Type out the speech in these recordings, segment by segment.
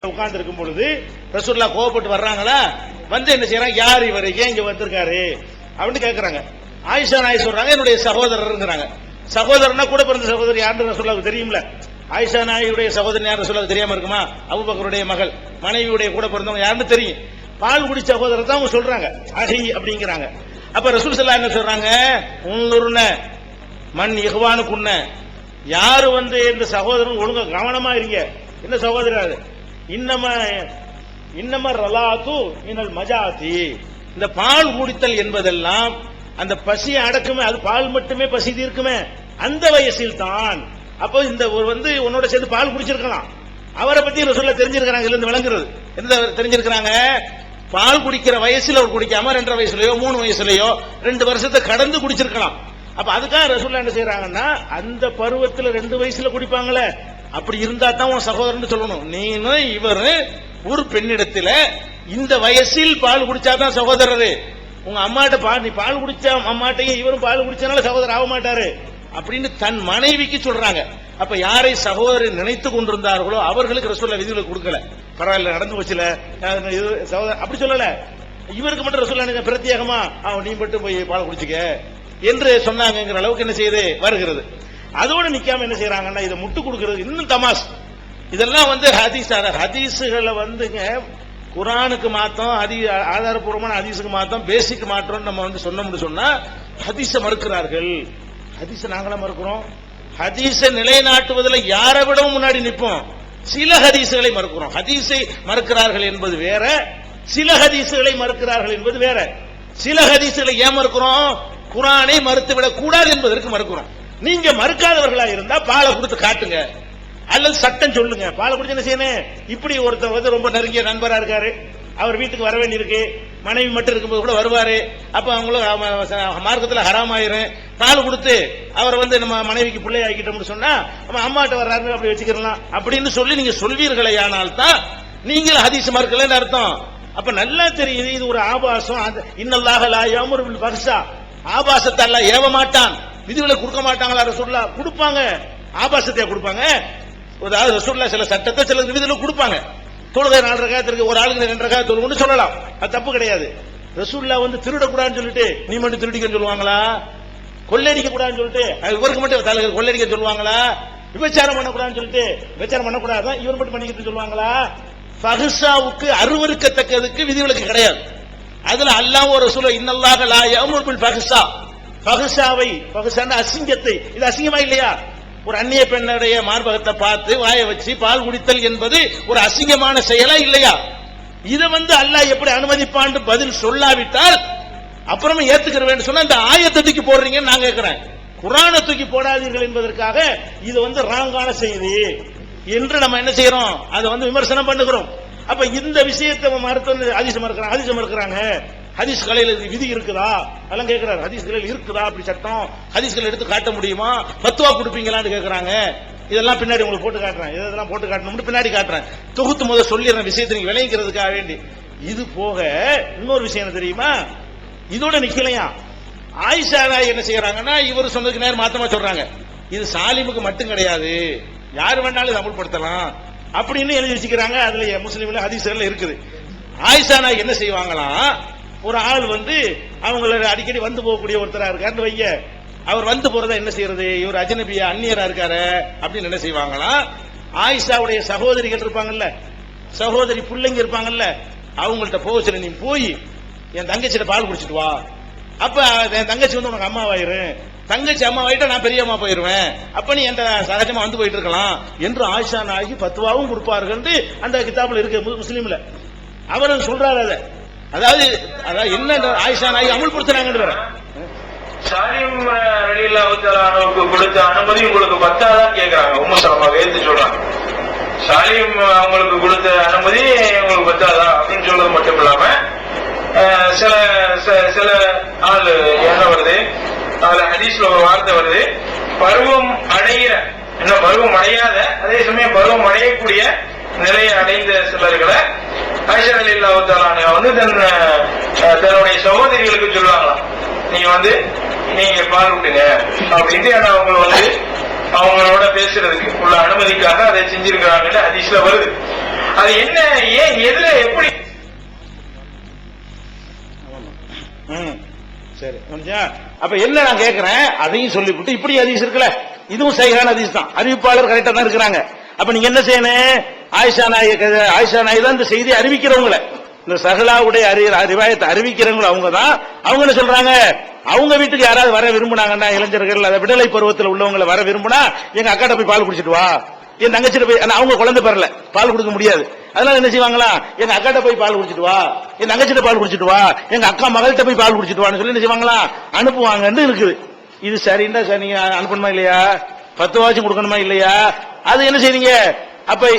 உட்கார்ந்து இருக்கும் பொழுது ரசூலுல்லாஹ் கோபப்பட்டு வர்றாங்களா, வந்து என்ன செய்யறாங்க, யார் இவர், ஏன் இங்க வந்திருக்காரு அப்படின்னு கேட்கறாங்க. ஆயிஷா நாய் சொல்றாங்க, என்னுடைய சகோதரர்ங்கிறாங்க. சகோதரனா கூட பிறந்த சகோதரர் யாருன்னு ரசூலுல்லாஹ்வுக்கு தெரியும்ல. ஆயிஷா நாயுடைய சகோதரன் யார் ரசூலுல்லாஹ்வுக்கு தெரியாம இருக்குமா? அபூபக்கருடைய மகள், மனைவியுடைய கூட பிறந்தவங்க யாருன்னு தெரியும். பால் குடி சகோதரர் தான் அவங்க சொல்றாங்க, அஹி அப்படிங்கிறாங்க. அப்ப ரசூல் ஸல்லல்லாஹு அலைஹி வஸல்லம் என்ன சொல்றாங்க, உன்னுருன மண் இஹ்வானுக்குன்ன, யாரு வந்து இந்த சகோதரன் ஒழுங்கா கவனமா இருங்க. என்ன சகோதரர், இன்னம ரலாத்து மினல் மஜாதி, இந்த பால் குடித்தல் என்பதெல்லாம் அந்த பசியை அடக்குமே, அது பால் மட்டுமே பசி தீர்க்குமே, அந்த வயசில் தான். அப்போ இந்த வந்து உன்னோட சேர்ந்து பால் குடிச்சிருக்கலாம். அவரை பத்தி ரசூலுல்லாஹ் தெரிஞ்சிருக்காங்க, இதுல இருந்து விளங்குறது என்ன தெரிஞ்சிருக்காங்க, பால் குடிக்கிற வயசுல அவர் குடிக்காம 2.5 வயசுலயோ 3 வயசுலயோ 2 வருஷத்தை கடந்து குடிச்சிருக்கலாம். அப்ப அதுக்காக ரசூலுல்லாஹ் என்ன செய்யறாங்கன்னா, அந்த பருவத்துல 2 வயசுல குடிப்பாங்களே, அப்படி இருந்தா தான் உன் சகோதரன் சொல்லணும். நீனு இவரு ஒரு பெண்ணிடத்துல இந்த வயசில் பால் குடிச்சாதான் சகோதரரு. உங்க அம்மாட்ட நீ பால் குடிச்சா அம்மாட்டையும் இவரும் பால் குடிச்சனால சகோதரர் ஆக மாட்டாரு அப்படின்னு தன் மனைவிக்கு சொல்றாங்க. அப்ப யாரை சகோதரர் நினைத்து கொண்டிருந்தார்களோ அவர்களுக்கு ரசூலுல்லாஹ் விதிகளை கொடுக்கல. பரவாயில்ல, நடந்து போச்சுல சகோதரர் அப்படி சொல்லல. இவருக்கு மட்டும் ரசூலுல்லாஹ் பிரத்யேகமா நீ மட்டும் போய் பால் குடிச்சுக்க என்று சொன்னாங்கிற அளவுக்கு என்ன செய்யுது வருகிறது. அதோட நிக்காம என்ன செய்யறாங்கன்னா, இதை முட்டு கொடுக்கிறது இன்னும் தமாஸ். இதெல்லாம் வந்து ஹதீஸுகளை வந்துங்க குரானுக்கு மாத்தம், ஆதாரபூர்வமான ஹதீஸுக்கு மாத்தம், பேசிக் மாற்றம் நம்ம வந்து சொன்னோம்னு சொன்னா ஹதீஸ மறுக்கிறார்கள். ஹதீஸ நாங்களா மறுக்கிறோம். ஹதீஸ நிலைநாட்டுவதில் யாரை விடவும் முன்னாடி நிற்போம். சில ஹதீஸுகளை மறுக்கிறோம். ஹதீஸை மறுக்கிறார்கள் என்பது வேற, சில ஹதீஸுகளை மறுக்கிறார்கள் என்பது வேற. சில ஹதீஸுகளை ஏன் மறுக்கிறோம், குரானை மறுத்துவிடக் கூடாது என்பதற்கு மறுக்கிறோம். நீங்க மறுக்காதவர்களா இருந்தா பாலை கொடுத்து காட்டுங்க, அல்லது சட்டம் சொல்லுங்க. பாலை குடிச்சு என்ன செய்யணும், இப்படி ஒருத்தர் வந்து ரொம்ப நெருங்கிய நண்பரா இருக்காரு, அவர் வீட்டுக்கு வர வேண்டியிருக்கு, மனைவி மட்டும் இருக்கும்போது கூட வருவாரு, அப்ப அவங்களும் மார்க்கத்தில் ஹராமாயிரும். பால் கொடுத்து அவர் வந்து நம்ம மனைவிக்கு பிள்ளை ஆக்கிட்டோம்னு சொன்னா நம்ம அம்மாட்ட வர்றாரு அப்படி வச்சுக்கலாம் அப்படின்னு சொல்லி நீங்க சொல்வீர்களே, ஆனால் தான் நீங்கள் ஹதீஸ் மறுக்கலன்னு அர்த்தம். அப்ப நல்லா தெரியுது இது ஒரு ஆபாசம். இன்னல்லாஹ லா யஅமுரு பில் ஃபஹ்ஷா, ஆபாசத்தை அல்லாஹ் ஏவ மாட்டான். விதிகளை கொடுக்க மாட்டாங்களா ரசூலுல்லாஹ்? கொடுப்பாங்க, ஆபாசத்தை கொடுப்பாங்க. அதாவது ரசூலுல்லாஹ் சில சட்டத்தை சில விதிகளை கொடுப்பாங்க. தொழுகை 4 ரக்காத் இருக்கு, ஒரு ஆளுக்கு 2 ரக்காத் தொழுகணும்னு சொல்லலாம், அது தப்பு கிடையாது. ரசூலுல்லாஹ் வந்து திருடக்கூடாதுன்னு சொல்லிட்டு நீ மட்டும் திருடிக்கன்னு சொல்லுவாங்களா? கொள்ளையடிக்க கூடாதுன்னு சொல்லிட்டு இவருக்கு மட்டும் தலைவர் கொள்ளையடிக்க சொல்லுவாங்களா? விபச்சாரம் பண்ணக்கூடாதுன்னு சொல்லிட்டு விபச்சாரம் பண்ணக்கூடாது இவர் மட்டும் பண்ணிக்கிட்டு சொல்லுவாங்களா? ஃபஹ்ஷாவுக்கு அருவருக்கத்தக்கதுக்கு விதிவிலக்கு கிடையாது. அதுல அல்லாஹ் ஒரு ரசூலுல்லாஹ் இன்னல்லாஹ லா யஅமுரு பில் ஃபஹ்ஷா, ஃபஹ்ஷாவை, ஃபஹ்ஷான அசிங்கத்தை, இது அசிங்கமா இல்லையா? ஒரு அந்நிய பெண்ணுடைய மார்பகத்தை பார்த்து வாய வச்சு பால் குடித்தல் என்பது ஒரு அசிங்கமான செயலா இல்லையா? இதை வந்து அல்லாஹ் எப்படி அனுமதிப்பான்னு பதில் சொல்லாவிட்டால் அப்புறமா ஏத்துக்கிறேன் சொன்னா இந்த ஆயத்தை தூக்கி போடுறீங்கன்னு நான் கேட்கிறேன். குர்ஆனை தூக்கி போடாதீர்கள் என்பதற்காக இது வந்து ராங்கான செய்தி என்று நம்ம என்ன செய்யறோம், அதை வந்து விமர்சனம் பண்ணுகிறோம். அப்ப இந்த விஷயத்தை மறுத்து ஹதீஸ் மறுக்கிறாங்க. ஹதீஸ் கலையில விதி இருக்குதா அதெல்லாம் கேட்கிறாரு. ஹதீஸ் கலையில் இருக்குதா அப்படி சட்டம், ஹதீஸ்களை எடுத்து காட்ட முடியுமா, ஃபத்வா கொடுப்பீங்களான்னு கேட்கறாங்க. இதெல்லாம் பின்னாடி உங்களுக்கு போட்டு காட்டுறேன், இதெல்லாம் போட்டு காட்டணும்னு பின்னாடி காட்டுறேன். தொகுத்து முதல் சொல்லிடுற விஷயத்தை நீங்க விளங்கிறதுக்காக வேண்டி. இது போக இன்னொரு விஷயம் என்ன தெரியுமா, இதோட நிக்கலையா, ஆயிஷா நாய் என்ன செய்யறாங்கன்னா, இவர் சொன்னதுக்கு நேரம் மாத்தமா சொல்றாங்க, இது சாலிமுக்கு மட்டும் கிடையாது, யாரு வேணாலும் அமல்படுத்தலாம் அப்படின்னு எழுதி வச்சுக்கிறாங்க. அதுல முஸ்லீம்ல ஹதீஸ்ல இருக்குது. ஆயிஷா நாய் என்ன செய்வாங்களாம், ஒரு ஆள் வந்து அவங்கள அடிக்கடி வந்து போகக்கூடிய ஒருத்தரா இருக்காருன்னு வைங்க, அவர் வந்து போறதா என்ன செய்யறது, இவர் அஜ்னபியா அந்நியரா இருக்காரு அப்படின்னு என்ன செய்வாங்களாம், ஆயிஷாவுடைய சகோதரிகள் இருப்பாங்கல்ல, சகோதரி பிள்ளைங்க இருப்பாங்கல்ல, அவங்கள்ட்ட போக சொல்லி நீ போய் என் தங்கச்சியில பால் குடிச்சிட்டு வா, அப்ப என் தங்கச்சி வந்து உனக்கு அம்மாவாயிரும், தங்கச்சி அம்மாவாயிட்டா நான் பெரிய அம்மா போயிருவேன், அப்ப நீ என் சகஜமா வந்து போயிட்டு இருக்கலாம் என்று ஆயிஷா நாயகி பத்துவாவும் கொடுப்பார்கள் அந்த கிதாபுல இருக்கு முஸ்லீம்ல. அவர் சொல்றாரு அதாவது என்ன ஆயிஷா நாயகி அமுல்படுத்தினாங்கன்னு வேற. சாலிம் ரலியல்லாஹு தஆலா அன்ஹுக்கு கொடுத்த அனுமதி உங்களுக்கு பத்தாதான் கேக்குறாங்க. உம்மு சலமா வேந்து சொல்றாங்க, சாலிம் அவங்களுக்கு கொடுத்த அனுமதி உங்களுக்கு பத்தாதா அப்படின்னு சொல்றது மட்டும் இல்லாம சில சில ஆள் என்ன வருது, அதுல ஹதீஸ்ல ஒரு வார்த்தை வருது, பருவம் அடைகிற, இன்னும் பருவம் அடையாத அதே சமயம் பருவம் அடையக்கூடிய நிலையை அடைந்த சிலர்களை ஆயிஷா ரலியல்லாஹு தஆலா அன்ஹா வந்து தன்னுடைய சகோதரிகளுக்கு சொல்லுவாங்களாம், நீங்க பால் விட்டுங்க அப்படின்ட்டு. அவங்க வந்து அவங்களோட பேசுறதுக்கு உள்ள அனுமதிக்காக அதை செஞ்சிருக்கிறாங்கன்னு ஹதீஸ்ல வருது. அது என்ன, ஏன், எதுல, எப்படி? சரி, அப்ப என்ன நான் கேட்கிறேன், அதையும் சொல்லிவிட்டு இப்படி ஹதீஸ் இருக்குல்ல, இதுவும் சஹீஹான ஹதீஸ் தான், அறிவிப்பாளர் கரெக்டா தான் இருக்கிறாங்க. அப்ப நீங்க என்ன செய்யணும், ஆயிஷா நாயகி தான் இந்த செய்தி அறிவிக்கிறவங்கள, இந்த சஹலாவுடைய ரிவாயத்தை அறிவிக்கிறவங்க அவங்க தான். அவங்க என்ன சொல்றாங்க, அவங்க வீட்டுக்கு யாராவது வர விரும்பினாங்கன்னா, இளைஞர்கள் அதை விடலை பருவத்தில் உள்ளவங்களை வர விரும்பினா, எங்க அக்காட்ட போய் பால் குடிச்சிட்டு வா, என் தங்கச்சிட்ட போய், அவங்க குழந்தை பெறல, பால் கொடுக்க முடியாது, அதனால என்ன செய்வாங்களா, எங்க அக்காட்ட போய் பால் குடிச்சிட்டு வா, என் தங்கச்சிட்ட பால் குடிச்சிட்டு வா, எங்க அக்கா மகள்கிட்ட போய் பால் குடிச்சிட்டு வான்னு சொல்லி என்ன செய்வாங்களா, அனுப்புவாங்கன்னு இருக்குது. இது சரின்னா சார், நீங்க அனுப்பணுமா இல்லையா, 10 வாச்சும் கொடுக்கணுமா இல்லையா, அது என்ன செய்றீங்க? அப்ப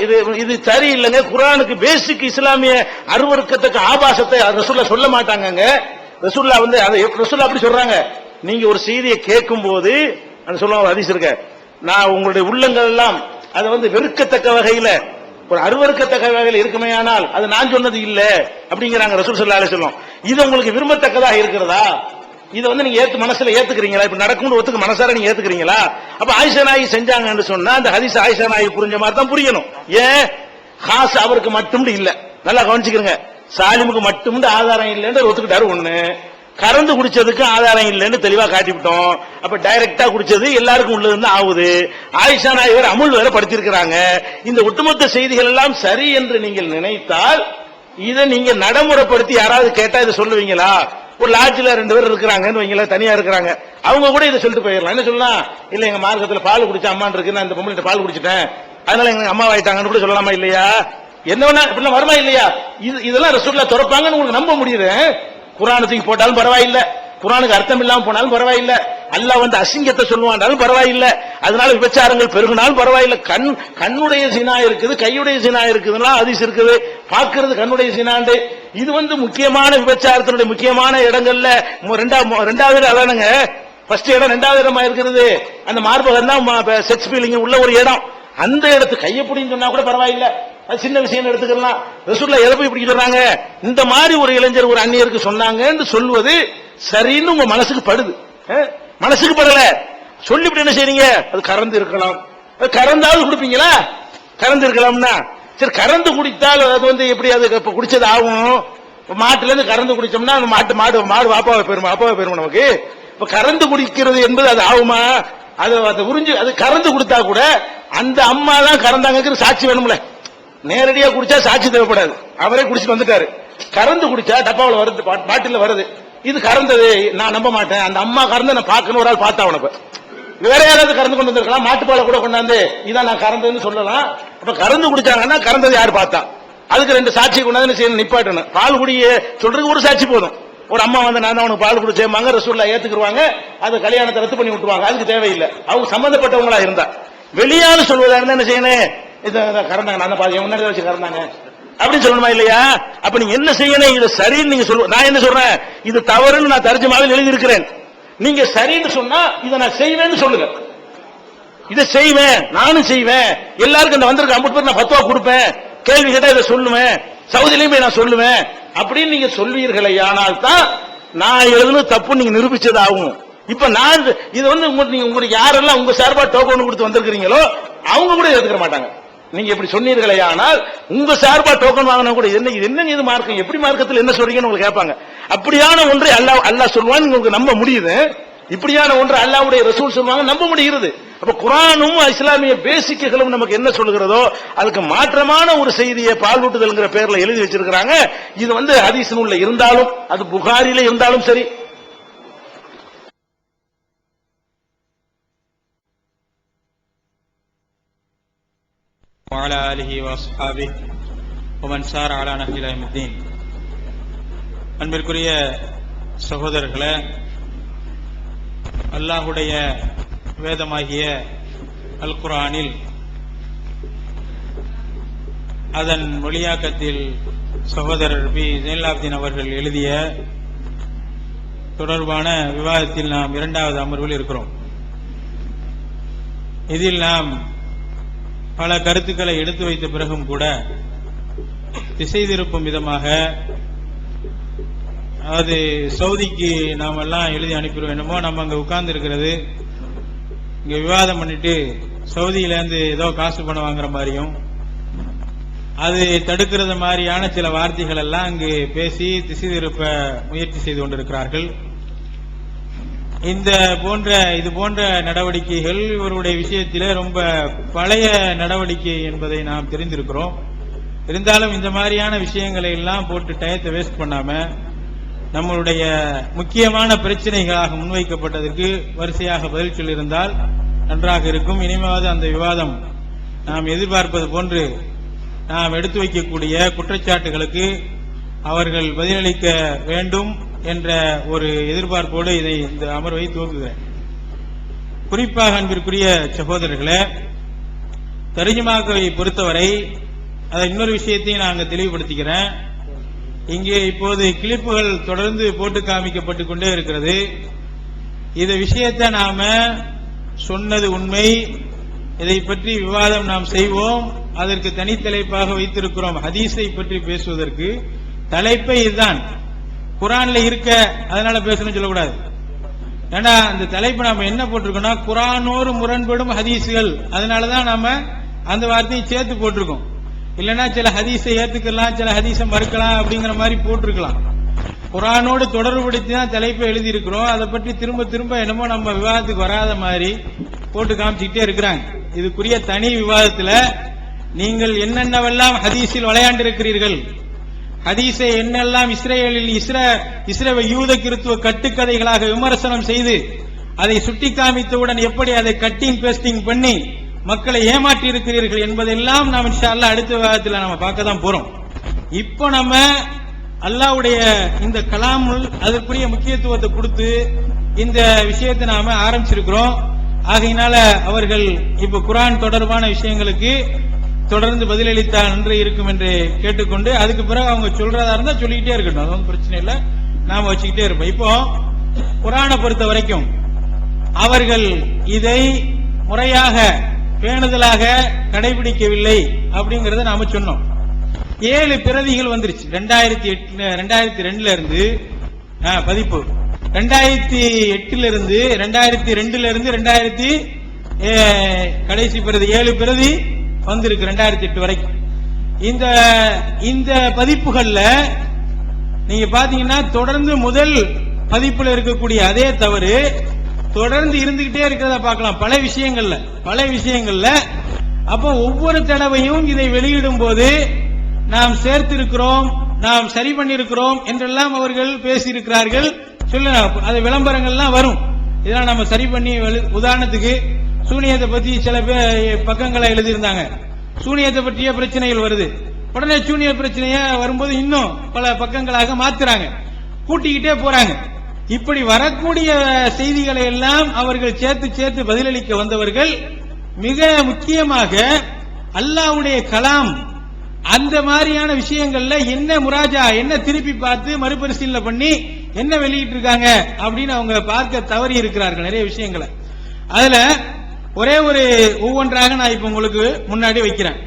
இது சரி இல்லைங்க. குர்ஆனுக்கு பேசிக் இஸ்லாமிய அருவருக்கத்தக்க ஆபாசத்தை ரசூலுல்லாஹ் சொல்ல மாட்டாங்க. ரசூலுல்லாஹ் வந்து ரசூலுல்லாஹ் அப்படி சொல்றாங்க, நீங்க ஒரு செய்தியை கேட்கும் போது சொல்லுவாங்க, ஹதீஸ் இருக்க, நான் உங்களுடைய உள்ளங்கள் எல்லாம் அதை வந்து வெறுக்கத்தக்க வகையில, ஒரு அருவருக்கத்தக்க வகையில் இருக்குமேயானால் அது நான் சொன்னது இல்ல அப்படிங்கிறாங்க ரசூல் ஸல்லல்லாஹு அலைஹி வஸல்லம். இது உங்களுக்கு விரும்பத்தக்கதாக இருக்கிறதா, இதை வந்து நீங்க மனசுல ஏத்துக்கிறீங்களா, இப்ப நடக்கும்னு ஒத்துக்கு மனசார நீங்க ஏத்துக்கிறீங்களா? அப்ப ஆயிஷா நாயகி செஞ்சாங்கன்னு சொன்னா அந்த ஹதீஸ் ஆயிஷா நாயகி புரிஞ்ச மாதிரி தான் புரியணும். ஏன் காசு அவருக்கு மட்டும் இல்ல, நல்லா கவனிச்சுக்கிறங்க, சாலிமுக்கு மட்டும் ஆதாரம் இல்லைன்னு ஒத்துக்கிட்டாரு. ஒண்ணு, கறந்து குடிச்சதுக்கு ஆதாரம் இல்லைன்னு தெளிவா காட்டிவிட்டோம். அப்ப டைரக்டா குடிச்சது எல்லாருக்கும் உள்ளது ஆகுது. ஆயிஷா நாயகி வேற அமுல் வேற படுத்திருக்கிறாங்க. இந்த ஒட்டுமொத்த செய்திகள் எல்லாம் சரி என்று நீங்கள் நினைத்தால் இதை நீங்க நடைமுறைப்படுத்தி யாராவது கேட்டா இதை சொல்லுவீங்களா? ஒரு லாட்ஜில் 2 பேர் இருக்கிறாங்கன்னு வைங்களா, தனியா இருக்கிறாங்க, அவங்க கூட இதை சொல்லிட்டு போயிடலாம். என்ன சொல்லலாம், இல்ல எங்க மார்க்கத்துல பால் குடிச்ச அம்மான் இருக்கு, நான் இந்த பொம்பளை பால் குடிச்சிட்டேன், அதனால எங்க அம்மா ஆயிட்டாங்கன்னு கூட சொல்லலாமா இல்லையா? என்ன வேணா இப்படிலாம் வருமா இல்லையா? இதெல்லாம் ரசூலுல்லாஹ் துறப்பாங்கன்னு உங்களுக்கு நம்ப முடியுது. குர்ஆனுக்கு போட்டாலும் பரவாயில்லை, குர்ஆனுக்கு அர்த்தம் இல்லாம போனாலும் பரவாயில்லை, அல்லாஹ் வந்து அசிங்கத்தை சொல்லுவாண்டாலும் பரவாயில்லை, அதனால விபச்சாரங்கள் பெருகினாலும் பரவாயில்லை. கண்ணுடைய ஜினா இருக்குது, கையுடைய ஜினா இருக்குதுன்னா ஹதீஸ் இருக்குது, பாக்குறது கண்ணுடைய ஜினாண்டு. இது வந்து முக்கியமான விபச்சாரத்தினுடைய முக்கியமான இடங்கள்ல ரெண்டாவது அதானுங்க, ஃபர்ஸ்ட் இடம், 2வது இடமா இருக்கிறது அந்த மார்பகம் தான், செக்ஸ் ஃபீலிங் உள்ள ஒரு இடம். அந்த இடத்து கையப்படின்னு சொன்னா கூட பரவாயில்லை, அது சின்ன விஷயம் எடுத்துக்கலாம். ரசூலுல்லாஹ் எதை போய் இப்படி சொல்றாங்க, இந்த மாதிரி ஒரு இளைஞர் ஒரு அந்நியருக்கு சொன்னாங்கன்னு சொல்வது சரின்னு உங்க மனசுக்கு படுது, மனசுக்கு படல, சொல்லிவிட்டு என்ன செய்றீங்க, அது கறந்து இருக்கலாம், கறந்தாவது குடிப்பீங்களா? கறந்து இருக்கலாம்னா சரி, கறந்து குடித்தால் அது வந்து எப்படி அது குடிச்சது ஆகும்? மாட்டுல இருந்து கறந்து குடிச்சோம்னா மாடு அப்பாவை பெருமா நமக்கு. இப்ப கறந்து குடிக்கிறது என்பது அது ஆகுமா? அது உறிஞ்சு அது கறந்து கொடுத்தா கூட அந்த அம்மா தான் கறந்தாங்க சாட்சி வேணும்ல. நேரடியா குடிச்சா சாட்சி தேவைப்படாது, அவரே குடிச்சிட்டு வந்துட்டாரு. கறந்து குடிச்சா டப்பாவில் வருது, பாட்டில் வருது, இது கறந்தது, நான் நம்ப மாட்டேன், அந்த அம்மா கறந்து நான் பார்க்கணும், ஒரு ஆள் பார்த்தா உனக்கு வேற யாராவது கறந்து கொண்டு வந்திருக்கலாம், மாட்டுப்பாலை கூட கொண்டாந்து இதான் நான் கறந்ததுன்னு சொல்லலாம். அப்ப கறந்து குடிச்சாங்கன்னா கறந்தது யார் பார்த்தா, அதுக்கு 2 சாட்சி கொண்டாந்து செய்யணும், நிப்பாட்டணும். பால் குடிய சொல்றதுக்கு ஒரு சாட்சி போதும். ஒரு அம்மா வந்து நான் தான் உனக்கு பால் குடிச்சேன் ரசூலுல்லாஹ் ஏத்துக்குருவாங்க, அது கல்யாணத்தை ரத்து பண்ணி விட்டுருவாங்க, அதுக்கு தேவையில்லை. அவங்க சம்பந்தப்பட்டவங்களா இருந்தா. வெளியால சொல்வதா இருந்தா என்ன செய்யணும், இதை கறந்தாங்க, நான் பாதி முன்னாடி வச்சு கறந்தாங்க அப்படின்னு சொல்லணுமா இல்லையா? அப்ப நீங்க என்ன செய்யணும், இது சரின்னு நீங்க சொல்லுங்க. நான் என்ன சொல்றேன், இது தவறுன்னு நான் தர்ஜுமாவில் எழுதி இருக்கிறேன். நீங்க சரின்னு சொன்னா இதை நான் செய்வேன்னு சொல்லுங்க. இதை செய்வேன், நானும் செய்வேன், எல்லாருக்கும் இந்த வந்திருக்க 50 பேர் நான் ஃபத்வா கொடுப்பேன், கேள்வி கேட்டா இதை சொல்லுவேன், சவுதிலையும் போய் நான் சொல்லுவேன் அப்படின்னு நீங்க சொல்வீர்களே, ஆனால் தான் நான் எழுதுனது தப்பு நீங்க நிரூபிச்சது ஆகும். இப்ப நான் இது வந்து உங்களுக்கு யாரெல்லாம் உங்க சார்பா டோக்கன் கொடுத்து வந்திருக்கிறீங்களோ அவங்க கூட ஏத்துக்க மாட்டாங்க. நீங்க இப்படி சொன்னீர்களே, ஆனால் உங்க சார்பா டோக்கன் வாங்கினா கூட என்ன இது மார்க்கம், எப்படி மார்க்கத்தில் என்ன சொல்றீங்கன்னு உங்களுக்கு கேட்பாங்க. அப்படியான ஒன்றை அல்லாஹ் சொல்லுவான்னு உங்களுக்கு நம்ப முடியுது, இப்படியான ஒன்று அல்லாஹ்வுடைய ரசூல் சொல்லுவாங்க நம்ப முடிகிறது. அப்ப குர்ஆனும் இஸ்லாமிய பேசிக்குகளும் நமக்கு என்ன சொல்லுகிறதோ அதுக்கு மாற்றமான ஒரு செய்தியை பால்வூட்டுதல்ங்கிற பேர்ல எழுதி வச்சிருக்கிறாங்க. இது வந்து ஹதீஸ் நூல்ல இருந்தாலும், அது புகாரில இருந்தாலும் சரி, وعلى آله وأصحابه ومن سار على نهج إلى يوم الدين. அன்பிற்குரிய சகோதரர்களே, அல்லாஹ்வுடைய வேதமாகிய அல் குர்ஆனில் அதன் மொழியாக்கத்தில் சகோதரர் பி ஜெயலலாப்தீன் அவர்கள் எழுதிய தொடர்பான விவாதத்தில் நாம் 2வது அமர்வில் இருக்கிறோம். இதில் நாம் பல கருத்துக்களை எடுத்து வைத்த பிறகும் கூட திசை திருப்பும் விதமாக, அதாவது சவுதிக்கு நாம் எல்லாம் எழுதி அனுப்பிடுவோம், என்னமோ நம்ம அங்க உட்கார்ந்து இருக்கிறது, இங்க விவாதம் பண்ணிட்டு சவுதியில இருந்து ஏதோ காசு பணம் வாங்குற மாதிரியும், அது தடுக்கிறது மாதிரியான சில வார்த்தைகள் எல்லாம் அங்கு பேசி திசை திருப்ப முயற்சி செய்து கொண்டிருக்கிறார்கள். இது போன்ற நடவடிக்கைகள் இவருடைய விஷயத்திலே ரொம்ப பழைய நடவடிக்கை என்பதை நாம் தெரிந்திருக்கிறோம். இருந்தாலும் இந்த மாதிரியான விஷயங்களை எல்லாம் போட்டு டயத்தை வேஸ்ட் பண்ணாம நம்மளுடைய முக்கியமான பிரச்சனைகளாக முன்வைக்கப்பட்டதற்கு வரிசையாக பதில் சொல்லியிருந்தால் நன்றாக இருக்கும். இனிமேவது அந்த விவாதம் நாம் எதிர்பார்ப்பது போன்று நாம் எடுத்து வைக்கக்கூடிய குற்றச்சாட்டுகளுக்கு அவர்கள் பதிலளிக்க வேண்டும் என்ற ஒரு எதிர்பார்ப்போடு இந்த அமர்வை துவக்குகிறேன். குறிப்பாக அன்பிற்குரிய சகோதரர்களே, தர்ஜுமாவை பொறுத்தவரை அதை இன்னொரு விஷயத்தையும் நாங்கள் தெளிவுபடுத்திக்கிறேன். இங்கே இப்போது கிளிப்புகள் தொடர்ந்து போட்டு காமிக்கப்பட்டுக் கொண்டே இருக்கிறது. இந்த விஷயத்தை நாம சொன்னது உண்மை, இதை பற்றி விவாதம் நாம் செய்வோம். அதற்கு தனித்தலைப்பாக வைத்திருக்கிறோம். ஹதீஸை பற்றி பேசுவதற்கு தலைப்பே இதுதான். குரான்ல இருக்க அதனால பேசணும்னு சொல்லக்கூடாது. ஏன்னா அந்த தலைப்பு நாம என்ன போட்டிருக்கோம்னா குரானோடு முரண்படும் ஹதீஸுகள், அதனாலதான் நாம அந்த வார்த்தையை சேர்த்து போட்டிருக்கோம். இல்லைன்னா சில ஹதீஸை ஏத்துக்கலாம், சில ஹதீஸை மறுக்கலாம் அப்படிங்கிற மாதிரி போட்டிருக்கலாம். குரானோடு தொடர்புபடுத்தி தான் தலைப்பை எழுதி இருக்கிறோம். அதை பற்றி திரும்ப திரும்ப என்னமோ நம்ம விவாதத்துக்கு வராத மாதிரி போட்டு காமிச்சுக்கிட்டே இருக்கிறாங்க. இதுக்குரிய தனி விவாதத்துல நீங்கள் என்னென்னவெல்லாம் ஹதீஸில் விளையாண்டு இருக்கிறீர்கள், ஹதீஸை என்னெல்லாம் இஸ்ரேலில் இஸ்ரேல் யூத கிறித்துவ கட்டுக்கதைகளாக விமர்சனம் செய்து அதை சுட்டி காமித்தவுடன் எப்படி அதை கட்டிங் பேஸ்டிங் பண்ணி மக்களை ஏமாற்றி இருக்கிறீர்கள் என்பதெல்லாம் நாம் இன்ஷா அல்லாஹ் அடுத்த விவாதத்தில் நம்ம பார்க்க தான் போறோம். இப்போ நம்ம அல்லாஹ்வுடைய இந்த கலாமுல் அதற்குரிய முக்கியத்துவத்தை கொடுத்து இந்த விஷயத்தை நாம ஆரம்பிச்சிருக்கிறோம். ஆகையினால அவர்கள் இப்ப குர்ஆன் தொடர்பான விஷயங்களுக்கு தொடர்ந்து பதிலளித்தால் நன்று இருக்கும் என்று கேட்டுக்கொண்டு அதுக்கு பிறகு அவங்க சொல்றதா இருந்தா சொல்லிக்கிட்டே இருக்கட்டும், அது ஒன்றும் பிரச்சனை இல்லை, நாம வச்சுக்கிட்டே இருப்போம். இப்போ குர்ஆனை பொறுத்த வரைக்கும் அவர்கள் இதை முறையாக பேணுதலாக கடைபிடிக்கவில்லை அப்படிங்கறத நாம சொன்னோம். 7 பிரதிகள் வந்துருச்சு 2002 இருந்து பதிப்பு, 2008 இருந்து 2002 இருந்து கடைசி பிரதி 7 பிரதி வந்திருக்கு 2008 வரைக்கும். இந்த பதிப்புகள்ல நீங்க பாத்தீங்கன்னா தொடர்ந்து முதல் பதிப்புல இருக்கக்கூடிய அதே தவறு தொடர்ந்து இருந்துகிட்டே இருக்கிறத பார்க்கலாம் பல விஷயங்கள்ல. அப்போ ஒவ்வொரு தடவையும் இதை வெளியிடும் போது நாம் சேர்த்திருக்கிறோம், நாம் சரி பண்ணிருக்கிறோம் என்றெல்லாம் அவர்கள் பேசியிருக்கிறார்கள். அது விளம்பரங்கள்லாம் வரும், இதெல்லாம் நம்ம சரி பண்ணி. உதாரணத்துக்கு சூனியத்தை பத்தி சில பேர் பக்கங்களை எழுதியிருந்தாங்க, சூனியத்தை பற்றிய பிரச்சனைகள் வருது, உடனே சூனிய பிரச்சனைய வரும்போது இன்னும் பல பக்கங்களாக மாத்துறாங்க, கூட்டிக்கிட்டே போறாங்க. இப்படி வரக்கூடிய செய்திகளை எல்லாம் அவர்கள் சேர்த்து பதிலளிக்க வந்தவர்கள் மிக முக்கியமாக அல்லாஹ்வுடைய கலாம் அந்த மாதிரியான விஷயங்கள்ல என்ன முராஜா, என்ன திருப்பி பார்த்து மறுபரிசீலனை பண்ணி என்ன வெளியிட்டு இருக்காங்க அப்படின்னு அவங்க பார்க்க தவறி இருக்கிறார்கள் நிறைய விஷயங்களை. அதுல ஒவ்வொன்றாக நான் இப்ப உங்களுக்கு முன்னாடி வைக்கிறேன்.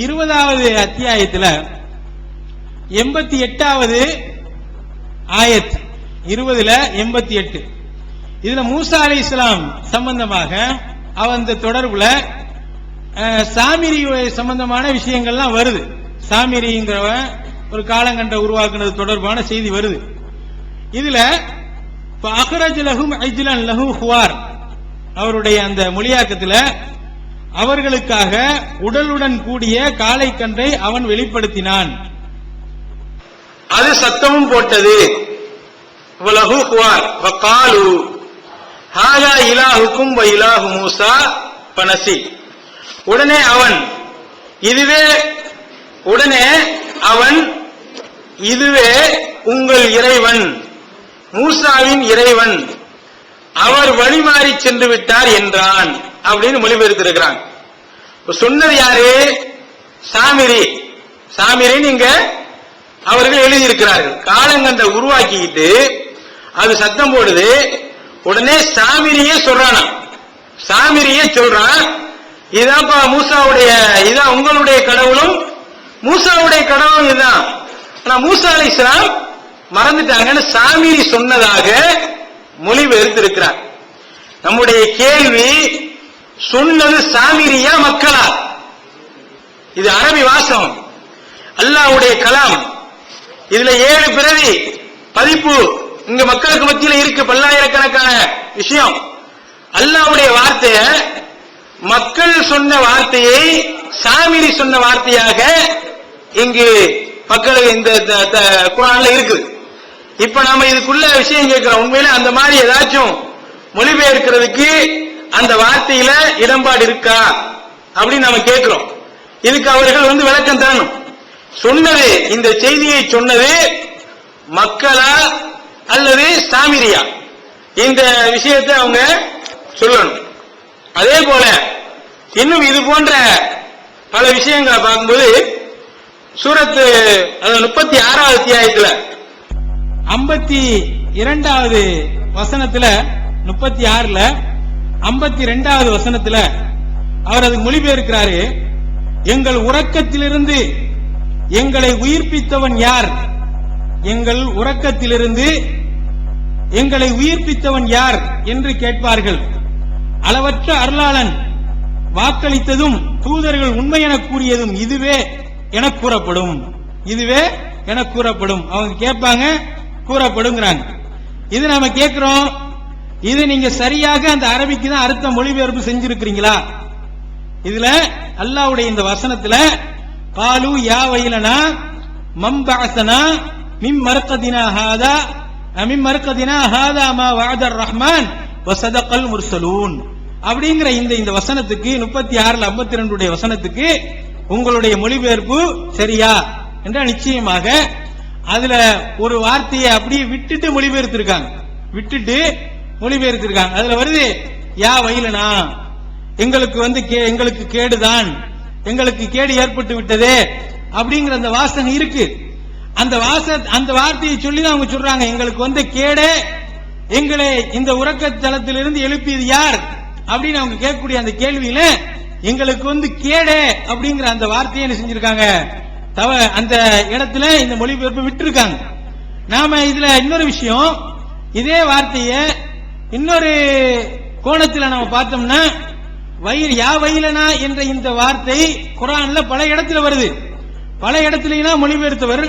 20வது அத்தியாயத்தில் 88வது ஆயத் 20:88 இதுல மூசா அலைஹிஸ்ஸலாம் சம்பந்தமாக அந்த தொடர்புல சாமிரி சம்பந்தமான விஷயங்கள்லாம் வருது. சாமிரிங்கிறவன் ஒரு காலங்கண்ட உருவாக்குனது தொடர்பான செய்தி வருது. இதுல அஹ்ரஜ் லஹும் அஜ்லன் லஹு ஹுவார் அவருடைய அந்த மொழியாக்கத்தில் அவர்களுக்காக உடலுடன் கூடிய காளை கன்றை அவன் வெளிப்படுத்தினான், அது சத்தமும் போட்டது. வலஹு ஹுவார் வகாலு ஹாதா இலாஹுக்கும் வ இலாஹு மூசா ஃபனசி. உடனே அவன் இதுவே உங்கள் இறைவன், மூசாவின் இறைவன், அவர் வழிமாறி சென்று விட்டார் என்றான் அப்படின்னு மொழிபெயர்த்திருக்கிறாங்க. சொன்னது யாரு? சாமிரி நீங்க அவர்கள் எழுதியிருக்கிறார்கள். காலங்கண்ட உருவாக்கிக்கிட்டு அது சத்தம் போடுது. உடனே சாமிரியே சொல்றான், இதான்ப்பா மூசாவுடைய, இதான் உங்களுடைய கடவுளும் மூசாவுடைய கடவுளும் இதுதான். ஆனா மூசா அலைஹிஸ்ஸலாம் மறந்துட்டாங்கன்னு சாமிரி சொன்னதாக மொழிபெயர்த்திருக்கிறார். நம்முடைய கேள்வி, சொன்னது சாமிரியா மக்களா? இது அரபி வாசம், அல்லாஹ்வுடைய கலாம். இதுல 7 பிரதி பதிப்பு இங்க மக்களுக்கு மத்தியில் இருக்கு, பல்லாயிரக்கணக்கான விஷயம். அல்லாஹ்வுடைய வார்த்தைய மக்கள் சொன்ன வார்த்தையை சாமிரி சொன்ன வார்த்தையாக இங்கு மக்களுக்கு இந்த குர்ஆன்ல இருக்கு. இப்ப நாம இதுக்குள்ள விஷயம் கேட்கிறோம், உண்மையில அந்த மாதிரி ஏதாச்சும் மொழிபெயர்க்கிறதுக்கு அந்த வார்த்தையில இடம்பாடு இருக்கா அப்படின்னு நாம கேட்கிறோம். இதுக்கு அவர்கள் விளக்கம் தரணும். சொன்னது, இந்த செய்தியை சொன்னது மக்களா அல்லது சாமிரியா, இந்த விஷயத்தை அவங்க சொல்லணும். அதே போல இன்னும் இது போன்ற பல விஷயங்களை பார்க்கும்போது சூரத்து 36வது அத்தியாயத்துல 52வது வசனத்துல 36ல 52வது வசனத்துல அவர் அது மொழிபெயர்க்கிறாரு. எங்கள் உறக்கத்திலிருந்து எங்களை உயிர்ப்பித்தவன் யார்? எங்கள் உறக்கத்திலிருந்து எங்களை உயிர்ப்பித்தவன் யார் என்று கேட்பார்கள். அளவற்ற அருளாளன் வாக்களித்ததும் தூதர்கள் உண்மை என கூறியதும் இதுவே என கூறப்படும். இதுவே என கூறப்படும். அவங்க கேட்பாங்க, கூறப்படுங்கிறாங்க. இது நாம கேட்கிறோம். இது நீங்க சரியாக அந்த அரபிக்கு தான் அர்த்தம் மொழிபெயர்ப்பு செஞ்சிருக்கிறீங்களா? இதுல அல்லாஹ்வுடைய இந்த வசனத்துல காலு யா வைலனா மம்பஅஸனா மின் மர்கதினா ஹாதா மின் மர்கதினா ஹாதா மா வஅதர் ரஹ்மான் வஸதகல் முர்சலூன் அப்படிங்கிற இந்த வசனத்துக்கு 36ல 52 உடைய வசனத்துக்கு உங்களுடைய மொழிபெயர்ப்பு சரியா என்றால் நிச்சயமாக அதுல ஒரு வார்த்தையை அப்படியே விட்டுட்டு மொழிபெயர்த்திருக்காங்க. அதுல வருது யா வைலனா, எங்களுக்கு எங்களுக்கு கேடுதான், எங்களுக்கு கேடு ஏற்பட்டு விட்டதே அப்படிங்கிற அந்த வாசகம் இருக்கு. அந்த வார்த்தையை சொல்லி தான் அவங்க சொல்றாங்க, எங்களுக்கு கேடே, எங்களை இந்த உறக்க தளத்திலிருந்து எழுப்பியது யார் அப்படின்னு அவங்க கேட்கக்கூடிய அந்த கேள்வியில எங்களுக்கு கேடே அப்படிங்கிற அந்த வார்த்தையை என்ன செஞ்சிருக்காங்க, அந்த இடத்துல இந்த மொழிபெயர்ப்பு விட்டுருக்காங்க. நாம இதுல இன்னொரு விஷயம், இதே வார்த்தையை இன்னொரு கோணத்தில் நாம பார்த்தோம்னா யா வைலனா என்ற இந்த வார்த்தை குர்ஆன்ல பல இடத்துல வருது. பல இடத்துலயும் மொழிபெயர்த்தவர்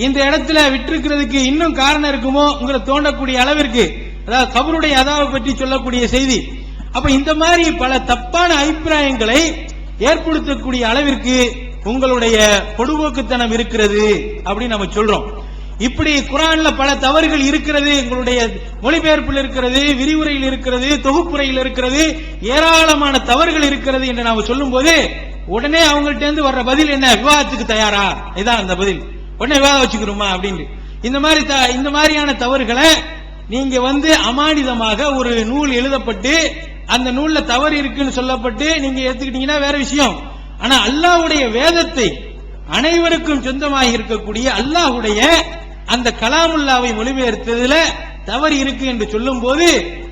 இந்த இடத்துல விட்டிருக்கிறதுக்கு இன்னும் காரணம் இருக்குமோ தோண்டக்கூடிய அளவிற்கு, அதாவது கபருடைய அதாவை பற்றி சொல்லக்கூடிய செய்தி. அப்ப இந்த மாதிரி பல தப்பான அபிப்பிராயங்களை ஏற்படுத்தக்கூடிய அளவிற்கு உங்களுடைய பொடுபோக்குத்தனம் இருக்கிறது அப்படின்னு நம்ம சொல்றோம். இப்படி குர்ஆன்ல பல தவறுகள் இருக்கிறது, உங்களுடைய மொழிபெயர்ப்பில் இருக்கிறது, விரிவுரையில் இருக்கிறது, தொகுப்புரையில் இருக்கிறது, ஏராளமான தவறுகள் இருக்கிறது என்று நாம சொல்லும் போது உடனே அவங்கள்ட்ட இருந்து வர்ற பதில் என்ன, விவாதத்துக்கு தயாரா? இதான் அந்த பதில். உடனே விவாதம் வச்சுக்கிறோமா அப்படின்னு. இந்த மாதிரியான தவறுகளை நீங்க அமானிதமாக ஒரு நூல் எழுதப்பட்டு அந்த நூல்ல தவறு இருக்குன்னு சொல்லப்பட்டு நீங்க எடுத்துக்கிட்டீங்கன்னா வேற விஷயம். ஆனா அல்லாஹ்வுடைய வேதத்தை அனைவருக்கும் சொந்தமாக இருக்கக்கூடிய அல்லாஹ்வுடைய அந்த கலாமுல்லாவை மொழிபெயர்த்ததுல தவறு இருக்கு என்று சொல்லும் போது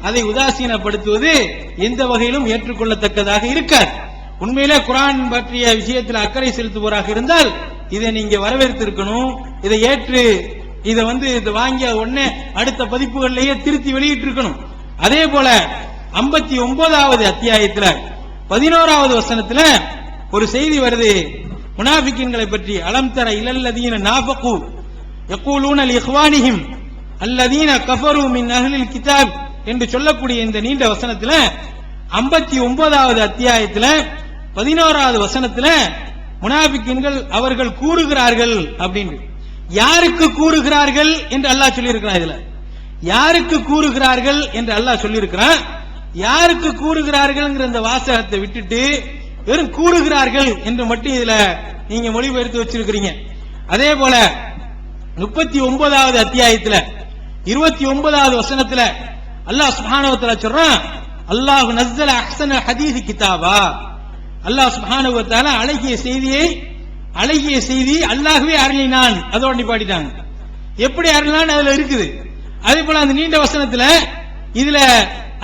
அதை உதாசீனப்படுத்துவது எந்த வகையிலும் ஏற்றுக்கொள்ளத்தக்கதாக இருக்காது. உண்மையிலே குர்ஆன் பற்றிய விஷயத்தில் அக்கறை செலுத்துவோராக இருந்தால் இதை நீங்க வரவேற்றிருக்கணும். இதை ஏற்று இதை இதை வாங்கிய உடனே அடுத்த பதிப்புகளிலேயே திருத்தி வெளியிட்டு இருக்கணும். அதே போல 59வது அத்தியாயத்துல 11வது வசனத்துல ஒரு செய்தி வருது முனாஃபிகீன்களை பற்றி. அலம் தர இலல்லதீன நாஃபகு யகூலூன லிஇக்வானிஹிம் அல்லதீன கஃபரு மின் அஹ்லில் கிதாப் என்று சொல்லக்கூடிய இந்த நீண்ட வசனத்துல 59வது அத்தியாயத்துல 11வது வசனத்துல முனாஃபிகீன்கள் அவர்கள் கூறுகிறார்கள் அப்படின்னு. யாருக்கு கூறுகிறார்கள் என்று அல்லாஹ் சொல்லியிருக்கிறான். இதுல யாருக்கு கூறுகிறார்கள் என்று அல்லாஹ் சொல்லியிருக்கிறான். யாருக்கு கூறுகிறார்கள் இந்த வாசகத்தை விட்டுட்டு வெறும் கூறுகிறார்கள் என்று மட்டும் இதுல நீங்க மொழிபெயர்த்து வச்சிருக்கிறீங்க. அதே போல 39வது அத்தியாயத்துல 29வது வசனத்துல அல்லாஹ் சுப்ஹானஹு வ தஆலா சொல்றான், அல்லாஹ் நஸ்ஸல அஹ்ஸன ஹதீஸ் கிதாபா. அல்லாஹ் சுப்ஹானஹு வ தஆலா அழகிய செய்தி அல்லாஹ்வே அருளினான். அதோட நிப்பாட்டிட்டாங்க. எப்படி அருளினான் அதுல இருக்குது. அதே போல அந்த நீண்ட வசனத்துல இதுல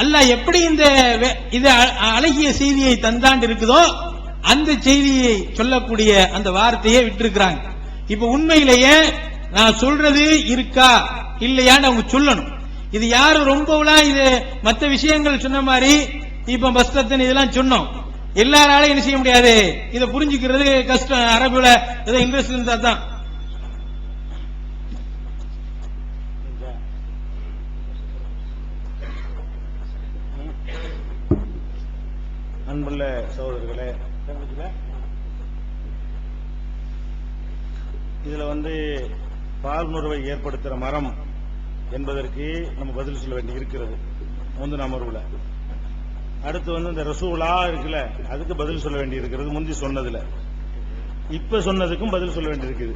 அல்லாஹ் எப்படி இந்த அழகிய செய்தியை தந்தாண்டு இருக்குதோ அந்த செய்தியை சொல்லக்கூடிய அந்த வார்த்தையை விட்டிருக்கிறாங்க. இப்ப உண்மையிலேயே நான் சொல்றது இருக்கா இல்லையான்னு அவங்க சொல்லணும். இது யாரு ரொம்பலாம் இது மற்ற விஷயங்கள் சொன்ன மாதிரி இப்ப பஸ்தத்தன் இதெல்லாம் சொன்னோம். எல்லாராலையும் என்ன செய்ய முடியாது, இதை புரிஞ்சுக்கிறது கஷ்டம். அரபுல ஏதோ இங்கிலீஷ் இருந்தா தான். அன்புள்ள சகோதரர்களே, இதுல பால்நுறவை ஏற்படுத்துற மரம் என்பதற்கு நம்ம பதில் சொல்ல வேண்டி இருக்கிறது முந்தின அமர்வுல. அடுத்து இந்த ரசூலா இருக்குல்ல, அதுக்கு பதில் சொல்ல வேண்டி இருக்கிறது முந்தி சொன்னதுல. இப்ப சொன்னதுக்கும் பதில் சொல்ல வேண்டி இருக்குது.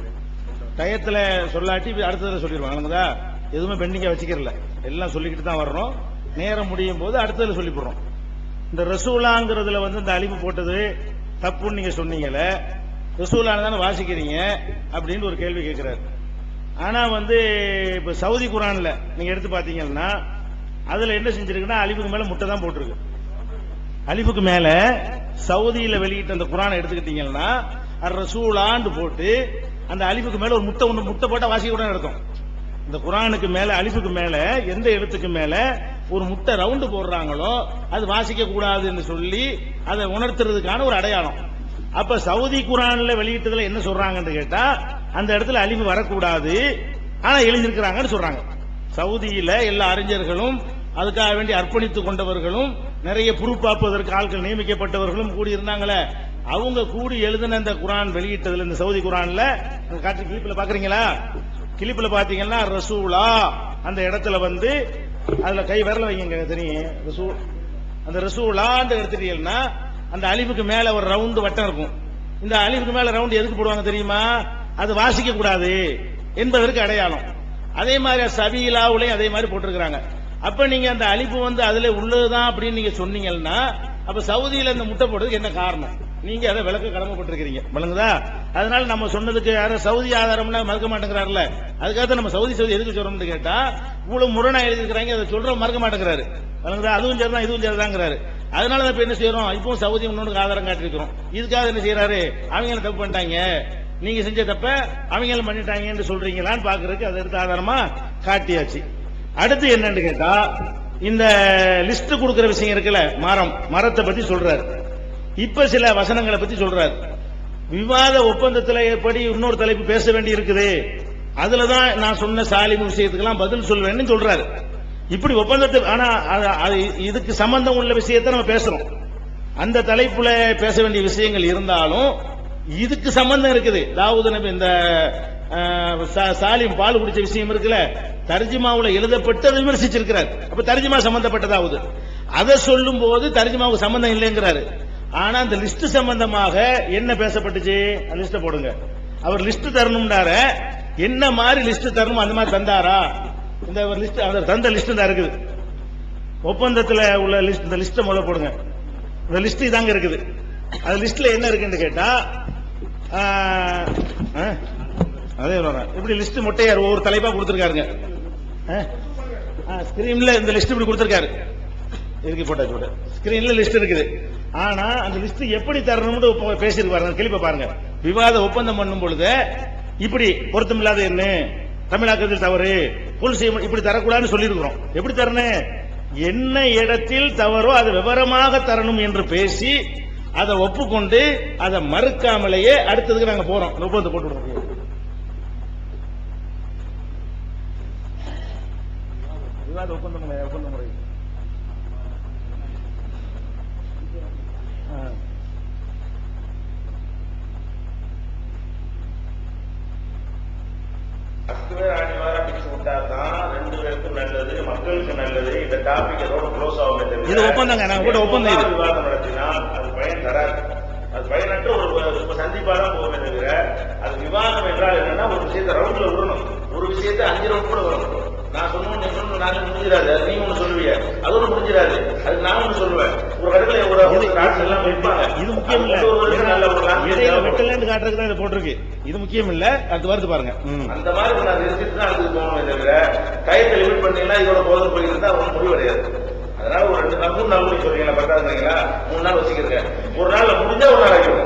டயத்துல சொல்லாட்டி அடுத்ததுல சொல்லிடுவாங்க. எதுவுமே பெண்டிங்கா வச்சுக்கிறல, எல்லாம் சொல்லிக்கிட்டு தான் வர்றோம். நேரம் முடியும் போது அடுத்ததுல சொல்லி போடுறோம். இந்த ரசூலாங்கிறதுல இந்த அலிப்பு போட்டது தப்புன்னு நீங்க சொன்னீங்கல்ல, ரசூலான தானே வாசிக்கிறீங்க அப்படின்னு ஒரு கேள்வி கேட்கிறாரு. ஆனா இப்ப சவுதி குரான்ல நீங்க எடுத்து பாத்தீங்கன்னா அதுல என்ன செஞ்சிருக்குன்னா அலிப்புக்கு மேல முட்டை தான் போட்டிருக்கு. அலிப்புக்கு மேல சவுதியில வெளியிட்ட அந்த குரானை எடுத்துக்கிட்டீங்கன்னா ரசூலான்னு போட்டு அந்த அலிப்புக்கு மேல ஒரு முட்டை போட்டா வாசிக்க கூட நடக்கும். இந்த குரானுக்கு மேல அலிப்புக்கு மேல எந்த எழுத்துக்கு மேல ஒரு முட்டை ரவுண்டு போடுறாங்களோ அது வாசிக்க கூடாதுன்னு சொல்லி அதை உணர்த்துறதுக்கான ஒரு அடையாளம். அப்ப சவுதி குரான்ல வெளியிட்டதுல என்ன சொல்றாங்கன்னு கேட்டா அந்த இடத்துல அலிப்பு வரக்கூடாது, ஆனா எழுந்திருக்கிறாங்கன்னு சொல்றாங்க. சவுதியில எல்லா அறிஞர்களும் அதுக்காக வேண்டி அர்ப்பணித்துக் கொண்டவர்களும் நிறைய பொறுப்பாப்பதற்கு ஆட்கள் நியமிக்கப்பட்டவர்களும் கூடி இருந்தாங்களே, அவங்க கூடி எழுதின இந்த குரான் வெளியிட்டதுல இந்த சவுதி குரான்ல காட்சி கிளிப்ல பாக்குறீங்களா? கிளிப்ல பாத்தீங்கன்னா ரசூலா அந்த இடத்துல அதுல கை விரல வைங்க தெரியும். அந்த ரசூலான்னு எடுத்துட்டீங்கன்னா அந்த அலிப்புக்கு மேல ஒரு ரவுண்டு வட்டம் இருக்கும். இந்த அலிப்புக்கு மேல ரவுண்டு எதுக்கு போடுவாங்க தெரியுமா? அது வாசிக்க கூடாது என்பதற்கு அடையாளம். அதே மாதிரி சபீலாவுலையும் அதே மாதிரி போட்டிருக்கிறாங்க. அப்ப நீங்க அந்த அலிப்பு அதுல உள்ளதுதான் அப்படின்னு நீங்க சொன்னீங்கன்னா அப்ப சவுதியில இந்த முட்டை போடுறதுக்கு என்ன காரணம்? நீங்க அதை விளக்க கடமைப்பட்டிருக்கிறீங்க, விளங்குதா? அதனால நம்ம சொன்னதுக்கு யாரும் சவுதி ஆதாரம்னா மறுக்க மாட்டேங்கிறாருல, அதுக்காக நம்ம சவுதி எதுக்கு சொல்றோம்னு கேட்டா இவ்வளவு முரணா எழுதிருக்கிறாங்க, அதை சொல்ற மறுக்க மாட்டேங்கிறாரு, விளங்குதா? அதுவும் சரிதான் இதுவும் சரிதாங்கிறாரு. அதனால இப்ப என்ன செய்யறோம், இப்போ சவுதி இன்னொன்று ஆதாரம் காட்டிருக்கிறோம். இதுக்காக என்ன செய்யறாரு, அவங்க தப்பு பண்ணிட்டாங்க, நீங்க செஞ்ச தப்ப அவங்களும் பண்ணிட்டாங்கன்னு சொல்றீங்களான்னு பாக்குறதுக்கு அதை எடுத்து ஆதாரமா காட்டியாச்சு. அடுத்து என்னன்னு கேட்டா இந்த லிஸ்ட் கொடுக்கிற விஷயம் இருக்குல்ல, மரத்தை பத்தி சொல்றாரு. இப்ப சில வசனங்களை பத்தி சொல்றாரு. விவாத ஒப்பந்தத்தில் எப்படி இன்னொரு தலைப்பு பேச வேண்டி இருக்குது, அதுலதான் நான் சொன்ன சாலிம் விஷயத்துக்கெல்லாம் பதில் சொல்வேன்னு சொல்றாரு. இப்படி ஒப்பந்தத்தை, ஆனா இதுக்கு சம்பந்தம் உள்ள விஷயத்தை நம்ம பேசுறோம். அந்த தலைப்புல பேச வேண்டிய விஷயங்கள் இருந்தாலும் இதுக்கு சம்பந்தம் இருக்குது. தாவூது நபி இந்த சாலிம் பால் குடிச்ச விஷயம் இருக்குல்ல, தர்ஜுமாவுல எழுதப்பட்டு விமர்சிச்சிருக்கிறார். அப்ப தர்ஜுமா சம்பந்தப்பட்டதாவது அதை சொல்லும் போது தர்ஜுமாவுக்கு சம்பந்தம் இல்லைங்கிறாரு. ஆனா அந்த லிஸ்ட் சம்பந்தமாக என்ன பேசப்பட்டுச்சு, லிஸ்ட் போடுங்க. அவர் லிஸ்ட் தரணும்னார என்ன மாதிரி லிஸ்ட் தரணும் அந்த மாதிரி தந்தாரா? இந்த லிஸ்ட் அவர் தந்த லிஸ்ட் தான் இருக்குது ஒப்பந்தத்தில் உள்ள லிஸ்ட். இந்த லிஸ்ட் முதல்ல போடுங்க. இந்த லிஸ்ட் இதாங்க இருக்குது. அந்த லிஸ்ட்ல என்ன இருக்குன்னு கேட்டா அதே இப்படி லிஸ்ட் மொட்டையார் ஒவ்வொரு தலைப்பா கொடுத்திருக்காருங்க. ஸ்கிரீன்ல இந்த லிஸ்ட் இப்படி கொடுத்திருக்காரு, இருக்கு போட்டா ஸ்கிரீன்ல லிஸ்ட் இருக்குது. ஆனா அந்த லிஸ்ட் எப்படி தரணும்னு பேசியிருப்பாரு. கிளிப்ப பாருங்க. விவாத ஒப்பந்தம் பண்ணும் பொழுது இப்படி பொருத்தமில்லாத என்ன தமிழாக்கத்தில் தவறு இப்படி தரக்கூடாதுன்னு சொல்லி இருக்கிறோம். எப்படி தரணும், என்ன இடத்தில் தவறோ அதை விவரமாக தரணும் என்று பேசி அதை ஒப்புக்கொண்டு அதை மறுக்காமலேயே அடுத்ததுக்கு நாங்க போறோம். ஒப்பந்தம் போட்டு விடுறோம். விவாத ஒப்பந்த முறை ரெண்டு பேருக்கும் நல்லது, மக்களுக்கு நல்லது. இந்த டாபிக் அதோட க்ளோஸ் ஆகும். இது ஒப்பந்தங்க, நான் கூட ஒப்பந்தம். இது விவாதம் நடத்தினால் அது பயன் தராது. அது பயனற்ற ஒரு சந்திப்பாதான் போகுமே தவிர அது விவாதம் என்றால் என்னன்னா ஒரு விஷயத்தை ரவுண்ட்ல விடணும். ஒரு விஷயத்தை 5 ரவுண்ட் கூட வரணும். நான் சொன்னோம், நீ சொன்ன நாங்க முடிஞ்சிடாது. அது நீ ஒண்ணு சொல்லுவீங்க, அது ஒண்ணு முடிஞ்சிடாது. அது நான் ஒண்ணு சொல்லுவேன். ஒரு இடத்துல எல்லாம் வைப்பாங்க. இது முக்கியம் இல்ல, வெட்டலன்னு காட்டுறதுக்கு தான் இதை போட்டிருக்கு. இது முக்கியம் இல்ல, அது வருது பாருங்க. அந்த மாதிரி நான் நிறுத்திட்டு தான் அதுக்கு போகணுமே தவிர டயத்தை லிமிட் பண்ணீங்கன்னா இதோட போதும் போயிருந்தா ஒன்றும் முடிவடையாது. அதனால ஒரு 2 நாள் 3 நாள் கூட சொல்றீங்களா, பத்தாதுங்களா? 3 நாள் வச்சுக்கிறேன். ஒரு நாள்ல முடிஞ்சா ஒரு நாள் ஆகிடும்.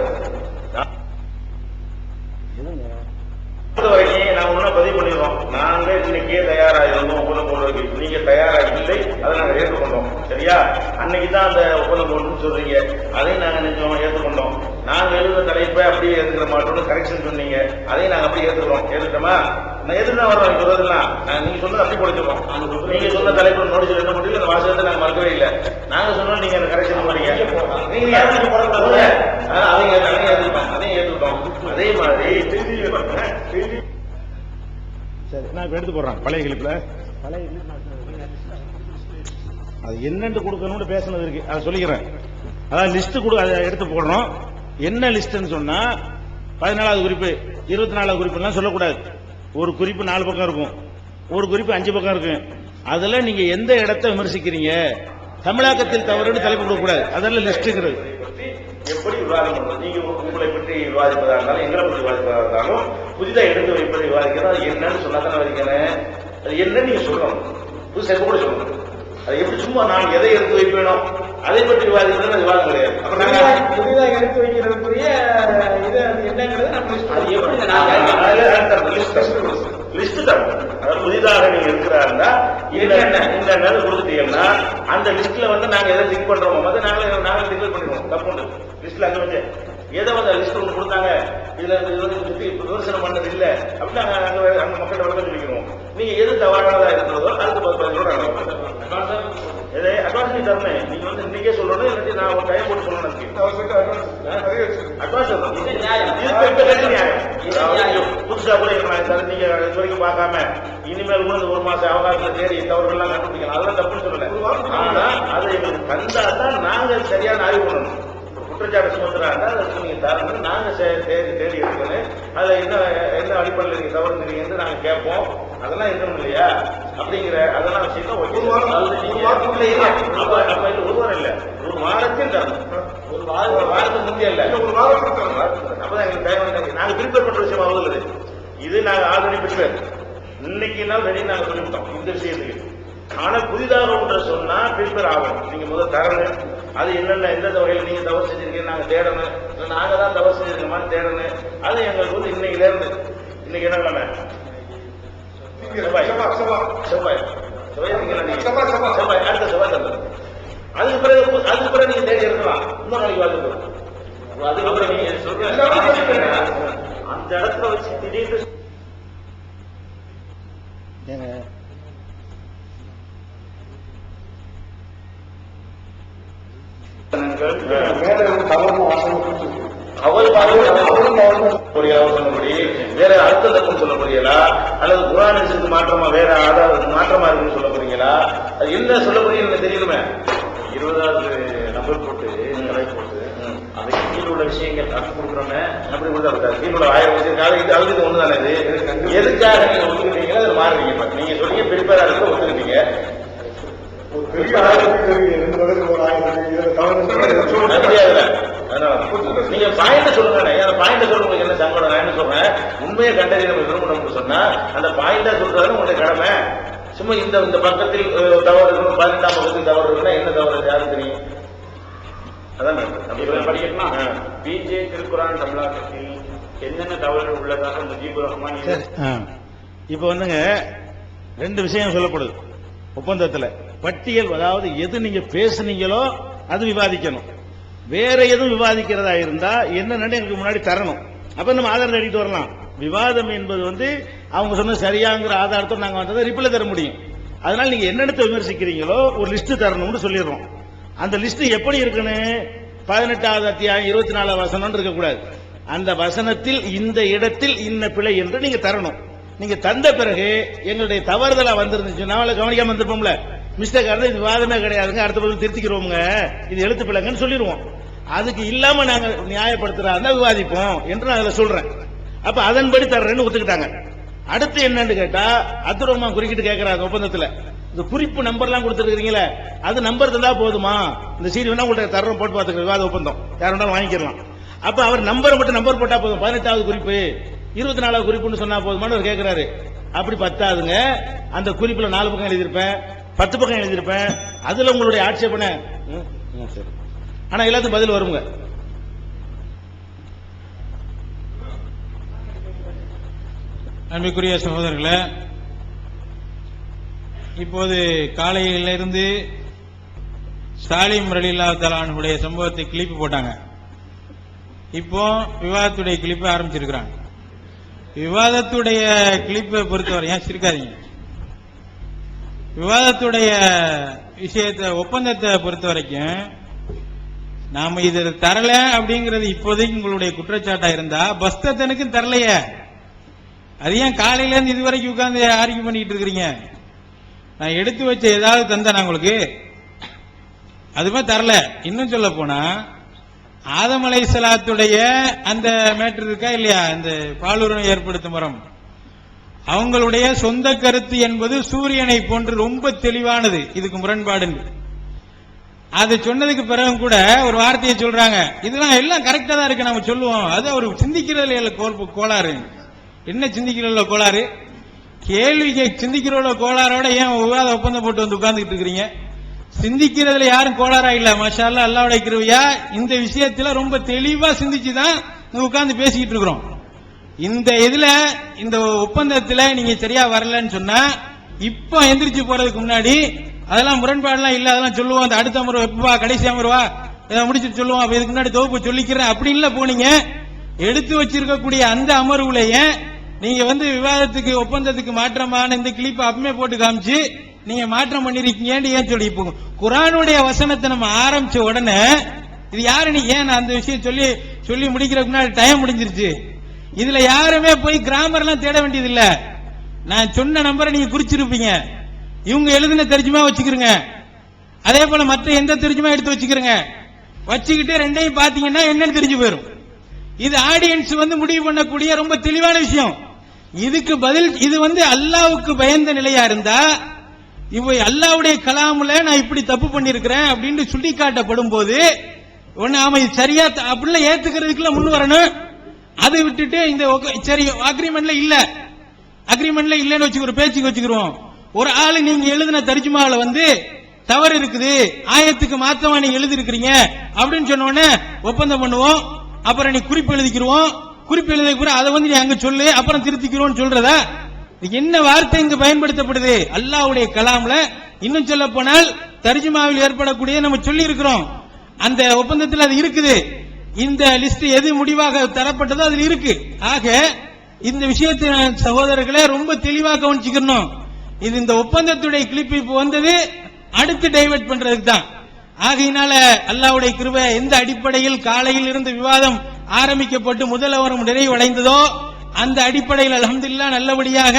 நான் ஒண்ணு பதிவு பண்ணிடுறோம். நாங்க இன்னைக்கே தயாராக இருந்தோம் ஒண்ணு போடுறதுக்கு. நீங்க தயாராக இல்லை, அதை நாங்க ஏற்றுக்கொண்டோம். சரியா? அன்னைக்கு தான் அந்த ஒப்பந்தம் போடணும்னு சொல்றீங்க. அதையும் நாங்க நிஜமா ஏற்றுக்கொண்டோம். நாங்க எழுதுற தலைப்பை அப்படியே ஏற்றுக்கிற மாட்டோம்னு கரெக்ஷன் சொன்னீங்க. அதையும் நாங்க அப்படியே ஏற்றுக்கிறோம். ஏற்றுட்டோமா? நான் எதுனா வரோம் சொல்றதுலாம் நீங்க சொன்னது அப்படி கொடுத்துருக்கோம். நீங்க சொன்ன தலைப்பு நோட்டீஸ் என்ன முடியல, அந்த வாசகத்தை நாங்க மறக்கவே இல்லை. நாங்க சொன்னோம், நீங்க அந்த கரெக்ஷன் பண்ணீங்க. நீங்க அதையும் ஏற்றுக்கிட்டோம். அதையும் ஏற்றுக்கிட்டோம். அதே மாதிரி சரி, நான் இப்ப எடுத்து போடுறேன் பழைய கிளிப்ல. அது என்னன்னு கொடுக்கணும்னு பேசுனது இருக்கு, அதை சொல்லிக்கிறேன். அதாவது லிஸ்ட் அதை எடுத்து போடுறோம். என்ன லிஸ்ட்னு சொன்னா 14வது குறிப்பு 24வது குறிப்பு எல்லாம் சொல்லக்கூடாது. ஒரு குறிப்பு 4 பக்கம் இருக்கும், ஒரு குறிப்பு 5 பக்கம் இருக்கு. அதுல நீங்க எந்த இடத்தை விமர்சிக்கிறீங்க, தமிழாக்கத்தில் தவறுன்னு தலைப்பு கொடுக்கக்கூடாது. அதெல்லாம் லிஸ்ட்ங்கிறது. எப்படி விவாதம் பண்ணுறது, நீங்க உங்களை பற்றி விவாதிப்பதா இருந்தாலும் எங்களை பற்றி விவாதிப்பதா இருந்தாலும் புதிதாக எடுத்து வைப்பதை விவாதிக்கிறோம். அது என்னன்னு சொன்னா தானே வரைக்கிறேன். அது என்னன்னு நீங்க சொல்லணும், புதுசாக கூட சொல்லணும். அது எப்படி சும்மா நான் எதை எடுத்து வைக்கணும் அதை பற்றி விவாதிக்கிறது அது விவாதம் கிடையாது. அப்ப நாங்க புதிதாக எடுத்து வைக்கிறதுக்குரிய இது என்னங்கிறது அது எப்படி லிஸ்ட் தான். அதாவது புதிதாக நீங்க இருக்கிறாருந்தா இந்த கொடுத்துட்டீங்கன்னா அந்த லிஸ்ட்ல வந்து நாங்க எதை திங்க் பண்றோமோ அதை நாங்க டிக்ளேர் பண்ணிடுவோம். தப்பு லிஸ்ட்ல அங்க வந்து ஏதோ வந்து லிஸ்ட் ஒன்று கொடுத்தாங்க, இதுல சுத்தி விமர்சனம் பண்ணது இல்லை அப்படின்னு அங்க மக்கள்கிட்ட விளக்கம் சொல்லிக்கிறோம். நீங்க எது தவறானதா இருக்கிறதோ அதுக்கு எதை அட்வான்ஸ் நீ தரணும். நீங்க வந்து இன்னைக்கே சொல்லணும், இல்லாட்டி நான் ஒரு டைம் போட்டு சொல்லணும். அட்வான்ஸ் புதுசா கூட இருக்கலாம். நீங்க இது வரைக்கும் பார்க்காம இனிமேல் கூட 1 மாசம் அவகாசத்துல தேடி தவறுகள்லாம் கண்டுபிடிக்கலாம். அதெல்லாம் தப்புன்னு சொல்லல. ஆனா அதை எங்களுக்கு தந்தா தான் நாங்க சரியான ஆய்வு பண்ணணும். குற்றச்சாட்டு சுமத்துறாங்க, அதுக்கு நீங்க தரணும். நாங்க தேடி எடுக்கணும். அதுல என்ன அடிப்படையில் நீங்க தவறுங்கிறீங்கன்னு நாங்க கேட்போம். அதெல்லாம் இருக்கணும் இல்லையா? அப்படிங்கிற அதெல்லாம் விஷயம் ஒரு வாரம் இல்ல, ஒரு வாரத்தில் தரணும். ஒரு வாரத்துக்கு முந்தைய இல்ல, ஒரு வாரத்துக்கு அப்பதான் எங்களுக்கு டைம். நாங்க ப்ரிப்பேர் பண்ற விஷயம் ஆகுது. இது நாங்க ஆல்ரெடி ப்ரிப்பேர். இன்னைக்கு நாள் வெளியே நாங்க சொல்லிவிட்டோம் இந்த விஷயத்துக்கு. ஆனா புதிதாக ஒன்றை சொன்னா ப்ரிப்பேர் ஆகும். நீங்க முதல் தரணும். அது என்னென்ன எந்த வகையில் நீங்க தவறு செஞ்சிருக்கீங்க நாங்க தேடணும். நாங்க தான் தவறு செஞ்சிருக்கோமான்னு தேடணும். அது எங்களுக்கு வந்து இன்னைக்குல இருந்து இன்னைக்கு என்ன கிழமை? செவ்வாய். அடுத்த செவ்வாய் தந்தது. அதுக்கு பிறகு நீங்க தேடி இருக்கலாம். இன்னும் நாளைக்கு வாழ்க்கை அதுக்கப்புறம் நீங்க சொல்ற அந்த இடத்துல வச்சு திடீர்னு வேற அர்த்தம் தப்புன்னு சொல்ல போறீங்களா, அல்லது குர்ஆனுக்கு மாற்றமா வேற மாற்றமா இருக்குன்னு சொல்ல போறீங்களா? அது என்ன சொல்ல போறீங்க தெரியுமே. 20வது நம்பர் போட்டு அதுக்கு கீழ் உள்ள விஷயங்கள் கற்றுக் கொடுக்குறோமே அப்படி கொடுத்தா கீழ் உள்ள 1000 விஷயம் இது அதுக்கு ஒண்ணுதானே. இது எதுக்காக நீங்க ஒத்துக்கிட்டீங்களோ அதை மாறுறீங்க. நீங்க சொல்றீங்க பிரிப்பேரா இருக்க ஒத்துக்கிட்டீங்க. நீங்க பாயிண்ட சொல்லுங்க. பாயிண்ட சொல்லுங்க, என்ன சங்கடம். நான் என்ன சொல்றேன், உண்மையை கண்டறிய நம்ம விரும்பணும்னு சொன்னா அந்த பாயிண்டா சொல்றது உங்களுடைய கடமை. சும்மா இந்த பக்கத்தில் தவறு இருக்கணும், 18ஆம் பக்கத்தில் தவறு இருக்குன்னா என்ன தவறு யாரும் தெரியும். அதான் படிக்கணும்னா பிஜே திருக்குரான் தமிழகத்தில் என்னென்ன தவறுகள் உள்ளதாக முஜீபுர் ரஹ்மான். இப்ப வந்துங்க 2 விஷயம் சொல்லப்படுது ஒப்பந்தத்துல. பட்டியல், அதாவது எது நீங்க பேசுனீங்களோ அது விவாதிக்கணும். வேற எதுவும் விவாதிக்கிறதா இருந்தா என்னன்னு எனக்கு முன்னாடி தரணும். அப்ப நம்ம ஆதாரம் தேடிட்டு வரலாம். விவாதம் என்பது வந்து அவங்க சொன்ன சரியாங்கிற ஆதாரத்தை நாங்க வந்ததை ரிப்ளை தர முடியும். அதனால நீங்க என்னென்னத்தை விமர்சிக்கிறீங்களோ ஒரு லிஸ்ட் தரணும்னு சொல்லிடுறோம். அந்த லிஸ்ட் எப்படி இருக்குன்னு 18வது அத்தியாயம் 24வது வசனம் இருக்கக்கூடாது. அந்த வசனத்தில் இந்த இடத்தில் இன்ன பிழை என்று நீங்க தரணும். நீங்க தந்த பிறகு எங்களுடைய தவறுதலா வந்திருந்துச்சுன்னா கவனிக்காம வந்திருப்போம்ல, மிஸ்டேக் ஆனது இது விவாதமே கிடையாதுங்க, அடுத்த பதில் திருத்திக்கிறோங்க, இது எழுத்து பிள்ளைங்கன்னு சொல்லிடுவோம். அதுக்கு இல்லாம நாங்க நியாயப்படுத்துறா விவாதிப்போம் என்று நான் அதுல சொல்றேன். அப்ப அதன்படி தர்றேன்னு ஒத்துக்கிட்டாங்க. அடுத்து என்னன்னு கேட்டா அப்துல் ரஹ்மான் குறுக்கிட்டு கேட்கறாங்க ஒப்பந்தத்துல இந்த குறிப்பு நம்பர்லாம் கொடுத்துருக்கீங்களே அது நம்பர் தந்தா போதுமா, இந்த சீரி வேணா உங்கள்ட்ட தர்றோம் போட்டு பார்த்துக்க விவாத ஒப்பந்தம் யார் வேணாலும் வாங்கிக்கலாம். அப்ப அவர் நம்பரை மட்டும் நம்பர் போட்டா போதும், 18வது குறிப்பு 24வது குறிப்புன்னு சொன்னா போதுமான்னு அவர் கேட்கிறாரு. அப்படி பத்தாதுங்க, அந்த குறிப்புல 4 பக்கம் எழுதியிருப்பேன், 10 பக்கம் எழுதியிருப்பேன், அதுல உங்களுடைய ஆட்சேபனை சரி. ஆனா எல்லாத்துக்கும் பதில் வருங்க. அன்பிற்குரிய சகோதரர்களே, இப்போது காலையிலிருந்து சாலிம் ரலியல்லாஹு தஆலா அன்ஹுடைய சம்பவத்தை கிளிப்பு போட்டாங்க. இப்போ விவாதத்துடைய கிளிப்பை ஆரம்பிச்சிருக்கிறாங்க. விவாதத்துடைய கிளிப்பை பொறுத்தவரை ஏன் சிரிக்காதீங்க, விவாதத்துடைய விஷயத்தை ஒப்பந்தத்தை பொறுத்த வரைக்கும் நாம இது தரல அப்படிங்கிறது இப்போதைக்கு உங்களுடைய குற்றச்சாட்டா இருந்தா பஸ்தனுக்கும் தரலையே, அது ஏன் காலையில இருந்து இதுவரைக்கும் உட்கார்ந்து ஆர்கியூ பண்ணிட்டு இருக்கிறீங்க? நான் எடுத்து வச்ச ஏதாவது தந்தேன் உங்களுக்கு? அதுமே தரல. இன்னும் சொல்ல போனா ஆதம் அலைஹிஸ்ஸலாத்துடைய அந்த மேட்டர் இருக்கா இல்லையா, அந்த பாலுறவை ஏற்படுத்தும் மரம், அவங்களுடைய சொந்த கருத்து என்பது சூரியனை போன்று ரொம்ப தெளிவானது, இதுக்கு முரண்பாடு. அது சொன்னதுக்கு பிறகு கூட ஒரு வார்த்தையை சொல்றாங்க, இதெல்லாம் எல்லாம் கரெக்டா தான் இருக்கு நம்ம சொல்லுவோம், அது அவர் சிந்திக்கிறதுல கோளாறு. என்ன சிந்திக்கிறதுல கோளாறு? கேள்விக்கு சிந்திக்கிறதுல கோளாறோட ஏன் விவாத ஒப்பந்தம் போட்டு வந்து உட்கார்ந்துட்டு இருக்கிறீங்க? சிந்திக்கிறதுல யாரும் கோளாறா இல்ல, மாஷா அல்லாஹ், அல்லாஹ்வுடைய கிருபையா இந்த விஷயத்துல ரொம்ப தெளிவா சிந்திச்சுதான் உட்கார்ந்து பேசிக்கிட்டு இருக்கிறோம். இந்த இதுல இந்த ஒப்பந்தத்துல நீங்க சரியா வரலன்னு சொன்னா இப்ப எந்திரிச்சு போறதுக்கு முன்னாடி அதெல்லாம் முரண்பாடுலாம் இல்ல, அதெல்லாம் சொல்லுவோம், அந்த அடுத்த அமர்வு எப்பவா, கடைசி அமர்வா, இதை முடிச்சுட்டு சொல்லுவோம், அப்ப இதுக்கு முன்னாடி தொகுப்பு சொல்லிக்கிறேன் அப்படி இல்ல போனீங்க. எடுத்து வச்சிருக்கக்கூடிய அந்த அமர்வுலயே நீங்க விவாதத்துக்கு ஒப்பந்தத்துக்கு மாற்றமான இந்த கிளிப்பை அப்பமே போட்டு காமிச்சு நீங்க மாற்றம் பண்ணிருக்கீங்கன்னு ஏன் சொல்லி இப்போ குர்ஆனுடைய வசனத்தை நம்ம ஆரம்பிச்ச உடனே இது யாரு நீ ஏன் அந்த விஷயம் சொல்லி சொல்லி முடிக்கிறதுக்கு முன்னாடி டைம் முடிஞ்சிருச்சு. இதுல யாருமே போய் கிராமர்லாம் தேட வேண்டியது இல்ல. நான் சொன்ன நம்பரை நீங்க குறிச்சிருப்பீங்க, இவங்க எழுதின தர்ஜுமா வச்சுக்கிறங்க, அதே போல மற்ற எந்த தர்ஜுமா எடுத்து வச்சுக்கிறங்க, வச்சுக்கிட்டு ரெண்டையும் பாத்தீங்கன்னா என்னன்னு தெரிஞ்சு போயிடும். இது ஆடியன்ஸ் முடிவு பண்ணக்கூடிய ரொம்ப தெளிவான விஷயம். இதுக்கு பதில் இது அல்லாஹ்வுக்கு பயந்த நிலையா இருந்தா இவ அல்லாஹ்வுடைய கலாமுல நான் இப்படி தப்பு பண்ணிருக்கிறேன் அப்படின்னு சுட்டி காட்டப்படும் போது ஒண்ணு ஆமா இது சரியா அப்படிலாம் ஏத்துக்கிறதுக்குள்ள முன் வரணும். அதை விட்டுட்டு இந்த சரி அக்ரிமெண்ட்ல இல்லன்னு வச்சுக்கிற பேச்சுக்கு வச்சுக்கிறோம். ஒரு ஆளு நீங்க எழுதின தர்ஜுமால தவறு இருக்குது, ஆயத்துக்கு மாத்தமா நீங்க எழுதி இருக்கிறீங்க அப்படின்னு சொன்ன உடனே ஒப்பந்தம் பண்ணுவோம். அப்புறம் நீ குறிப்பு எழுதிக்கிறோம், குறிப்பு எழுதிக்கிற அதை நீ அங்க சொல்லு, அப்புறம் திருத்திக்கிறோம் சொல்றதா? என்ன வார்த்தை இங்கு பயன்படுத்தப்படுது? அல்லாஹ்வுடைய கலாம்ல இன்னும் சொல்ல போனால் தர்ஜுமாவில் ஏற்படக்கூடிய நம்ம சொல்லி இருக்கிறோம், அந்த ஒப்பந்தத்தில் அது இருக்குது. இந்த லிஸ்ட் எது முடிவாக தரப்பட்டதோ அதில் இருக்கு. ஆக இந்த விஷயத்தை சகோதரர்களே ரொம்ப தெளிவாக கவனிச்சுக்கணும். இது இந்த ஒப்பந்தத்துடைய கிளிப் இப்ப வந்தது அடுத்து டைவர்ட் பண்றதுக்கு தான். ஆகையினால அல்லாஹ்வுடைய கிருபை எந்த அடிப்படையில் காலையில் இருந்து விவாதம் ஆரம்பிக்கப்பட்டு முதல் வாரம் நிறைவடைந்ததோ அந்த அடிப்படையில் அல்ஹம்துலில்லாஹ் நல்லபடியாக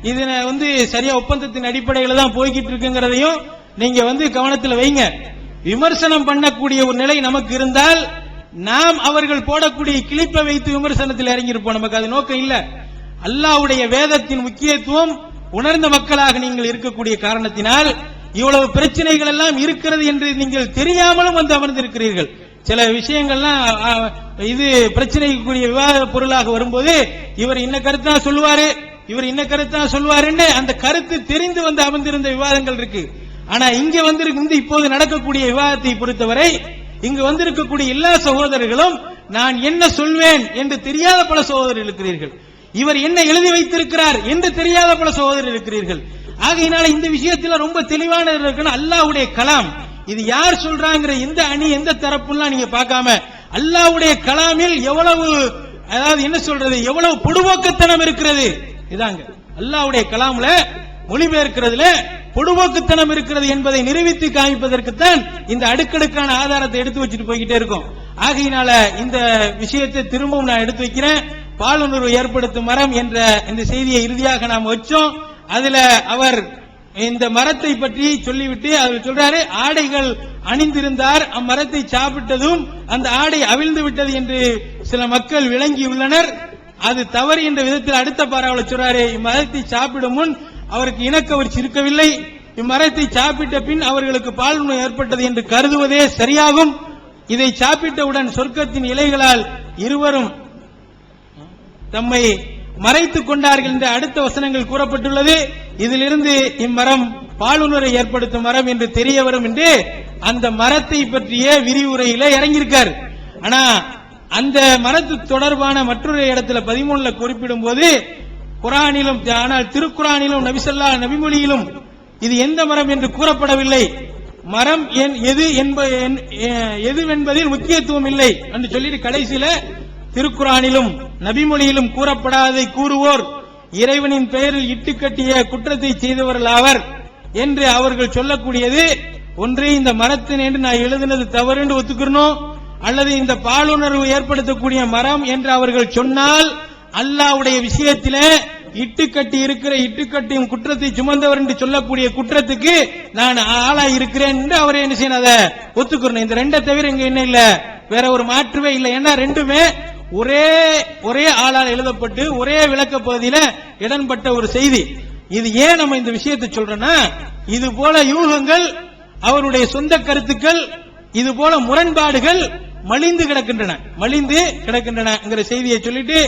இது சரியா ஒப்பந்தத்தின் அடிப்படையில் தான் போய்கிட்டு இருக்குங்கிறதையும் நீங்க கவனத்தில் வைங்க. விமர்சனம் பண்ணக்கூடிய ஒரு நிலை நமக்கு இருந்தால் நாம் அவர்கள் போடக்கூடிய கிளிப்பை வைத்து விமர்சனத்தில் இறங்கியிருப்போம். நமக்கு அது நோக்கம் இல்ல. அல்லாஹ்வுடைய வேதத்தின் முக்கியத்துவம் உணர்ந்த மக்களாக நீங்கள் இருக்கக்கூடிய காரணத்தினால் இவ்வளவு பிரச்சனைகள் எல்லாம் இருக்கிறது என்று நீங்கள் தெரியாமலும் அமர்ந்திருக்கிறீர்கள். சில விஷயங்கள்லாம் இது பிரச்சனைக்குரிய விவாத பொருளாக வரும்போது இவர் இன்ன கருத்தா சொல்லுவாரு, இவர் இன்ன கருத்தா சொல்லுவாருன்னு அந்த கருத்து தெரிந்து அமர்ந்திருந்த விவாதங்கள் இருக்கு. ஆனா இங்க இப்போது நடக்கக்கூடிய விவாதத்தை பொறுத்தவரை இங்கு வந்திருக்கக்கூடிய எல்லா சகோதரர்களும் நான் என்ன சொல்வேன் என்று தெரியாத பல சகோதரர்கள் இருக்கிறீர்கள், இவர் என்ன எழுதி வைத்திருக்கிறார் என்று தெரியாத பல சகோதரர்கள் இருக்கிறீர்கள். ஆகையினால இந்த விஷயத்தில் ரொம்ப தெளிவான இருக்கணும். அல்லாஹ்வுடைய கலாம் இது யார் சொல்றாங்கிற எந்த அணி எந்த தரப்புலாம் நீங்க பார்க்காம அல்லாஹ்வுடைய கலாமில் எவ்வளவு அதாவது என்ன சொல்றது எவ்வளவு பொடுபோக்குத்தனம் இருக்கிறது. இதாங்க அல்லாஹ்வுடைய கலாம்ல மொழிபெயர்க்கிறதுல பொடுபோக்குத்தனம் இருக்கிறது என்பதை நிரூபித்து காமிப்பதற்குத்தான் இந்த அடுக்கடுக்கான ஆதாரத்தை எடுத்து வச்சுட்டு போய்கிட்டே இருக்கும். ஆகையினால இந்த விஷயத்தை திரும்பவும் நான் எடுத்து வைக்கிறேன். பாலுணர்வு ஏற்படுத்தும் மரம் என்ற இந்த செய்தியை இறுதியாக நாம் வச்சோம். அதுல அவர் இந்த மரத்தை பற்றி சொல்லிவிட்டு அவர் சொல்றாரு, ஆடைகள் அணிந்திருந்தார், அம்மரத்தை சாப்பிட்டதும் அந்த ஆடை அவிழ்ந்து விட்டது என்று சில மக்கள் விளங்கியுள்ளனர், அது தவறு என்ற விதத்தில் அடுத்த பாராவில் சொல்றாரு, இம்மரத்தை சாப்பிடும் முன் அவருக்கு இனக்கவர்ச்சி இருக்கவில்லை, இம்மரத்தை சாப்பிட்ட பின் அவர்களுக்கு பாலுணர்வு ஏற்பட்டது என்று கருதுவதே சரியாகும். இதை சாப்பிட்டவுடன் சொர்க்கத்தின் இலைகளால் இருவரும் தம்மை மறைத்துக் கொண்டார்கள் என்ற அடுத்த வசனங்கள் கூறப்பட்டுள்ளது. இதிலிருந்து இம்மரம் பாலுணரை ஏற்படுத்தும் மரம் என்று தெரிய வரும் என்று அந்த மரத்தை பற்றிய விரிவுரையில இறங்கியிருக்கார். ஆனா அந்த மரத்து தொடர்பான மற்றொரு இடத்துல 13 குறிப்பிடும் போது குர்ஆனிலும் ஆனால் திருக்குர்ஆனிலும் நபிமொழியிலும் இது எந்த மரம் என்று கூறப்படவில்லை. மரம் எதுவென்பதில் முக்கியத்துவம் இல்லை என்று சொல்லிட்டு கடைசியில திருக்குறானிலும் நபிமொழியிலும் கூறப்படாததை கூறுவோர் இறைவனின் பெயரில் இட்டுக்கட்டிய குற்றத்தை செய்தவர்கள் ஆவர் என்று அவர்கள் சொல்லக்கூடியது ஒன்றே இந்த மரத்தின் என்று நான் எழுதினது தவறு என்று ஒத்துக்கிறோம், அல்லது இந்த பாலுணர்வு ஏற்படுத்தக்கூடிய மரம் என்று அவர்கள் சொன்னால் அல்லாஹ்வுடைய விஷயத்திலே இட்டுக்கட்டி இருக்கிற இட்டுக்கட்டியும் குற்றத்தை சுமந்தவர் என்று சொல்லக்கூடிய குற்றத்துக்கு நான் ஆளாய் இருக்கிறேன் என்று அவரை என்ன செய்யணும், அதை ஒத்துக்கிறேன். இந்த ரெண்டை தவிர இங்க என்ன இல்ல, வேற ஒரு மாற்றுவே இல்லை. ஏன்னா ரெண்டுமே ஒரே ஆளால் எழுதப்பட்டு ஒரே விளக்க பகுதியில இடம்பட்ட ஒரு செய்தி. இது ஏன் நம்ம இந்த விஷயத்தை சொல்றோம்னா, இது போல யூகங்கள், அவருடைய சொந்த கருத்துக்கள், இது போல முரண்பாடுகள் மலிந்து கிடக்கின்றன செய்தியை சொல்லிட்டு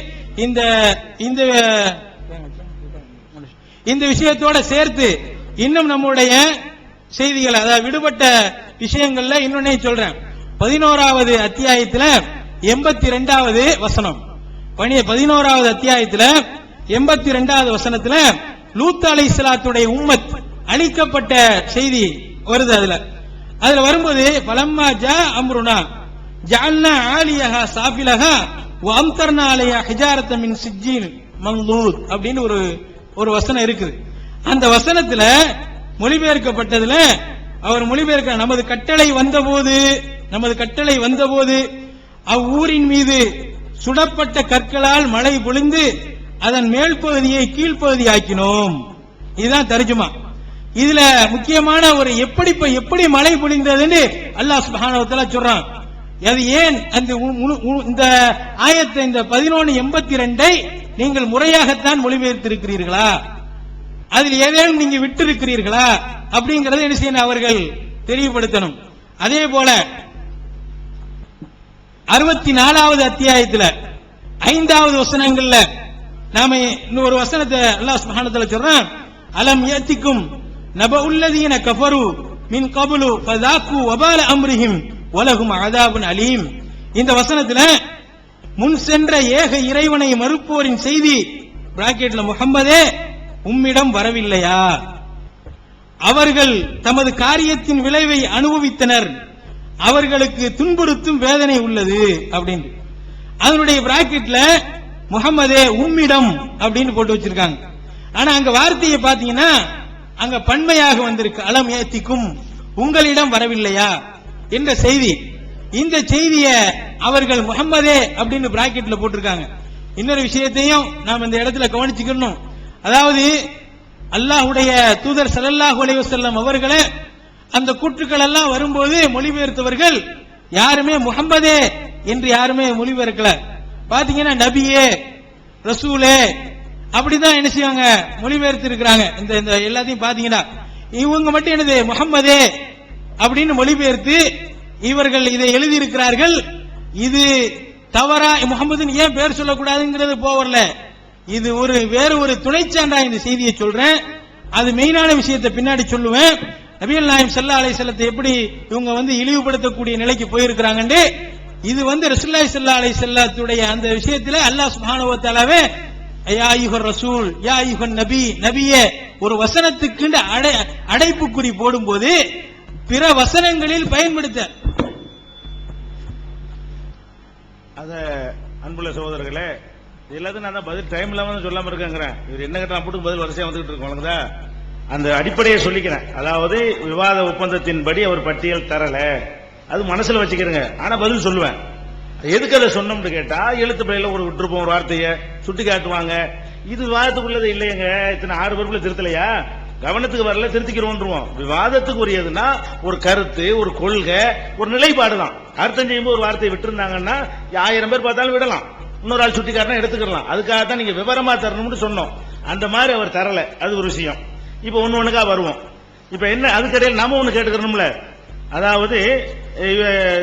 இந்த விஷயத்தோட சேர்த்து இன்னும் நம்முடைய செய்திகள், அதாவது விடுபட்ட விஷயங்கள்ல இன்னொன்னே சொல்றேன். 11வது அத்தியாயத்துல 82வது வசனம், 11வது அத்தியாயத்துல 82வது வசனத்துல லூத் அலைஹிஸ்ஸலாத்துடைய உம்மத் அழிக்கப்பட்ட செய்தி வருது. அதுல வரும்போது பலம்மா ஜா அம்ருனா ஜஅல்னா ஆலியஹா சாஃபிலஹா வ அம்தர்னா அலைஹா ஹிஜாரத்தன் மின் சிஜ்ஜீன் மன்லூத் அப்படின்னு ஒரு வசனம் இருக்குது. அந்த வசனத்துல மொழிபெயர்க்கப்பட்டதுல அவர் மொழிபெயர்க்க நமது கட்டளை வந்தபோது அவ்வூரின் மீது சுடப்பட்ட கற்களால் மழை பொழிந்து அதன் மேல் பகுதியை கீழ்ப்பகுதி ஆக்கினோம். இதுதான் தர்ஜுமா. இதுல முக்கியமான ஒரு எப்படி மழை பொழிந்ததுன்னு அல்லாஹ் சுப்ஹானஹு வ தஆலா சொல்றான். அது ஏன் இந்த ஆயத்தை, இந்த 11:82 நீங்கள் முறையாகத்தான் மொழிபெயர்த்திருக்கிறீர்களா, அதில் ஏதேனும் நீங்க விட்டு இருக்கிறீர்களா அப்படிங்கறத என்ன செய்யணும், அவர்கள் தெளிவுபடுத்தணும். அதே போல 64வது அத்தியாயத்துல 5வது வசனங்கள்ல நாம இன்னொரு வசனத்தை அல்லாஹ் சுப்ஹானஹு வ தஆலா சொல்றான். அலம் யத்திக்கும் நபஉல்லதீன கஃபரு மின் கப்லு ஃபதாக்கு வபால அம்ரிஹிம் வலஹும் அஸாபுன் அலீம். இந்த வசனத்துல முன் சென்ற ஏக இறைவனை மறுப்போரின் செய்தி பிராக்கெட்ல முஹம்மதே உம்மிடம் வரவில்லையா, அவர்கள் தமது காரியத்தின் விளைவை அனுபவித்தனர், அவர்களுக்கு துன்புறுத்தும் வேதனை உள்ளது அப்படின்னு. அதனுடைய பிராக்கெட்ல முஹம்மதே உம்மிடம் அப்படின்னு போட்டு வச்சிருக்காங்க. ஆனா அங்க வார்த்தையை பாத்தீங்கன்னா அங்க பன்மையாக வந்திருக்கு, அலம் ஏத்திக்கும் உங்களிடம் வரவில்லையா என்ற செய்தி. இந்த செய்தியை அவர்கள் முஹம்மதே அப்படின்னு பிராக்கெட்ல போட்டிருக்காங்க. இன்னொரு விஷயத்தையும் நாம் இந்த இடத்துல கவனிச்சுக்கணும். அதாவது அல்லாஹ்வுடைய தூதர் ஸல்லல்லாஹு அலைஹி வஸல்லம் அவர்களே அந்த கூற்றுக்கள் எல்லாம் வரும்போது மொழிபெயர்த்தவர்கள் யாருமே முஹம்மதே என்று யாருமே மொழிபெயர்க்கல. பாத்தீங்கன்னா நபியே ரசூலே அப்படிதான் என்ன செய்வாங்க மொழிபெயர்த்து இருக்கிறாங்க. இந்த எல்லாத்தையும் பாத்தீங்கன்னா இவங்க மட்டும் என்னது முஹம்மதே அப்படின்னு மொழிபெயர்த்து இவர்கள் இதை எழுதி இருக்கிறார்கள். இது தவறா, முகமதுன்னு ஏன் பேர் சொல்லக்கூடாதுங்கிறது போவரல, இது வேறு ஒரு துணைச்சான்றா இந்த செய்தியை சொல்றேன். அது மெயினான விஷயத்தை பின்னாடி சொல்லுவேன். நபிகள் நாயகம் ஸல்லல்லாஹு அலைஹி வஸல்லத்தை எப்படி இவங்க இழிவுபடுத்தக்கூடிய நிலைக்கு போயிருக்கிறாங்க. இது ரசூலுல்லாஹி ஸல்லல்லாஹு அலைஹி வஸல்லத்துடைய அந்த விஷயத்துல அல்லாஹ் சுப்ஹானஹு வ தஆலாவே யா அய்யுஹர் ரசூல் யா அய்யுஹன் நபி, நபியே ஒரு வசனத்துக்கு அடைப்புக்குறி போடும்போது பிற வசனங்களில் பயன்படுத்த அத அன்புள்ள சகோதரர்களே, எல்லாத்தையும் நான் பதில் டைம் இல்லாம சொல்லாம இருக்கேங்கிறேன். இவர் என்ன கேட்டா அப்படி பதில் வரிசையா வந்துகிட்டு இருக்கோங்களா, அந்த அடிப்படையை சொல்லிக்கிறேன். அதாவது விவாத ஒப்பந்தத்தின்படி அவர் பட்டியல் தரல, அது மனசுல வச்சுக்கிறேங்க. ஆனா பதில் சொல்லுவேன். எதுக்கு அதை சொன்னோம்னு கேட்டா, எழுத்து பிள்ளைல ஒரு விட்டுருப்போம், ஒரு வார்த்தையை சுட்டி காட்டுவாங்க. இது விவாதத்துக்குள்ளது இல்லையங்க, இத்தனை 6 பேருக்குள்ள திருத்தலையா, கவனத்துக்கு வரல திருத்திக்கிறோம். விவாதத்துக்கு உரியதுன்னா ஒரு கருத்து, ஒரு கொள்கை, ஒரு நிலைப்பாடு தான். அர்த்தம் செய்யும்போது ஒரு வார்த்தையை விட்டு இருந்தாங்கன்னா 1000 பேர் பார்த்தாலும் விடலாம், இன்னொரு ஆள் சுட்டி காட்டினா எடுத்துக்கலாம். அதுக்காக தான் நீங்க விவரமா தரணும்னு சொன்னோம். அந்த மாதிரி அவர் தரல, அது ஒரு விஷயம். இப்ப ஒண்ணுக்கா வருவோம். இப்ப என்ன அதுக்கடையில் நாம ஒண்ணு கேட்டுக்கணும்ல, அதாவது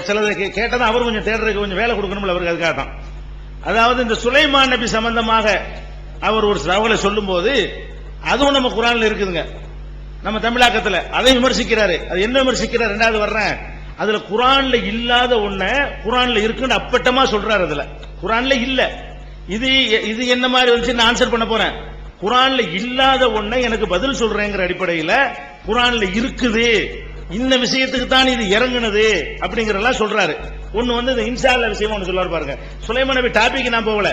சிலதை கேட்டதான் அவர் கொஞ்சம் தேடுறதுக்கு கொஞ்சம் வேலை கொடுக்கணும்ல அவருக்கு. அதுக்காக தான். அதாவது இந்த சுலைமான் நபி சம்பந்தமாக அவர் ஒரு தகவலை சொல்லும் போது அதுவும் நம்ம குர்ஆன்ல இருக்குதுங்க, நம்ம தமிழாக்கத்துல அதை விமர்சிக்கிறாரு. அது என்ன விமர்சிக்கிறார், ரெண்டாவது வர்றேன். அதுல குர்ஆன்ல இல்லாத ஒண்ண குர்ஆன்ல இருக்குன்னு அப்பட்டமா சொல்றாரு. அதுல குர்ஆன்ல இல்ல, இது என்ன மாதிரி வந்து நான் ஆன்சர் பண்ண போறேன். குர்ஆன்ல இல்லாத ஒண்ண எனக்கு பதில் சொல்றேங்கிற அடிப்படையில் குர்ஆன்ல இருக்குது இந்த விஷயத்துக்கு தான் இது இறங்குனது அப்படிங்கறதெல்லாம் சொல்றாரு. ஒன்னு வந்து இந்த இன்ஷா அல்லாஹ் விஷயமா ஒன்னு சொல்றாரு பாருங்க. சுலைமான் நபி டாபிக் நான் போகல,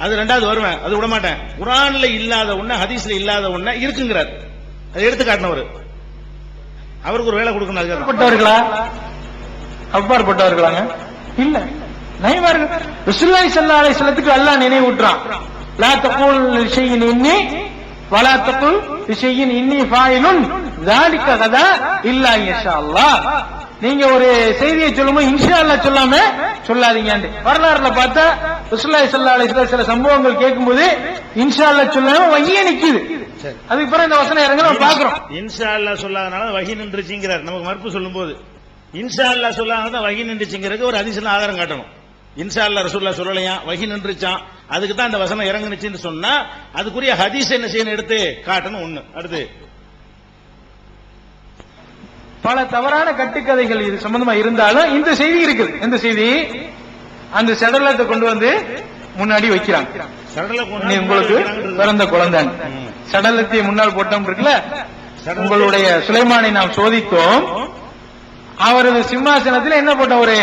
அது ரெண்டாவது வருவேன், அது விட மாட்டேன். குர்ஆன்ல இல்லாத ஒண்ணு ஹதீஸ்ல இல்லாத ஒண்ணு இருக்குங்கிறார். அதை எடுத்து காட்டினவர். அவருக்கு ஒரு வேலை கொடுக்கணும். அதுக்காக அப்பாற்பட்டவர்களாங்க இல்ல, நயமார்கள். ரசூலுல்லாஹி ஸல்லல்லாஹு அலைஹி வஸல்லத்துக்கு அல்லாஹ் நினைவூட்டுறான், லா தகூல் லிஷைஇன் இன்னி வலா தகுல் லிஷைஇன் இன்னி ஃபாயிலுன் ذلك غدا இல்லா இன்ஷா அல்லாஹ். நீங்க ஒரு செய்தியை சொல்லும்போது இன்ஷா அல்லாஹ் சொல்லாம சொல்லாதீங்க. வரலாறுல பார்த்தா ரசூலுல்லாஹி ஸல்லல்லாஹு அலைஹி வஸல்லம் சில சம்பவங்கள் கேட்கும்போது இன்ஷா அல்லாஹ் சொல்லாம வஹியே நிக்குது. அதுக்கு பிறகு இந்த வசனம் இறங்க நம்ம பாக்குறோம். இன்ஷா அல்லாஹ் சொல்லாதனால வஹி நின்றுச்சுங்கிறார். நமக்கு மறுப்பு சொல்லும்போது இன்ஷா அல்லாஹ் சொல்லாதனால வஹி நின்றுச்சுங்கிறதுக்கு ஒரு ஹதீஸ்ல ஆதாரம் காட்டணும். இன்ஷா அல்லாஹ் ரசூலுல்லாஹ் சொல்லலையா, வஹி நின்றுச்சான், அதுக்கு தான் அந்த வசனம் இறங்குனுச்சுன்னு சொன்னா அதுக்குரிய ஹதீஸ் என்ன செய்யணும், எடுத்து காட்டணும். ஒண்ணு. அடுத்து பல தவறான கட்டுக்கதைகள் இது சம்பந்தமா இருந்தாலும் இந்த செய்தி இருக்குது. இந்த செய்தி அந்த சடலத்தை கொண்டு வந்து முன்னாடி வைக்கிறாங்க. உங்களுக்கு பிறந்த குழந்தை சடலத்தை முன்னால் போட்டோம் இருக்குல்ல, உங்களுடைய சுலைமானை நாம் சோதித்தோம், அவரது சிம்மாசனத்தில் என்ன போட்டோம், ஒரு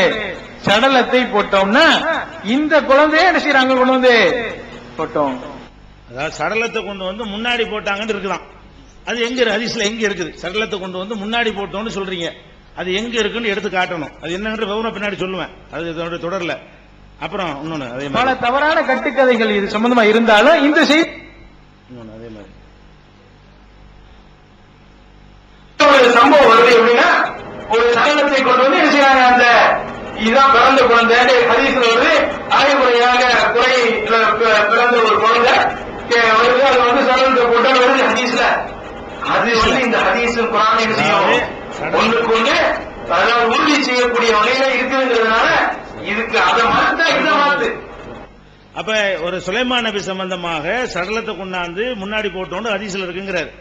சடலத்தை போட்டோம்னா இந்த குழந்தைய என்ன செய்யறாங்க, கொண்டு வந்து போட்டோம். அதாவது சடலத்தை கொண்டு வந்து முன்னாடி போட்டாங்கன்னு இருக்குதான். அது எங்க ஹதீஸ்ல எங்க இருக்குது? சடலத்தை கொண்டு வந்து முன்னாடி போட்டோம்னு சொல்றீங்க, அது எங்க இருக்குன்னு எடுத்து காட்டணும். அது என்னன்ற விவரம் பின்னாடி சொல்லுவேன், அது தொடரல. அப்புறம் இன்னொன்னு அதே மாதிரி பல தவறான கட்டுக்கதைகள் இது சம்பந்தமா இருந்தாலும் இந்த செய்தி அதே மாதிரி ஒரு சம்பவம் வருது. எப்படின்னா ஒரு சடலத்தை கொண்டு வந்து என்ன செய்யறாங்க, அந்த இதுதான் பிறந்த குழந்தை ஹதீஸ்ல வருது. அரைகுறையாக பிறந்த ஒரு குழந்தை வருது, அது வந்து சடலத்தை போட்டு வருது ஹதீஸ்ல. அது வந்து இந்த ஹதீஸ் குர்ஆன் என்ன செய்யும், ஒன்றுக்கு ஒன்று அதாவது உறுதி செய்யக்கூடிய வகையில இருக்குங்கிறதுனால இதுக்கு அதை மாத்தா இதை மாத்து. அப்ப ஒரு சுலைமான் நபி சம்பந்தமாக சடலத்தை கொண்டாந்து முன்னாடி போட்டோன்னு ஹதீஸ்ல இருக்குங்கிறாரு.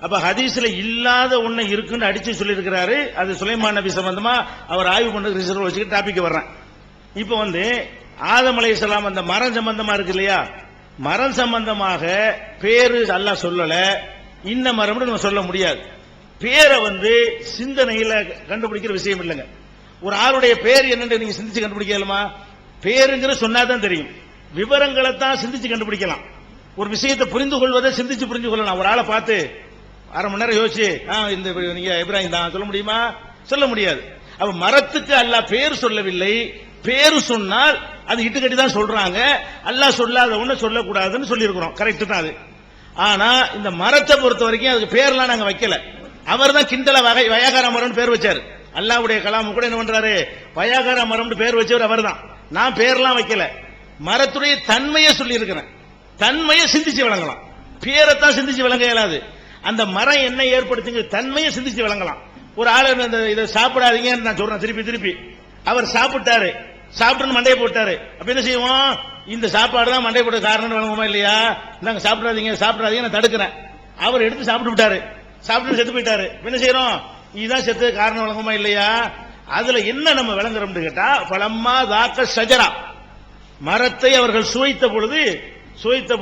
அப்ப ஹதீஸ்ல இல்லாத ஒண்ணு இருக்குன்னு அடிச்சு சொல்லி இருக்கிறாரு. அது சுலைமான் நபி சம்பந்தமா அவர் ஆய்வு பண்ணது ரிசர்வ் வச்சுக்கிட்டு டாபிக் வர்றேன். இப்ப வந்து ஆதம் அலைஹிஸ்ஸலாம் அந்த மரம் சம்பந்தமா இருக்கு இல்லையா, மரம் சம்பந்தமாக பேரு அல்லாஹ் சொல்லல, இன்ன மரம்னு நம்ம சொல்ல முடியாது. பேரை வந்து சிந்தனையில கண்டுபிடிக்கிற விஷயம் இல்லைங்க. ஒரு ஆளுடைய பேர் என்னன்னு நீங்க சிந்திச்சு கண்டுபிடிக்கலாமா? பேருங்கிற சொன்னாதான் தெரியும். விவரங்களை தான் சிந்திச்சு கண்டுபிடிக்கலாம். ஒரு விஷயத்தை புரிந்து கொள்வதை சிந்திச்சு புரிந்து கொள்ளலாம். ஒரு ஆளை பார்த்து அரை மணி நேரம் யோசிச்சு இந்த நீங்க இப்ராஹிம் தான் சொல்ல முடியுமா? சொல்ல முடியாது. அப்ப மரத்துக்கு அல்லாஹ் பேர் சொல்லவில்லை. பேரு சொன்னால் அது இட்டுக்கட்டி தான் சொல்றாங்க. அல்லாஹ் சொல்லாத ஒண்ணு சொல்லக்கூடாதுன்னு சொல்லி இருக்கிறோம். கரெக்ட் தான் அது. ஆனா இந்த மரத்தை பொறுத்த வரைக்கும் அதுக்கு பேர்லாம் நாங்க வைக்கல. அவர் தான் கிண்டல வயாகார மரம்னு பேர் வச்சாரு. அல்லாஹ்வுடைய கலாம் கூட என்ன பண்றாரு, வயாகார மரம்னு பேர் வச்சவர் அவர் தான். நான் பேர்லாம் வைக்கல. மரத்துடைய தன்மையை சொல்லி இருக்கிறேன். தன்மையை சிந்திச்சு விளங்கலாம், பேரைத்தான் சிந்திச்சு விளங்க இயலாது. அந்த மரம் என்ன ஏற்படுத்துங்க தன்மையை சிந்திச்சு விளங்கலாம். ஒரு ஆளு இதை சாப்பிடாதீங்கன்னு நான் சொல்றேன் திருப்பி திருப்பி. அவர் சாப்பிட்டாரு, சாப்பிட்டு மண்டையை போட்டாரு. அப்ப என்ன செய்வோம், இந்த சாப்பாடு தான் மண்டை போட்ட காரணம் வழங்குமா இல்லையா? நாங்க சாப்பிடாதீங்க சாப்பிடாதீங்க நான் தடுக்கிறேன். அவர் எடுத்து சாப்பிட்டு விட்டாரு, சாப்பிட்டு செத்து போயிட்டாரு. என்ன செய்யறோம், இதுதான் செத்து காரணம் வழங்குமா இல்லையா? அதுல என்ன நம்ம விளங்குறோம் கேட்டா, பலம்மா தாக்க ஷஜரா, மரத்தை அவர்கள் சுவைத்த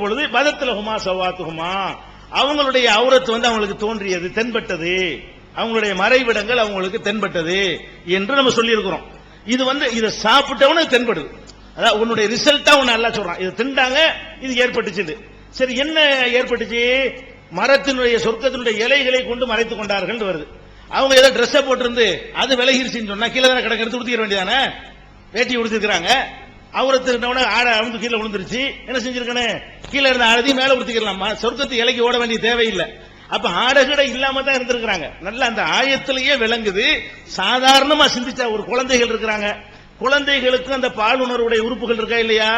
பொழுது பதத்துலகுமா சவாத்துகுமா, அவங்களுடைய அவுரத்து வந்து அவங்களுக்கு தோன்றியது, தென்பட்டது, அவங்களுடைய மறைவிடங்கள் அவங்களுக்கு தென்பட்டது என்று நம்ம சொல்லி இருக்கிறோம். இது வந்து இதை சாப்பிட்டவனு தென்படுது. அதாவது உன்னுடைய ரிசல்ட்டா ஒன்னு அல்லாஹ் சொல்றான். இது திண்டாங்க, இது ஏற்பட்டுச்சு. சரி, என்ன ஏற்பட்டுச்சு? மரத்தினுடைய சொர்க்கத்தினுடைய இலைகளை கொண்டு மறைத்துக் கொண்டார்கள் வருது. அவங்க ஏதோ ட்ரெஸ் போட்டிருந்து அது விலகிருச்சுன்னு சொன்னா கீழே தானே கிடக்க, எடுத்து கொடுத்துக்க வேண்டியதானே. வேட்டி கொடுத்துருக்காங்க, அவரத்துன ஆடை அழுந்து கீழே விழுந்துருச்சு. என்ன செஞ்சிருக்கணும், கீழே இருந்த ஆடை மேல கொடுத்துக்கலாம். சொர்க்கத்து இலைக்கு ஓட வேண்டிய தேவையில்லை. அப்ப ஆடைகடை இல்லாம தான் இருந்திருக்கிறாங்க. நல்ல அந்த ஆயத்திலேயே விளங்குது. சாதாரணமா சிந்திச்சா ஒரு குழந்தைகள் இருக்கிறாங்க, குழந்தைகளுக்கு அந்த பாலுணர்வுடைய உறுப்புகள் இருக்கா இல்லையா?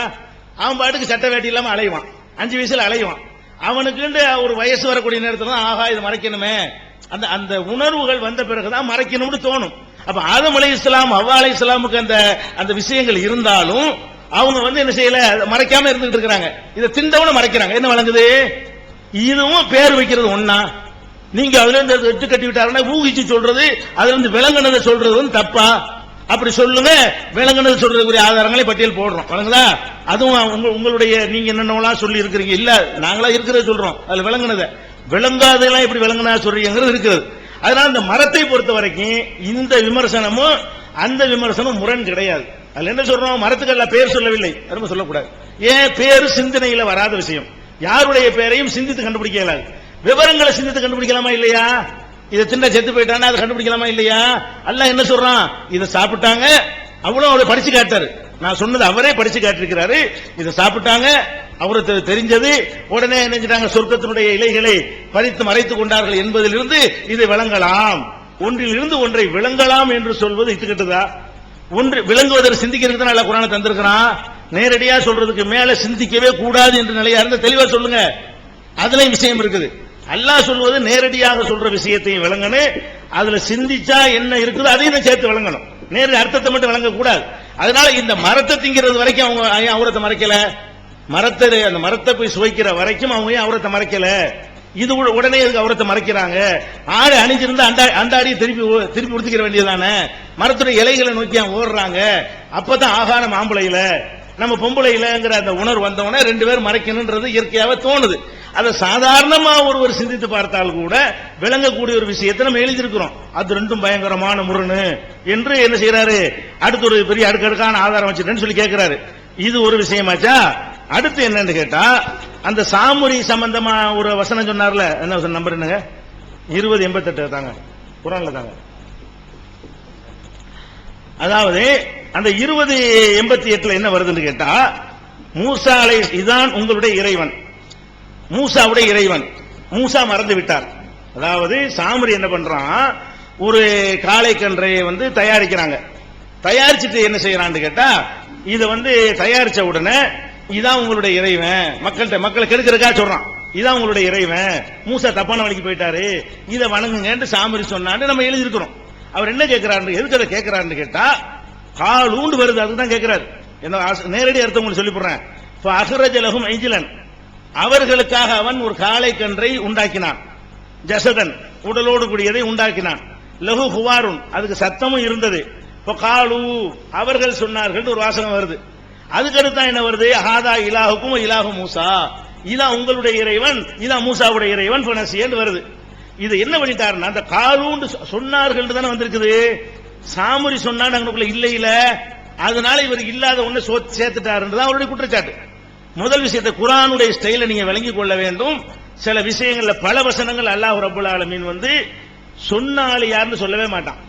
அவன் பாட்டுக்கு சட்டை வேட்டி இல்லாம அலைவான், 5 வயசுல அலைவான். அவனுக்கு ஒரு வயசு வரக்கூடிய நேரத்தில் தான் ஆகா இது மறைக்கணுமே, அந்த உணர்வுகள் வந்த பிறகுதான் மறைக்கணும்னு தோணும். அப்ப ஆதம் அலைஹிஸ்ஸலாம் ஹவ்வா அலைஹிஸ்ஸலாமுக்கு அந்த விஷயங்கள் இருந்தாலும் அவங்க வந்து என்ன செய்யல, மறைக்காம இருந்துட்டு இருக்காங்க. இதை திண்டவன மறைக்கிறாங்க. என்ன வழங்குது? இதுவும் பேர் வைக்கிறது ஒண்ணா? நீங்க அதுல இருந்து எட்டு கட்டி விட்டாருன்னா ஊகிச்சு சொல்றது, அதுல இருந்து விளங்குனதை சொல்றது தப்பா? அப்படி சொல்லுங்க, விளங்குனது சொல்றதுக்குரிய ஆதாரங்களை பட்டியல் போடுறோம். வழங்குதா? அதுவும் உங்களுடைய நீங்க என்னென்னலாம் சொல்லி இருக்கிறீங்க இல்ல, நாங்களா இருக்கிறத சொல்றோம். அதுல விளங்குனதை விளங்காதெல்லாம் எப்படி விளங்குனா சொல்றீங்கிறது இருக்கிறது. அதனால இந்த மரத்தை பொறுத்த வரைக்கும் இந்த விமர்சனமும் அந்த விமர்சனம் முரண் கிடையாது. அதுல என்ன சொல்றோம், மரத்துக்கு எல்லாம் பேர் சொல்லவில்லை, ரொம்ப சொல்லக்கூடாது. ஏன் பேரு சிந்தனையில வராத விஷயம், யாருடைய பேரையும் சிந்தித்து கண்டுபிடிக்க இயலாது. விவரங்களை சிந்தித்து கண்டுபிடிக்கலாமா இல்லையா? இதை திண்ட செத்து போயிட்டானா அதை கண்டுபிடிக்கலாமா இல்லையா? அல்லாஹ் என்ன சொல்றான், இதை சாப்பிட்டாங்க, அவ்வளவு அவரை படிச்சு காட்டாரு. நான் சொன்னது அவரே படிச்சு காட்டிருக்கிறாரு. இதை சாப்பிட்டாங்க, அவருக்கு தெரிஞ்சது, உடனே நினைச்சிட்டாங்க சொர்க்கத்தினுடைய இலைகளை பறித்து மறைத்துக் கொண்டார்கள் என்பதிலிருந்து இதை விளங்கலாம். ஒன்றிலிருந்து ஒன்றை விளங்கலாம் என்று சொல்வது இட்டுக்கிட்டதா? ஒன்று விளங்குவதற்கு சிந்திக்கிறதுக்கு தான் நல்லா குர்ஆனை தந்திருக்கிறான். நேரடியா சொல்றதுக்கு மேல சிந்திக்கவே கூடாது என்ற நிலையா இருந்தா தெளிவா சொல்லுங்க. அதுல விஷயம் இருக்குது. அல்லாஹ் சொல்வது நேரடியாக சொல்ற விஷயத்தையும் விளங்கணும், அதுல சிந்திச்சா என்ன இருக்குதோ அதையும் சேர்த்து விளங்கணும். நேரடி அர்த்தத்தை மட்டும் விளங்க கூடாது. அதனால இந்த மரத்தை திங்கிறது வரைக்கும் அவங்க அவுரத்தை மறைக்கல, மரத்தை அந்த மரத்தை போய் சுவைக்கிற வரைக்கும் அவங்க ஏன் அவுரத்தை மறைக்கல? இது உடனே எதுக்கு அவுரத்தை மறைக்கிறாங்க? ஆடு அணிஞ்சிருந்தா அண்டாடி திருப்பி உடுத்திக்கிற வேண்டியதானே? மரத்துடைய இலைகளை நோக்கி அவங்க ஓடுறாங்க. அப்பதான் ஆகாரம் ஆம்பளையில நம்ம பொம்பளையிலங்கிற அந்த உணர்வு வந்தவொடனே ரெண்டு பேரும் மறைக்கணும்ன்றது இயற்கையாவே தோணுது. அதை சாதாரணமா ஒருவர் சிந்தித்து பார்த்தால் கூட விளங்கக்கூடிய ஒரு விஷயத்தை நம்ம எழுதியிருக்கிறோம். அது ரெண்டும் பயங்கரமான முரணு என்று என்ன செய்யறாரு, அடுத்து ஒரு பெரிய அடுக்கடுக்கான ஆதாரம் வச்சுட்டேன்னு சொல்லி கேட்கிறாரு. இது ஒரு விஷயமாச்சா? அடுத்து என்னன்னு கேட்டா, அந்த சாமுரி சம்பந்தமா ஒரு வசனம் சொன்னார்ல, என்ன வசனம் நம்பர் என்னங்க? 2088 தாங்க, குர்ஆன்ல தாங்க. அதாவது அந்த 2088 என்ன வருதுன்னு கேட்டா, மூசா இதான் உங்களுடைய இறைவன், மூசாவுடைய இறைவன். மூசா மறந்து விட்டார். அதாவது சாமரி என்ன பண்றான், ஒரு காளை கன்றை தயாரிக்கிறாங்க. தயாரிச்சுட்டு என்ன செய்யறான்னு கேட்டா, இத தயாரிச்ச உடனே இதான் உங்களுடைய இறைவன், மக்களை கெடுக்கிறதுக்காக சொல்றான், இதான் உங்களுடைய இறைவன், மூசா தப்பான வழிக்கு போயிட்டாரு, இதை வணங்குங்க சாமரி சொன்னான்னு நம்ம எழுதியிருக்கிறோம். அவர் என்ன கேட்கிறாரு, எதுக்கு அதை கேட்கிறாருன்னு கேட்டா, காலூண்டு வருது, அதுதான் கேட்கிறாரு. என்ன நேரடி அர்த்தம் உங்களுக்கு சொல்லி போடுறேன். அஹ்ரஜலஹும் ஐஜிலன், அவர்களுக்காக அவன் ஒரு காளை கன்றை உண்டாக்கினான். ஜசதன், உடலோடு கூடியதை உண்டாக்கினான். லஹு ஹுவாருன், அதுக்கு சத்தமும் இருந்தது. காலு, அவர்கள் சொன்னார்கள் ஒரு வாசகம் வருது. அதுக்கடுத்து என்ன வருது, ஹாதா இலாஹுக்கும் இலாஹு மூசா, இதான் உங்களுடைய இறைவன், இதான் மூசாவுடைய இறைவன் பனசியன்னு வருது. இது என்ன பண்ணிட்டாருன்னா, அந்த காலூண்டு சொன்னார்கள் தானே வந்திருக்குது. சாமுரி சொன்னான்னு அங்கனுக்குள்ள இல்ல, அதனால இவர் இல்லாத ஒண்ணு சேர்த்துட்டாருன்றதான் அவருடைய குற்றச்சாட்டு. முதல் விஷயத்தை குர்ஆனுடைய ஸ்டைல நீங்க விளங்கிக் கொள்ள வேண்டும். சில விஷயங்கள்ல பல வசனங்கள் அல்லாஹ் ரப்பல் ஆலமீன் சொன்னால யாருன்னு சொல்லவே மாட்டான்.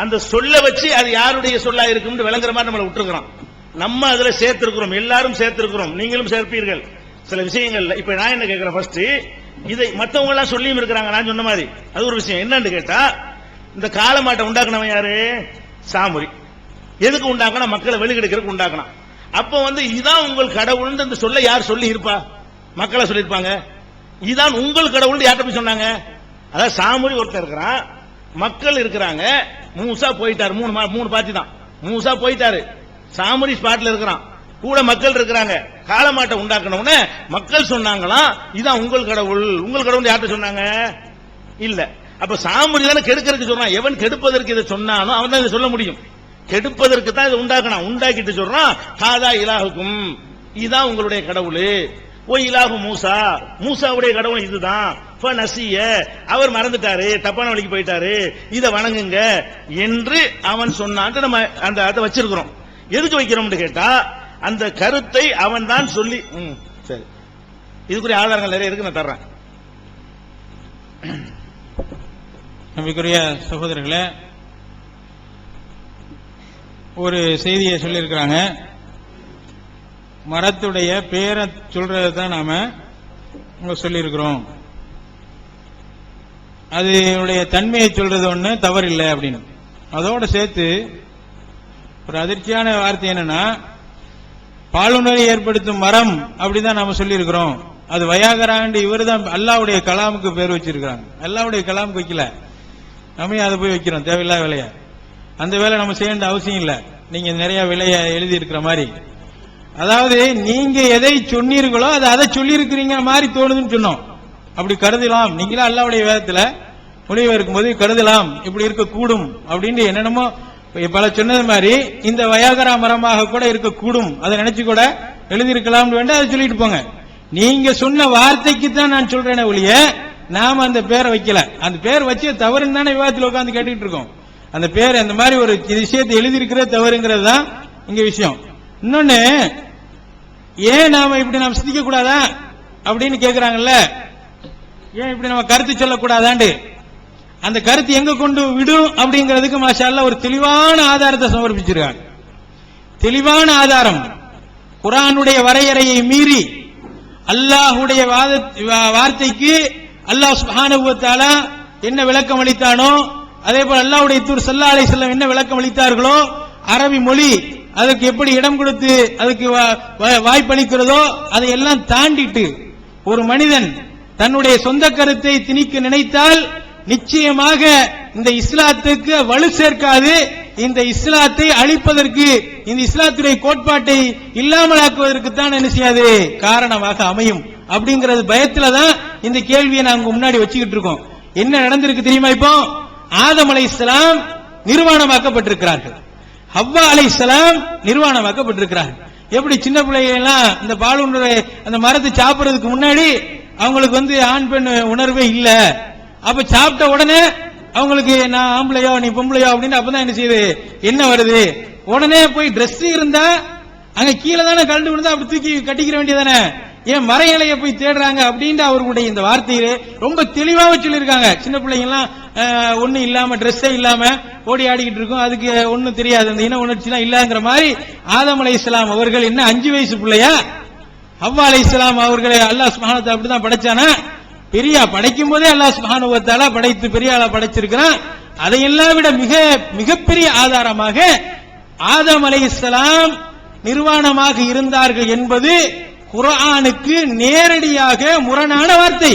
அந்த சொல்ல வச்சு அது யாருடைய சொல்லா இருக்கும் விளங்குற மாதிரி நம்மளை விட்டுருக்கிறோம். நம்ம அதுல சேர்த்திருக்கிறோம், எல்லாரும் சேர்த்திருக்கிறோம், நீங்களும் சேர்ப்பீர்கள் சில விஷயங்கள்ல. இப்ப நான் என்ன கேட்கிறேன், ஃபர்ஸ்ட் இதை மத்தவங்க எல்லாம் சொல்லியும் இருக்கிறாங்க, நான் சொன்ன மாதிரி. அது ஒரு விஷயம். என்னன்னு கேட்டா, இந்த காளமாட்டை உண்டாக்குனவன் யாரு? சாமுரி. எதுக்கு உண்டாக்குனா, மக்களை வெளிக்கெடுக்கிறதுக்கு உண்டாக்குனான். அப்ப இதான் உங்கள் கடவுள் அந்த சொல்ல யார் சொல்லி இருப்பா? மக்களை சொல்லியிருப்பாங்க. இதான் உங்கள் கடவுள் யார்கிட்ட போய் சொன்னாங்க? அதாவது சாமுரி ஒருத்தர் இருக்கிறான், மக்கள் இருக்கிறாங்க, மூசா போயிட்டாரு. மூணு பார்ட்டி தான். மூசா போயிட்டாரு, சாமுரி ஸ்பாட்ல இருக்கிறான், கூட மக்கள் இருக்கிறாங்க. காளமாட்டை உண்டாக்கணும்னு மக்கள் சொன்னாங்களாம், இதான் உங்கள் கடவுள். உங்கள் கடவுள் யார்கிட்ட சொன்னாங்க? இல்ல. அப்ப சாமுரி தானே கெடுக்கிறதுக்கு சொல்றான். எவன் கெடுப்பதற்கு இதை சொன்னானோ அவன் தான் இதை சொல்ல முடியும். கெடுப்பதற்கு தான் இதை உண்டாக்கணும். உண்டாக்கிட்டு சொல்றான், ஹாதா இலாஹுக்கும், இதான் உங்களுடைய கடவுள். ஓ இலாஹு மூசா, மூசாவுடைய கடவுள் இதுதான். நசிய, அவர் மறந்துட்டாரு, தப்பான வழிக்கு போயிட்டாரு, இதை வணங்குங்க என்று அவன் சொன்னான். நம்ம அந்த அதை வச்சிருக்கிறோம். எதுக்கு வைக்கிறோம் கேட்டா, அந்த கருத்தை அவன் தான் சொல்லி. சரி, இதுக்குரிய ஆதாரங்கள் நிறைய இருக்கு, நான் தர்றேன். நம்பிக்குரிய சகோதரர்களே, ஒரு செய்தியை சொல்லியிருக்கிறாங்க. மரத்துடைய பேரை சொல்றதை தான் நாம சொல்லியிருக்கிறோம். அதனுடைய தன்மையை சொல்றது ஒண்ணு தவறில்லை அப்படின்னு. அதோட சேர்த்து ஒரு அதிர்ச்சியான வார்த்தை என்னன்னா, பாலுணரை ஏற்படுத்தும் மரம் அப்படிதான் நாம சொல்லியிருக்கிறோம். அது வயாகராண்டு இவர் தான் அல்லாவுடைய கலாமுக்கு பேர் வச்சிருக்கிறாங்க. அல்லாவுடைய கலாமுக்கு வைக்கல, நம்ம அதை போய் வைக்கிறோம் தேவையில்லாத வேலைய. அந்த வேலை நம்ம செய்ய வேண்டிய அவசியம் இல்ல. நீங்க நிறைய விலைய எழுதி இருக்கிற மாதிரி, அதாவது நீங்க எதை சொன்னீர்களோ அதை சொல்லி இருக்கிறீங்க மாதிரி தோணுதுன்னு சொன்னோம். அப்படி கருதலாம், நீங்களா அல்லாவுடைய வேதத்துல முடிவு இருக்கும்போது கருதலாம், இப்படி இருக்கக்கூடும் அப்படின்னு என்னென்னமோ பல சொன்னது மாதிரி இந்த வயாகரா மரமாக கூட இருக்கக்கூடும், அதை நினைச்சு கூட எழுதியிருக்கலாம் வேண்டாம், அதை சொல்லிட்டு போங்க. நீங்க சொன்ன வார்த்தைக்கு தான் நான் சொல்றேன் ஒழிய நாம அந்த பேரை வைக்கல. அந்த பேர் வச்சு தவறுன்னு தானே விவாதத்தில் உட்கார்ந்து கேட்டுக்கிட்டு இருக்கோம். அந்த பேர் அந்த மாதிரி ஒரு விஷயத்தை எழுதியிருக்கிறது தவறுங்கிறது தான் இங்க விஷயம். இன்னொன்னு, ஏன் நாம இப்படி நாம் சிந்திக்க கூடாதா அப்படின்னு கேக்குறாங்கல்ல, ஏன் இப்படி நம்ம கருத்து சொல்லக்கூடாதாண்டு, அந்த கருத்து எங்க கொண்டு விடும் அப்படிங்கிறதுக்கு மாஷா அல்லாஹ் ஒரு தெளிவான ஆதாரத்தை சமர்ப்பிச்சிருக்காங்க. தெளிவான ஆதாரம், குர்ஆனுடைய வரையறையை மீறி அல்லாஹ்வுடைய வார்த்தைக்கு அல்லாஹ் சுப்ஹானஹு வ தஆலா என்ன விளக்கம் அளித்தானோ, அதே போல அல்லாஹ்வுடைய தூதர் ஸல்லல்லாஹு அலைஹி வஸல்லம் என்ன விளக்கம் அளித்தார்களோ, அரபி மொழி அதுக்கு எப்படி இடம் கொடுத்து அதுக்கு வாய்ப்பளிக்கிறதோ அதையெல்லாம் தாண்டிட்டு ஒரு மனிதன் தன்னுடைய சொந்த கருத்தை திணிக்க நினைத்தால் நிச்சயமாக இந்த இஸ்லாத்துக்கு வலு சேர்க்காது. இந்த இஸ்லாத்தை அழிப்பதற்கு, இந்த இஸ்லாத்துடைய கோட்பாட்டை இல்லாமலாக்குவதற்கு தான் என்ன செய்யாது, காரணமாக அமையும். அப்படிங்கறது பயத்துல தான் இந்த கேள்வியை நாங்க முன்னாடி வச்சுக்கிட்டு இருக்கோம். என்ன நடந்திருக்கு தெரியுமா? இப்போ ஆதம் அலைஹிஸ்ஸலாம் நிர்வாணமாக்கப்பட்டிருக்கிறார்கள், ஹவ்வா அலைஹிஸ்ஸலாம் நிர்வாணமாக்கப்பட்டிருக்கிறார்கள். எப்படி சின்ன பிள்ளைகள் எல்லாம் இந்த பாலுன்ற அந்த மரத்தை சாப்பிடுறதுக்கு முன்னாடி அவங்களுக்கு ஆண் பெண் உணர்வே இல்ல, அப்ப சாப்பிட்ட உடனே அவங்களுக்கு நான் ஆம்பளையோ நீ பொம்பளையோ அப்படின்னு அப்பதான் என்ன செய்யுது, என்ன வருது, உடனே போய் டிரெஸ் இருந்தா அங்க கீழே தானே கலந்து விழுந்தா அப்படி தூக்கி கட்டிக்கிற வேண்டியதானே, ஏன் மர இலைய போய் தேடுறாங்க அப்படின்னு அவர்களுடைய இந்த வார்த்தையிலே ரொம்ப தெளிவாக சொல்லியிருக்காங்க. சின்ன பிள்ளைங்க எல்லாம் ஒண்ணு இல்லாம டிரெஸ்ஸே இல்லாம ஓடி ஆடிக்கிட்டு இருக்கும், அதுக்கு ஒண்ணும் தெரியாது, அந்த இன உணர்ச்சிலாம் இல்லாங்கிற மாதிரி ஆதம் அலைஹிஸ்ஸலாம் அவர்கள் என்ன 5 வயசு பிள்ளையா? ஹவ்வா அலைஹிஸ்ஸலாம் அவர்களை அல்லாஹ் சுப்ஹானஹு வ தஆலா அப்படிதான் படைச்சானா? பெரிய படைக்கும் போதே அல்லாஹ் சுப்ஹானஹு வ தஆலா படைத்து பெரிய ஆளா படைச்சிருக்கிறான். அதையெல்லாம் விட மிகப்பெரிய ஆதாரமாக ஆதம் அலைஹிஸ்ஸலாம் நிர்வாணமாக இருந்தார்கள் என்பது குர்ஆனுக்கு நேரடியாக முரணான வார்த்தை,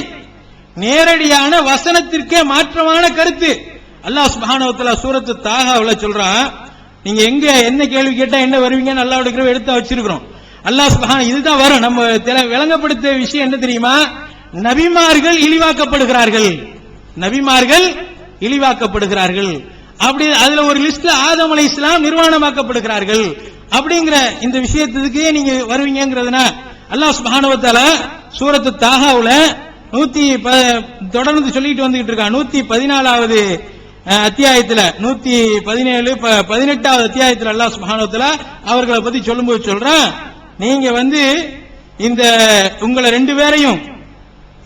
நேரடியான வசனத்திற்கே மாற்றமான கருத்து. அல்லாஹ் சுப்ஹானஹு வ தஆலா சூரத்து தாஹாவுல சொல்றான், நீங்க எங்க என்ன கேள்வி கேட்டா என்ன வருவீங்கன்னு அல்லாஹ்வுடைய எடுத்து வச்சிருக்கிறோம். அல்லாஹ் சுப்ஹானஹு இதுதான் வரும். நம்ம விளங்கப்படுத்த விஷயம் என்ன தெரியுமா? நபிமார்கள் இழிவாக்கப்படுகிறார்கள், நபிமார்கள் இழிவாக்கப்படுகிறார்கள். அப்படி அதுல ஒரு லிஸ்ட்ல ஆதம் அலைஹிஸ்ஸலாம் நிர்வாணமாக்கப்படுகிறார்கள் அப்படிங்கிற இந்த விஷயத்துக்கு நீங்க வருவீங்கிறதுனா அல்லாஹ் சுப்ஹானஹு வ தஆலா சூரத்து தாஹாவுல தொடர்ந்து சொல்லிட்டு வந்துகிட்டு இருக்கான். 114வது அத்தியாயத்துல 117 18வது அத்தியாயத்துல அல்லாஹ் சுப்ஹானஹு வ தஆலா அவர்களை பத்தி சொல்லும்போது சொல்றான், நீங்க இந்த உங்களை 2 பேரையும்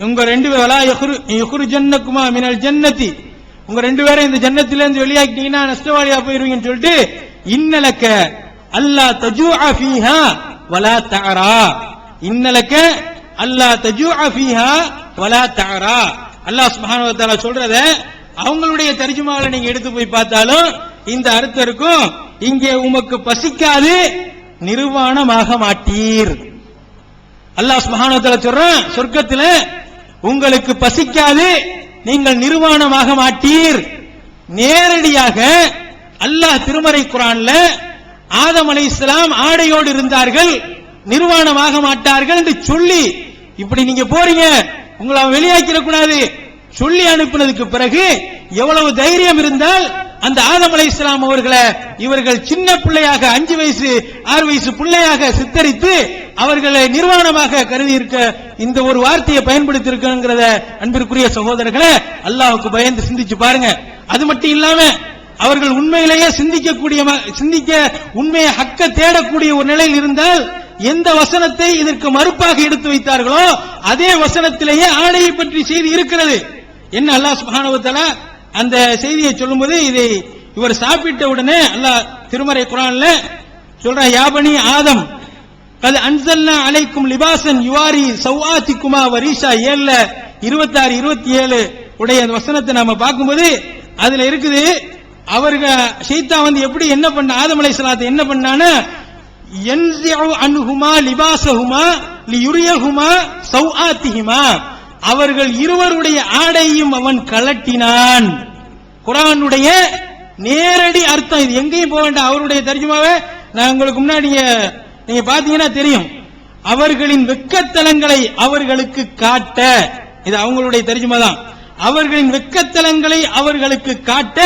உங்க 2 வலா யஹ்ருஜன்னகுமா மினல் ஜன்னதி, உங்க 2 பேரையும் இந்த ஜன்னத்தில இருந்து வெளியாக்கிட்டீங்கன்னா நஷ்டவாளியா போயிருவீங்கன்னு சொல்லிட்டு, இன்னலக அல்லா தஜூஅ ஃபீஹா வலா தஅரா, இன்னலக அல்லா தஜூஅ ஃபீஹா வலா தஅரா. அல்லாஹ் சுப்ஹானஹு வ தஆலா சொல்றத அவங்களுடைய தர்ஜுமாவுல நீங்க எடுத்து போய் பார்த்தாலும் இந்த அர்த்தம் இருக்கும், இங்கே உமக்கு பசிக்காது நிர்வாணமாக மாட்டீர். அல்லாஹ் சுப்ஹானஹு வ தஆலா சொல்றான், சொர்க்கத்துல உங்களுக்கு பசிக்காது நீங்கள் நிர்வாணமாக மாட்டீர். நேரடியாக அல்லாஹ் திருமறை குர்ஆன்ல ஆதம் அலைஹிஸ்ஸலாம் ஆடையோடு இருந்தார்கள், நிர்வாணமாக மாட்டார்கள் என்று சொல்லி, இப்படி நீங்க போறீங்க உங்களை வெளியாக்கிட கூடாது சொல்லி அனுப்பினதுக்கு பிறகு எவ்வளவு தைரியம் இருந்தால் அந்த ஆதம் அலைஹிஸ்ஸலாம் அவர்களை இவர்கள் சின்ன பிள்ளையாக 5 வயசு 6 வயசு பிள்ளையாக சித்தரித்து அவர்களை நிர்வாணமாக கருதி இருக்க இந்த ஒரு வார்த்தையை பயன்படுத்தி இருக்கிறத அன்பிற்குரிய சகோதரர்களே அல்லாஹ்வுக்கு பயந்து சிந்திச்சு பாருங்க. அது மட்டும் இல்லாம அவர்கள் உண்மையிலேயே சிந்திக்க உண்மையை ஹக்க தேடக்கூடிய ஒரு நிலையில் இருந்தால் எந்த வசனத்தை இதற்கு மறுப்பாக எடுத்து வைத்தார்களோ அதே வசனத்திலேயே ஆடையை பற்றி செய்தி இருக்கிறது. என்ன அல்லாஹ் சுப்ஹானஹு வ தஆலா அந்த செய்தியை சொல்லும்போது இதை இவர் சாப்பிட்ட உடனே அல்லாஹ் திருமறை குர்ஆன்ல சொல்றான், யா பனி ஆதம் கத் அன்ஸல்னா அலைக்கும் லிபாசன் யுவாரி சௌஆத்திக்குமா வரீஷா 7 26 27 உடைய அந்த வசனத்தை நாம பார்க்கும்போது அதுல இருக்குது, அவர்கள் ஷைத்தான் எப்படி என்ன பண்ண ஆதம் அலைஹிஸ்ஸலாத்தை என்ன பண்ணானா, யன்ஸிஉ அன்ஹுமா லிபாஸஹுமா லியுரியஹுமா சௌஆத்திஹிமா, அவர்கள் இருவருடைய ஆடையும் அவன் கலட்டினான். குர்ஆனுடைய நேரடி அர்த்தம் இது, எங்கேயும் போக வேண்டாம். அவருடைய தர்ஜுமாவை நான் உங்களுக்கு முன்னாடி நீங்க பாத்தீங்கன்னா தெரியும். அவர்களின் வெக்கத்தலங்களை அவர்களுக்கு காட்ட, இது அவங்களுடைய தர்ஜுமா தான். அவர்களின் வெக்கத்தலங்களை அவர்களுக்கு காட்ட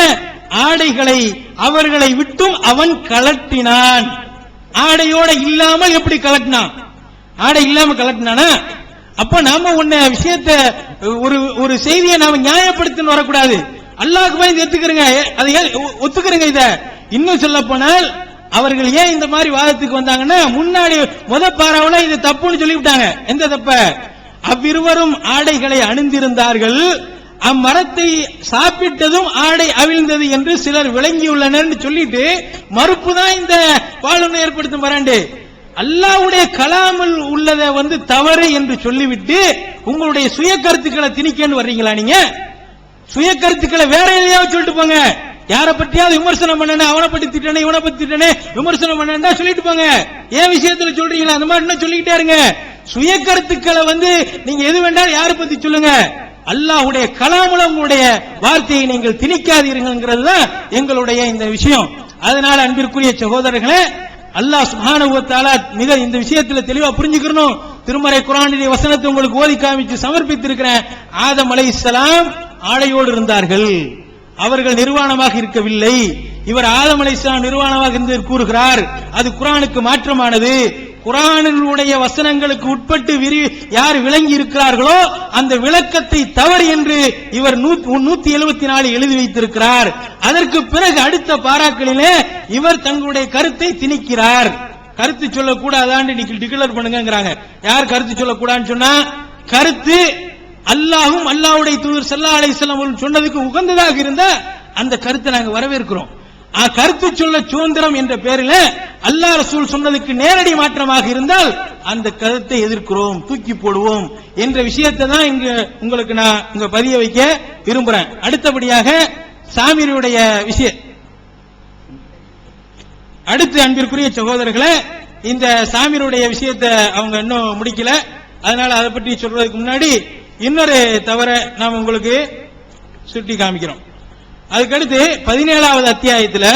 ஆடைகளை அவர்களை விட்டும் அவன் கலட்டினான். ஆடையோட இல்லாமல் எப்படி கலட்டினான்? ஆடை இல்லாம கலட்டினானா? அப்ப நாம ஒன்ன விஷயத்தை ஒரு செய்தியை நாம நியாயப்படுத்தின்னு வரக்கூடாது. அல்லாஹ்க்கு பயந்து ஏத்துக்கிறங்க, அதை ஒத்துக்கிறங்க. இத இன்னும் சொல்ல போனால் அவர்கள் ஏன் இந்த மாதிரி வாதத்துக்கு வந்தாங்கன்னா, முன்னாடி பாராவுல இது தப்புன்னு சொல்லிவிட்டாங்க. எந்த தப்ப? அவ்விருவரும் ஆடைகளை அணிந்திருந்தார்கள், அம்மரத்தை சாப்பிட்டதும் ஆடை அவிழ்ந்தது என்று சிலர் விளங்கியுள்ளனர் சொல்லிட்டு மறுப்பு தான் இந்த பாலுனை ஏற்படுத்தும் வராண்டு. அல்லாஹ்வுடைய கலாமில் உள்ளதை தவறு என்று சொல்லிவிட்டு உங்களுடைய சுய கருத்துக்களை திணிக்கன்னு வர்றீங்களா? நீங்க சுய கருத்துக்களை வேற எதையாவது சொல்லிட்டு போங்க. யாரை பற்றியாவது விமர்சனம் பண்ண, அவனை பத்தி திட்டனே இவனை பத்தி திட்டனே விமர்சனம் பண்ணா சொல்லிட்டு போங்க. ஏன் விஷயத்துல சொல்றீங்களா? அந்த மாதிரி சொல்லிக்கிட்டே இருங்க. சுய கருத்துக்களை நீங்க எது வேண்டாம் யாரை பத்தி சொல்லுங்க. அல்லாஹ்வுடைய கலாமுல உங்களுடைய வார்த்தையை நீங்கள் திணிக்காதீர்கள் தான் எங்களுடைய இந்த விஷயம். அதனால அன்பிற்குரிய சகோதரர்களே, அல்லாஹ் சுப்ஹானஹு வ தஆலா மிக இந்த விஷயத்துல தெளிவா புரிஞ்சுக்கணும். திருமறை குர்ஆனுடைய வசனத்தை உங்களுக்கு ஓதி காமிச்சு சமர்ப்பித்திருக்கிறேன். ஆதம் அலைஹிஸ்ஸலாம் ஆடையோடு இருந்தார்கள், அவர்கள் நிர்வாணமாக இருக்கவில்லை. இவர் ஆதம் அலைஹிஸ்ஸலாம் நிர்வாணமாக இருந்து கூறுகிறார், அது குர்ஆனுக்கு மாற்றமானது. குர்ஆனுடைய வசனங்களுக்கு உட்பட்டு யார் விளங்கி இருக்கிறார்களோ அந்த விளக்கத்தை தவறு என்று இவர் 174 எழுதி வைத்திருக்கிறார். அதற்கு பிறகு அடுத்த பாராக்களிலே இவர் தங்களுடைய கருத்தை திணிக்கிறார். கருத்து சொல்லக்கூடாதான்னு டிக்ளேர் பண்ணுங்கிறாங்க. யார் கருத்து சொல்லக்கூடாதுன்னு சொன்னா, கருத்து அல்லாஹ்வும் அல்லாஹ்வுடைய தூதர் ஸல்லல்லாஹு அலைஹி வஸல்லம் சொன்னதுக்கு உகந்ததாக இருந்தா அந்த கருத்தை நாங்க வரவேற்கிறோம். கருத்து சொல்ல சுதந்திரம் என்ற பெயரில் அல்லாஹ் ரசூல் சொன்னதுக்கு நேரடி மாற்றமாக இருந்தால் அந்த கருத்தை எதிர்க்கிறோம், தூக்கி போடுவோம் என்ற விஷயத்தை தான் இங்க உங்களுக்கு நான் இங்க பதிய வைக்க விரும்புறேன். அடுத்தபடியாக சாமிரியுடைய விஷயம். அடுத்து அன்பிற்குரிய சகோதரர்களே, இந்த சாமிரியுடைய விஷயத்தை அவங்க இன்னும் முடிக்கல. அதனால அதை பற்றி சொல்றதுக்கு முன்னாடி இன்னொரு தவற நாம் உங்களுக்கு சுட்டி காமிக்கிறோம். அதுக்கடுத்து 17வது அத்தியாயத்தில்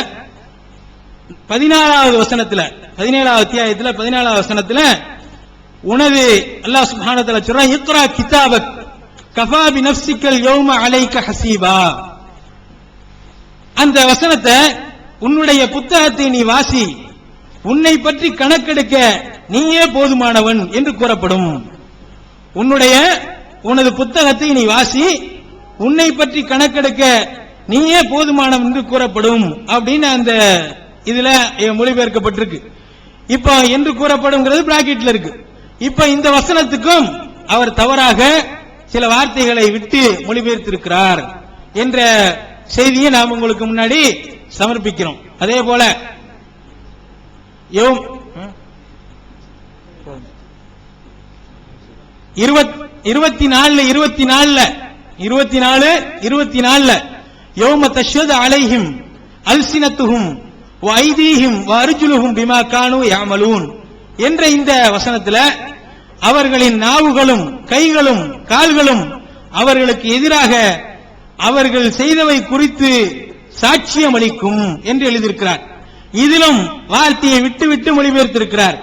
14வது வசனத்தில் 17வது அத்தியாயத்தில் 14வது வசனத்தில் உனது அல்லாஹ் சுப்ஹானஹு வ தஆலா சொல்றான், இக்ரா கிதாபக் கஃபா பி நஃப்ஸிகல் யௌம அலைக ஹஸீபா. அந்த வசனத்தை, உன்னுடைய புத்தகத்தை நீ வாசி, உன்னை பற்றி கணக்கெடுக்க நீயே போதுமானவன் என்று கூறப்படும். உனது புத்தகத்தை நீ வாசி, உன்னை பற்றி கணக்கெடுக்க நீயே போதுமானவன் என்று கூறப்படும் அப்படின்னு அந்த இதுல மொழிபெயர்க்கப்பட்டிருக்கு. இப்ப என்று கூறப்படும்ங்கிறது பிராக்கெட்ல இருக்கு. இப்ப இந்த வசனத்துக்கும் அவர் தவறாக சில வார்த்தைகளை விட்டு மொழிபெயர்த்திருக்கிறார் என்ற செய்தியை நாம் உங்களுக்கு முன்னாடி சமர்ப்பிக்கிறோம். அதே போல 24 யௌம தஷ்ஹது அலைஹிம் அல்சினத்துஹும் வ ஐதீஹிம் வ அர்ஜுலுஹும் பிமா கானூ யஅமலூன் என்ற இந்த வசனத்தில் அவர்களின் நாவுகளும் கைகளும் கால்களும் அவர்களுக்கு எதிராக அவர்கள் செய்தவை குறித்து சாட்சியம் அளிக்கும் என்று எழுதியிருக்கிறார். இதிலும் வார்த்தையை விட்டு மொழிபெயர்த்திருக்கிறார்.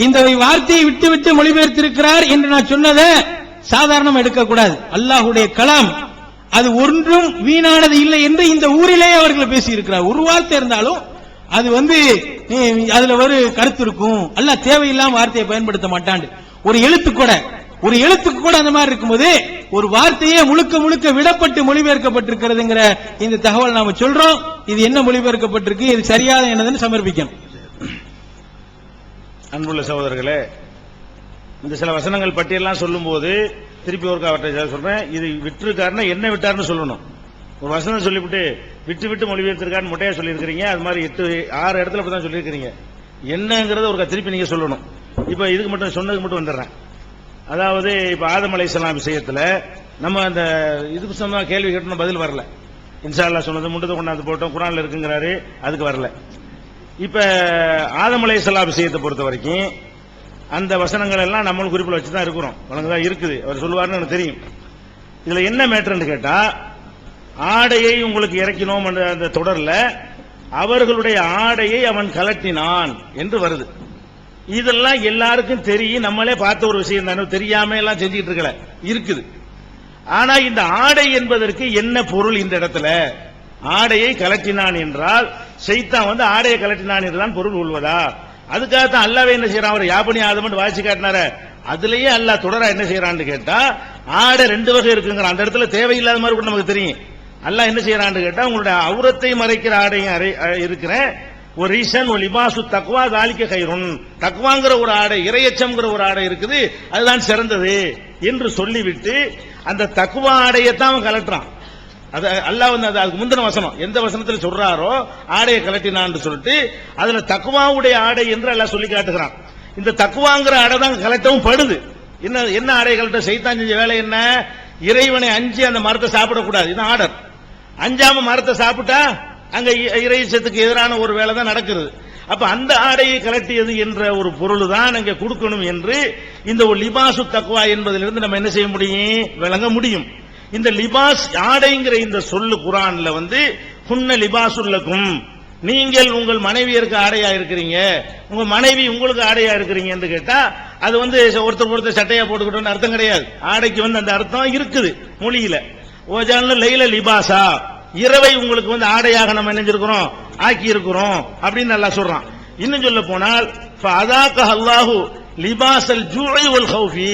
இந்த வார்த்தையை விட்டு மொழிபெயர்த்திருக்கிறார் என்று நான் சொன்னதை சாதாரணம் எடுக்கக்கூடாது. அல்லாஹ்வுடைய கலாம் அது ஒன்றும் வீணானது இல்லை என்று இந்த ஊரிலேயே அவர்கள் பேசியிருக்கிறார். ஒரு வார்த்தை இருந்தாலும் அது அதுல ஒரு கருத்து இருக்கும். அல்லாஹ் தேவையில்லாம வார்த்தையை பயன்படுத்த மாட்டான். ஒரு எழுத்துக்கு கூட அந்த மாதிரி இருக்கும்போது ஒரு வார்த்தையே முழுக்க விடப்பட்டு மொழிபெயர்க்கப்பட்டிருக்கிறதுங்கிற இந்த தகவல் நாம சொல்றோம். இது என்ன மொழிபெயர்க்கப்பட்டிருக்கு, இது சரியாக என்னதுன்னு சமர்ப்பிக்கணும். அன்புள்ள சகோதரர்களே, இந்த சில வசனங்கள் பட்டியெல்லாம் சொல்லும் போது திருப்பி ஒரு அவற்றை சொல்றேன். இது விட்டுருக்காருன்னா என்ன விட்டாருன்னு சொல்லணும். ஒரு வசனம் சொல்லிவிட்டு விட்டு மொழிபெயர்த்திருக்காருன்னு மொட்டையா சொல்லியிருக்கிறீங்க. அது மாதிரி 6 இடத்துல தான் சொல்லியிருக்கிறீங்க. என்னங்கிறத ஒரு திருப்பி நீங்க சொல்லணும். இப்ப இதுக்கு மட்டும் சொன்னதுக்கு மட்டும் வந்துடுறேன். அதாவது இப்ப ஆதம் அலைஹிஸ்ஸலாம் விஷயத்துல நம்ம அந்த இதுக்கு சொன்ன கேள்வி கேட்டோம், பதில் வரல. இன்ஷா அல்லாஹ் சொன்னது முண்டத்தை கொண்டாந்து போட்டோம், குர்ஆன்ல இருக்குங்கிறாரு, அதுக்கு வரல. இப்ப ஆதம் அலைஹிஸ்ஸலாம் விஷயத்தை பொறுத்த வரைக்கும் அந்த வசனங்கள் எல்லாம் நம்ம குறிப்பில் வச்சுதான் இருக்கிறோம், வழங்குதான் இருக்குது. அவர் சொல்லுவாருன்னு எனக்கு தெரியும். இதுல என்ன மேட்டர்ன்னு கேட்டா, ஆடையை உங்களுக்கு இறக்கினோம் அந்த தொடர்ல அவர்களுடைய ஆடையை அவன் கலட்டினான் என்று வருது. இதெல்லாம் எல்லாருக்கும் தெரியும், நம்மளே பார்த்த ஒரு விஷயம் தானே, தெரியாம எல்லாம் செஞ்சுட்டு இருக்கல இருக்குது. ஆனா இந்த ஆடை என்பதற்கு என்ன பொருள்? இந்த இடத்துல ஆடையை கலட்டினான் என்றால் ஷைத்தான் ஆடையை கலட்டினான் என்றுதான் பொருள் கொள்வதா? அதுக்காகத்தான் அல்லாஹ்வே என்ன செய்யறான், அவர் யாபனி ஆதம் வாசி காட்டினார, அதுலயே அல்லாஹ் தொடரா என்ன செய்யறான்னு கேட்டா ஆடை ரெண்டு வகை இருக்குங்கிற அந்த இடத்துல தேவையில்லாத மாதிரி கூட நமக்கு தெரியும். அல்லாஹ் என்ன செய்யறான்னு கேட்டா உங்களுடைய அவுரத்தை மறைக்கிற ஆடையும் இருக்கிற ஒரு ரீசன் ஒரு லிபாசு தக்வா தாலிக்க கைருன், தக்வாங்கிற ஒரு ஆடை, இறையச்சம்ங்கிற ஒரு ஆடை இருக்குது, அதுதான் சிறந்தது என்று சொல்லிவிட்டு அந்த தக்வா ஆடையத்தான் அவன் கலட்டுறான். அது அல்லாஹ் வந்து அதுக்கு முந்தின வசனம் எந்த வசனத்தில் சொல்றாரோ ஆடையை கலட்டினான்னு சொல்லிட்டு அதுல தக்வாவுடைய ஆடை என்று அல்லாஹ் சொல்லி காட்டுகிறான். இந்த தக்வாங்கிற ஆடை தான் கலட்டவும் படுது. என்ன ஆடை கலட்ட? சைத்தான் செஞ்ச வேலை என்ன? இறைவனை அஞ்சி அந்த மரத்தை சாப்பிடக்கூடாது, இது ஆர்டர். அஞ்சாம மரத்தை சாப்பிட்டா அங்க இறைச்சத்துக்கு எதிரான ஒரு வேலை தான் நடக்கிறது. அப்ப அந்த ஆடையை கலட்டியது என்ற ஒரு பொருள் தான் அங்க கொடுக்கணும் என்று இந்த ஒரு லிபாசு தக்வா என்பதிலிருந்து நம்ம என்ன செய்ய முடியும், விளங்க முடியும். இந்த லிபாஸ் ஆடைங்கிற இந்த சொல்லு குர்ஆன்ல வந்து ஹுன்ன லிபாசுல்லக்கும், நீங்கள் உங்கள் மனைவியருக்கு ஆடையா இருக்கிறீங்க, உங்க மனைவி உங்களுக்கு ஆடையா இருக்கிறீங்க என்று கேட்டா அது வந்து ஒருத்தர் சட்டையா போட்டுக்கிட்டோம்னு அர்த்தம் கிடையாது. ஆடைக்கு வந்து அந்த அர்த்தம் இருக்குது மொழியில. ஓஜான லைல லிபாசா, இரவை உங்களுக்கு வந்து ஆடையாக நம்ம நினைஞ்சிருக்கிறோம், ஆக்கி இருக்கிறோம் அப்படின்னு நல்லா சொல்றான். இன்னும் சொல்ல போனால் அல்லாஹு லிபாசல் ஜூஇ வல் ஹௌஃபி,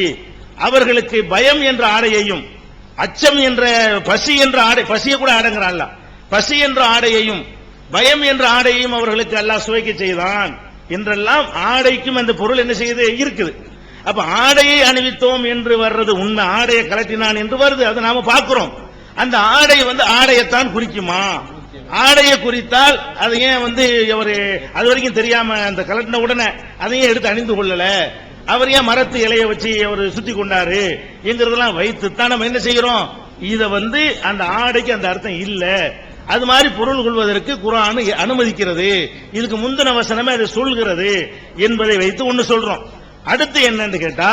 அவர்களுக்கு பயம் என்ற ஆடையையும் அச்சம் என்ற பசி என்ற ஆடை, பசியை கூட ஆடைங்கிறான், பசி என்ற ஆடையையும் பயம் என்ற ஆடையையும் அவர்களுக்கு அல்லாஹ் சுவைக்க செய்தான் என்றெல்லாம் ஆடைக்கும் அந்த பொருள் என்ன செய்யுது இருக்குது. அப்ப ஆடையை அணிவித்தோம் என்று வர்றது உண்மை, ஆடையை கலட்டினான் என்று வருது, அதை நாம பார்க்கிறோம். அந்த ஆடை வந்து ஆடையத்தான் குறிக்குமா? ஆடையை குறித்தால் அது ஏன் வந்து அவரு அது வரைக்கும் தெரியாம அந்த கலட்டின உடனே அதையும் எடுத்து அணிந்து கொள்ளல, அவர் ஏன் மரத்து இலைய வச்சு அவர் சுத்தி கொண்டாரு என்கிறதெல்லாம் வைத்துத்தான் நம்ம என்ன செய்யறோம், இத வந்து அந்த ஆடைக்கு அந்த அர்த்தம் இல்ல, அது மாதிரி பொருள் கொள்வதற்கு குர்ஆன் அனுமதிக்கிறது, இதுக்கு முந்தின வசனமே அதை சொல்கிறது என்பதை வைத்து ஒன்னு சொல்றோம். அடுத்து என்னன்னு கேட்டா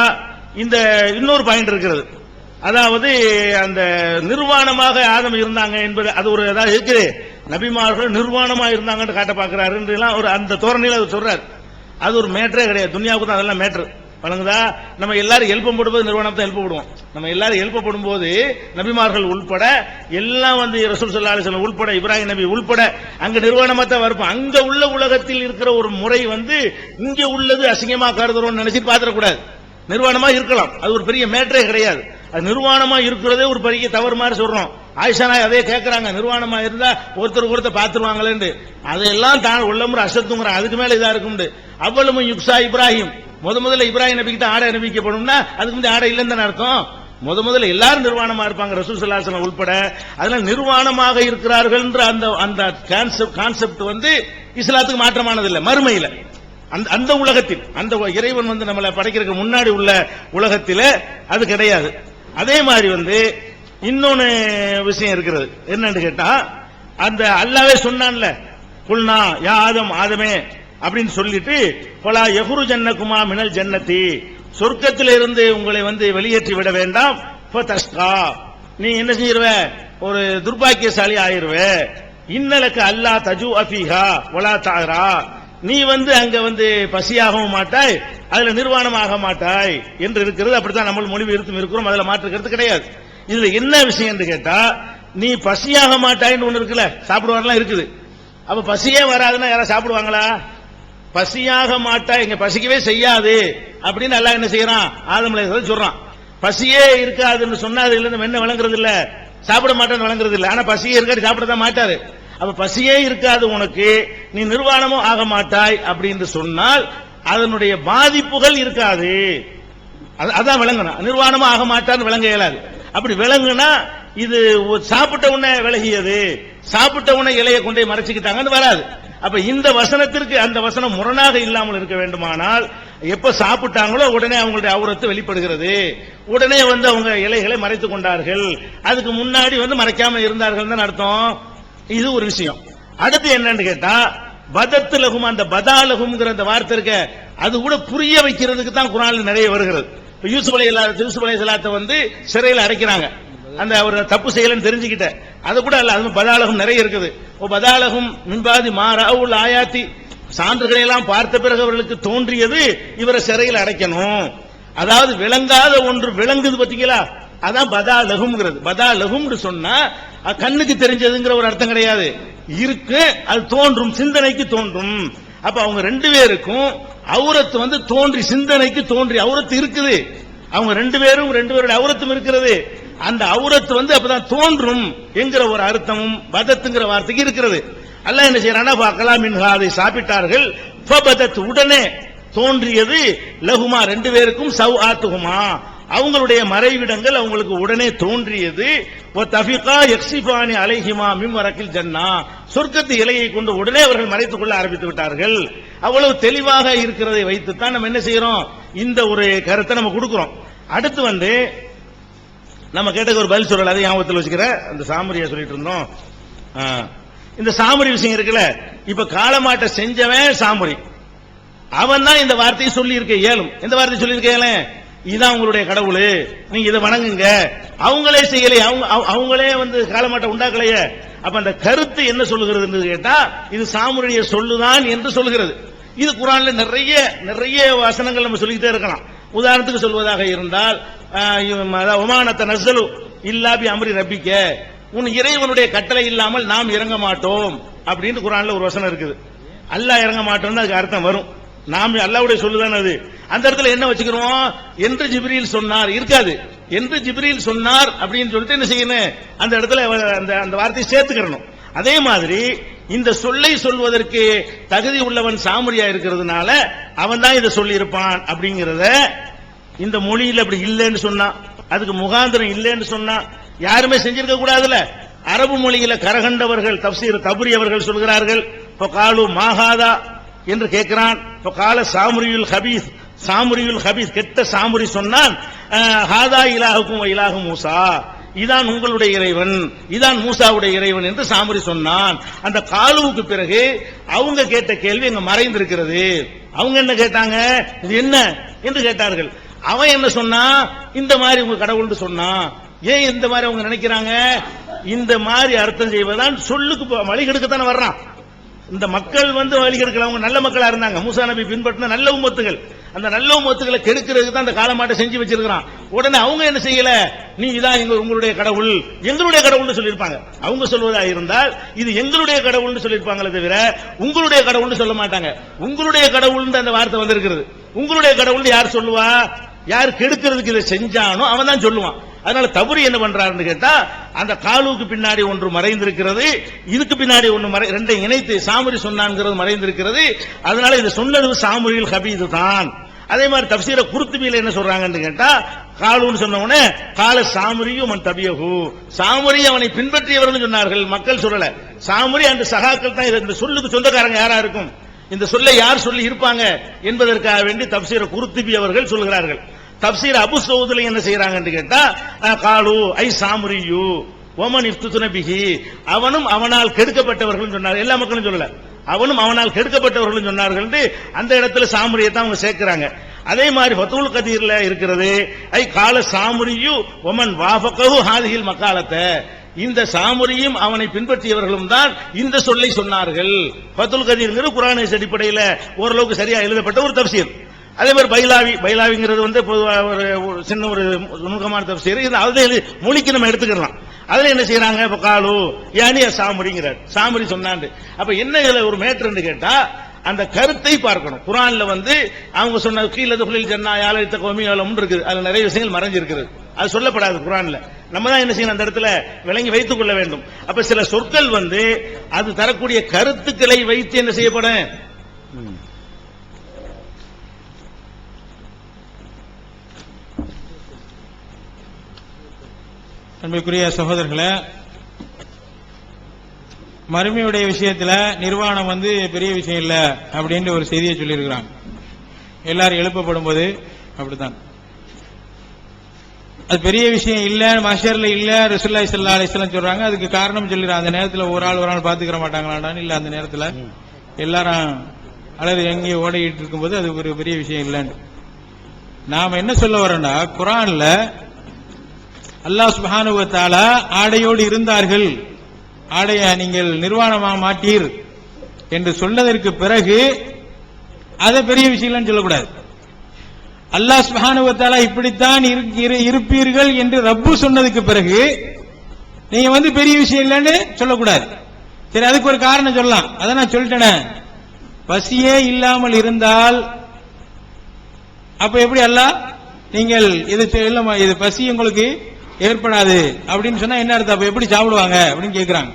இந்த இன்னொரு பாயிண்ட் இருக்கிறது, அதாவது அந்த நிர்வாணமாக ஆதம் இருந்தாங்க என்பது அது ஒரு ஏதாவது இருக்குது, நபிமார்கள் நிர்வாணமா இருந்தாங்கன்னு காட்ட பாக்குறாரு ஒரு அந்த தோரணையில அது சொல்றாரு. அது ஒரு மேட்டரே கிடையாது, துன்யாவுக்கு தான் அதெல்லாம் மேட்டர் வழங்குதா. நம்ம எல்லாரும் எழுப்பப்படும்போது நிர்வாணத்தை எழுப்பப்படுவோம், நம்ம எல்லாரும் எழுப்பப்படும் போது நபிமார்கள் உள்பட எல்லாம் வந்து ரசூல் ஸல்லல்லாஹு அலைஹி வஸல்லம் உள்பட இப்ராஹிம் நபி உள்பட அங்க நிர்வாணமா தான் இருப்போம். அங்க உள்ள உலகத்தில் இருக்கிற ஒரு முறை வந்து இங்க உள்ளது அசிங்கமா கருதுறோம்னு நினைச்சு பாத்திரக்கூடாது. நிர்வாணமா இருக்கலாம், அது ஒரு பெரிய மேட்டரே கிடையாது. அது நிர்வாணமா இருக்கிறதே ஒரு பெரிய தவறு மாதிரி சொல்றோம். ஆயிஷா நாய் அதே கேட்கறாங்க, நிர்வாணமா இருந்தா ஒருத்தர் பாத்துருவாங்களேன்னு. அதையெல்லாம் தான் உள்ளமுறை அசத்துங்கிற அதுக்கு மேல இதா இருக்கும். அவ்வளவு யுக்ஸா இப்ராஹிம், முதல்ல இப்ராஹிம் நபிக்கு தான் ஆடை அனுப்பிக்கப்படும்னா அதுக்கு வந்து ஆடை இல்லைன்னு அர்த்தம். முதல்ல எல்லாரும் நிர்வாணமா இருப்பாங்க ரசூல் ஸல்லல்லாஹு அலைஹி வஸல்லம் உள்பட. அதனால நிர்வாணமாக இருக்கிறார்கள் அந்த கான்செப்ட் வந்து இஸ்லாத்துக்கு மாற்றமானது இல்லை. மறுமையில அந்த உலகத்தில் அந்த இறைவன் வந்து நம்மளை படைக்கிறதுக்கு முன்னாடி உள்ள உலகத்தில் அது கிடையாது. அதே மாதிரி வந்து இன்னொன்னு விஷயம் இருக்கிறது, என்னன்னு கேட்டா அந்த அல்லாஹ்வே சொன்னான்ல, குல்னா யா ஆதம் ஆதமே அப்படின்னு சொல்லிட்டு பலா யஹ்ரு ஜன்னகுமா மினல் ஜன்னதி, சொர்க்கத்தில் இருந்து உங்களை வந்து வெளியேற்றி விட வேண்டாம், ஃபதஸ்கா, நீ என்ன செய்யறவ, ஒரு துர்பாக்கியசாலி ஆயிருவ, இன்னலக்கு அல்லா தஜு அஃபீஹா வலா தஅரா, நீ வந்து அங்க வந்து பசியாகவும் மாட்டாய், அதுல நிர்வாணமாக மாட்டாய் என்று இருக்கிறது. அப்படித்தான் நம்ம மொழி இருக்கிறோம், அதுல மாற்றுக்கிறது கிடையாது. இதுல என்ன விஷயம் என்று கேட்டா, நீ பசியாக மாட்டாய்ன்னு ஒண்ணு இருக்குல்ல, சாப்பிடுவாரெல்லாம் இருக்குது. அப்ப பசியே வராதுன்னா யாராவது சாப்பிடுவாங்களா? பசியாக மாட்டாய், இங்க பசிக்கவே செய்யாது அப்படின்னு அல்லாஹ் என்ன செய்யறான், ஆதம் அலைஹிஸ்ஸலாம் சொல்றான். பசியே இருக்காதுன்னு சொன்னா அதுல இருந்து என்ன விளங்குறது இல்ல, சாப்பிட மாட்டேன்னு விளங்குறது இல்ல. ஆனா பசியே இருக்காது, சாப்பிடதான் மாட்டாரு. அப்ப பசியே இருக்காது உனக்கு, நீ நிர்வாணமும் ஆக மாட்டாய் அப்படின்னு சொன்னால் அதனுடைய பாதிப்புகள் இருக்காது. அதான் விளங்கணும். நிர்வாணமா ஆக மாட்டான்னு விளங்க இயலாது. அப்படி விளங்குனா இது சாப்பிட்ட உடனே விலகியது, சாப்பிட்ட உடனே இலையை கொண்டே மறைச்சுக்கிட்டாங்கன்னு வராது. அப்ப இந்த வசனத்திற்கு அந்த வசனம் முரணாக இல்லாமல் இருக்க வேண்டுமானால் எப்ப சாப்பிட்டாங்களோ உடனே அவங்களுடைய அவுரத்து வெளிப்படுகிறது, உடனே வந்து அவங்க இலைகளை மறைத்துக் கொண்டார்கள், அதுக்கு முன்னாடி வந்து மறைக்காம இருந்தார்கள் தான் அர்த்தம். இது ஒரு விஷயம். அடுத்து என்னன்னு கேட்டா பதத்துலகும், அந்த பதாலகும்ங்கிற அந்த வார்த்தை இருக்க அது கூட புரிய வைக்கிறதுக்கு தான் குர்ஆன்ல நிறைய வருகிறது. யூசுப் அலைஹிஸ்ஸலாத்தை வந்து சிறையில் அடைக்கிறாங்க, அந்த ஒரு தப்பு செய்யலன்னு தெரிஞ்சுக்கிட்ட அது கூட அல்ல, அது பதாலகும் நிறைய இருக்குது. பதாலகும் மின்பாதி மாராவுல் ஆயாத்தி, சான்றுகளை எல்லாம் பார்த்த பிறகு அவர்களுக்கு தோன்றியது இவரை சிறையில் அடைக்கணும். அதாவது விளங்காத ஒன்று விளங்குது பாத்தீங்களா, அதான் பதாலகும்ங்கிறது. பதாலகும்னு சொன்னா கண்ணுக்கு தெரிஞ்சதுங்கிற ஒரு அர்த்தம் கிடையாது, இருக்கு, அது தோன்றும், சிந்தனைக்கு தோன்றும். அப்ப அவங்க ரெண்டு பேருக்கும் அவுரத்து வந்து தோன்றி, சிந்தனைக்கு தோன்றி அவுரத்து இருக்குது. அவங்க ரெண்டு பேருடைய அவுரத்தும் இருக்கிறது. அந்த அவுரத்து வந்து அப்பதான் தோன்றும் என்கிற ஒரு அர்த்தமும் பதத்துங்கிற வார்த்தைக்கு இருக்கிறது. அல்லாஹ் என்ன செய்யறானா, பார்க்கலாம் அதை சாப்பிட்டார்கள். உடனே தோன்றியது லகுமா, ரெண்டு பேருக்கும் சவ்ஆத்துஹுமா, அவங்களுடைய மறைவிடங்கள் அவங்களுக்கு உடனே தோன்றியது. தஃபிகா யக்ஸிஃபானி அலைஹிமா மின் வரக்கில் ஜன்னா, சொர்க்கத்து இலையை கொண்டு உடனே அவர்கள் மறைத்துக் கொள்ள ஆரம்பித்து விட்டார்கள். அவ்வளவு தெளிவாக இருக்கிறதை வைத்துத்தான் நம்ம என்ன செய்யறோம், இந்த ஒரு கருத்தை நம்ம கொடுக்கிறோம். அடுத்து வந்து நம்ம கேட்டது ஒரு பதில் சொல்லல, அதை ஞாபகத்தில் வச்சுக்கிற. அந்த சாமரியா சொல்லிட்டு இருந்தோம். இந்த சாமரி விஷயம் இருக்குல்ல, இப்ப காலமாட்ட செஞ்சவன் சாமரி, அவன் தான் இந்த வார்த்தையை சொல்லி இருக்க இயலும். எந்த வார்த்தை சொல்லி இருக்க இயலும், இதுதான் உங்களுடைய கடவுள், நீங்க இதை வணங்குங்க. அவங்களே செய்யலையே, அவங்களே வந்து காலமாட்ட உண்டாக்கலையே. அப்ப அந்த கருத்து என்ன சொல்லுகிறது கேட்டா, இது சாமுரிய சொல்லுதான் என்று சொல்லுகிறது. இது குர்ஆன்ல நிறைய வசனங்கள் நம்ம சொல்லிக்கிட்டே இருக்கலாம். உதாரணத்துக்கு சொல்வதாக இருந்தால், ஒமானத்த நஸ்ஸலு இல்லா பி அம்ரி ரப்பிக்க, உன் இறைவனுடைய கட்டளை இல்லாமல் நாம் இறங்க மாட்டோம் அப்படின்னு குர்ஆன்ல ஒரு வசனம் இருக்குது. அல்லாஹ் இறங்க மாட்டோம்னு அதுக்கு அர்த்தம் வரும். நாம் அல்லாஹ்வுடைய சொல்லுதான் அது. அந்த இடத்துல என்ன வச்சுக்கிறோம், என்று ஜிப்ரீல் சொன்னார் இருக்காது. என்று ஜிப்ரீல் சொன்னார் அப்படின்னு சொல்லிட்டு என்ன செய்யணும், அந்த இடத்துல அந்த வார்த்தையை சேர்த்துக்கிறணும். அதே மாதிரி இந்த சொல்லை சொல்வதற்கு தகுதி உள்ளவன் சாமரியா இருக்கிறதுனால அவன் தான் இதை சொல்லி இருப்பான் அப்படிங்கறத இந்த மொழியில் அப்படி இல்லைன்னு சொன்னா, அதுக்கு முகாந்திரம் இல்லைன்னு சொன்னா யாருமே செஞ்சிருக்க கூடாதுல. அரபு மொழியில கரகண்டவர்கள் தப்சீர் தபுரி அவர்கள் சொல்கிறார்கள், காலு மாகாதா என்று கேட்கிறான். கால சாமுரியுல் ஹபீஸ், சாமுரியுல் ஹபீஸ் கெட்ட சாமுரி சொன்னான், ஹாதா இலாஹுக்கும் இலாஹு மூசா, இதான் உங்களுடைய இறைவன், இதான் மூசாவுடைய இறைவன் என்று சாமுரி சொன்னான். அந்த காலுவுக்கு பிறகு அவங்க கேட்ட கேள்வி அங்க மறைந்திருக்கிறது. அவங்க என்ன கேட்டாங்க, இது என்ன என்று கேட்டார்கள். அவன் என்ன சொன்னா, இந்த மாதிரி உங்க கடவுள் சொன்னா. ஏன் இந்த மாதிரி அவங்க நினைக்கிறாங்க, இந்த மாதிரி அர்த்தம் செய்வதான் சொல்லுக்கு வழி கெடுக்கத்தானே வர்றான். இந்த மக்கள் வந்து வழி கெடுக்கல, அவங்க நல்ல மக்களா இருந்தாங்க, மூசா நபி பின்பற்றின நல்ல உம்மத்துகள். அந்த நல்ல உம்மத்துகளை கெடுக்கிறதுக்கு தான் அந்த காலமாட்ட செஞ்சு வச்சிருக்கிறான். உடனே அவங்க என்ன செய்யல, நீ இதான் உங்களுடைய கடவுள், எங்களுடைய கடவுள்னு சொல்லியிருப்பாங்க. அவங்க சொல்வதா இருந்தால் இது எங்களுடைய கடவுள்னு சொல்லியிருப்பாங்களே தவிர உங்களுடைய கடவுள்னு சொல்ல மாட்டாங்க. உங்களுடைய கடவுள் அந்த வார்த்தை வந்திருக்கிறது. உங்களுடைய கடவுள் யார் சொல்லுவா, யார் கெடுக்கிறதுக்கு இதை செஞ்சானோ அவன் தான் சொல்லுவான். அதனால தபுரி என்ன பண்றாருன்னு கேட்டா, அந்த காலுவுக்கு பின்னாடி ஒன்று மறைந்திருக்கிறது, இதுக்கு பின்னாடி ஒன்று ரெண்டை இணைத்து சாமுரி சொன்னான்ங்கிறது மறைந்திருக்கிறது. அதனால இது சொன்னது சாமுரியில் ஹபீது தான். அதே மாதிரி தப்சீர குர்துபியில என்ன சொல்றாங்கன்னு கேட்டா, காலுன்னு சொன்ன உடனே கால சாமுரியும் மன் தபியஹு, சாமுரி அவனை பின்பற்றியவர்கள் சொன்னார்கள், மக்கள் சொல்லல. சாமுரி அந்த சகாக்கள் தான். இந்த சொல்லுக்கு சொந்தக்காரங்க யாரா இருக்கும், இந்த சொல்லை யார் சொல்லி இருப்பாங்க என்பதற்காக வேண்டி தப்சீர குர்துபி அவர்கள் சொல்கிறார்கள். தப்சீர் அபு சவுதுல என்ன செய்யறாங்கன்னு கேட்டா, காலு ஐ சாமுரியு ஒமன் இஃப்துன பிஹி, அவனும் அவனால் கெடுக்கப்பட்டவர்கள் சொன்னார்கள். எல்லா மக்களும் சொல்லல, அவனும் அவனால் கெடுக்கப்பட்டவர்கள் சொன்னார்கள். அந்த இடத்துல சாமுரியை தான் அவங்க சேர்க்கிறாங்க. அதே மாதிரி ஃபத்துல் கதீர்ல இருக்கிறது, ஐ கால சாமுரியு ஒமன் வாஃபகஹு ஹாதிஹில் மக்காலத்தை, இந்த சாமுரியும் அவனை பின்பற்றியவர்களும் தான் இந்த சொல்லை சொன்னார்கள். ஃபத்துல் கதீர்ங்கிற குர்ஆன் அடிப்படையில் ஓரளவுக்கு சரியா எழுதப்பட்ட ஒரு தப்சீர். அதே மாதிரி பைலாவிங்கிறது வந்து ஒரு சின்ன ஒரு நுணுக்கமான தப்சீர். அது மொழிக்கு நம்ம எடுத்துக்கலாம். அதுல என்ன செய்யறாங்க, இப்ப காலு யானியா சாமுரிங்கிறார், சாமுரி சொன்னாண்டு. அப்ப என்ன இதுல ஒரு மேட்டர்னு கேட்டா, அந்த கருத்தை பார்க்கணும். குர்ஆன்ல வந்து அவங்க சொன்ன கீழ துகளில் ஜன்னா யாலத்த கோமியாலம் இருக்குது, அதுல நிறைய விஷயங்கள் மறைஞ்சிருக்கிறது. அது சொல்லப்படாது குர்ஆன்ல. நம்ம தான் என்ன செய்யணும், அந்த இடத்துல விளங்கி வைத்துக் கொள்ள வேண்டும். அப்ப சில சொற்கள் வந்து அது தரக்கூடிய கருத்துக்களை வைத்து என்ன செய்யப்படும். அன்பிற்குரிய சகோதரர்களே, மறுமையுடைய விஷயத்துல நிர்வாணம் வந்து பெரிய விஷயம் இல்ல அப்படின்ற ஒரு செய்தியை சொல்லியிருக்கிறாங்க. எல்லாரும் எழுப்பப்படும் போது அப்படித்தான் அது பெரிய விஷயம் இல்ல, மஷர்ல இல்ல, ரசூலுல்லாஹி ஸல்லல்லாஹு அலைஹி வஸல்லம் சொல்றாங்க. அதுக்கு காரணம் சொல்லிடுறாங்க, அந்த நேரத்துல ஒரு ஆள் பாத்துக்கிற மாட்டாங்களான்னு. இல்ல, அந்த நேரத்துல எல்லாரும் அல்லது எங்கேயும் ஓடிட்டு இருக்கும்போது அது ஒரு பெரிய விஷயம் இல்லைன்னு. நாம என்ன சொல்ல வரோம்னா, குர்ஆன்ல அல்லாஹ் சுப்ஹானஹு வ தஆலா ஆடையோடு இருந்தார்கள், ஆடைய நீங்கள் நிர்வாணமாக மாட்டீர் என்று சொன்னதற்கு பிறகு அதை பெரிய விஷயம் சொல்லக்கூடாது. அல்லாஹ் சுப்ஹானஹு வ தஆலா இப்படித்தான் இருப்பீர்கள் என்று ரப்பு சொன்னதுக்கு பிறகு நீங்க வந்து பெரிய விஷயம் இல்லைன்னு சொல்லக்கூடாது. சரி, அதுக்கு ஒரு காரணம் சொல்லலாம். அதை நான் சொல்லிட்டேனே, பசியே இல்லாமல் இருந்தால் அப்ப எப்படி அல்லாஹ் நீங்கள் இது பசி உங்களுக்கு ஏற்படாது அப்படின்னு சொன்னா என்ன அர்த்தம்? அப்ப எப்படி சாப்பிடுவாங்க அப்படின்னு கேட்கிறாங்க.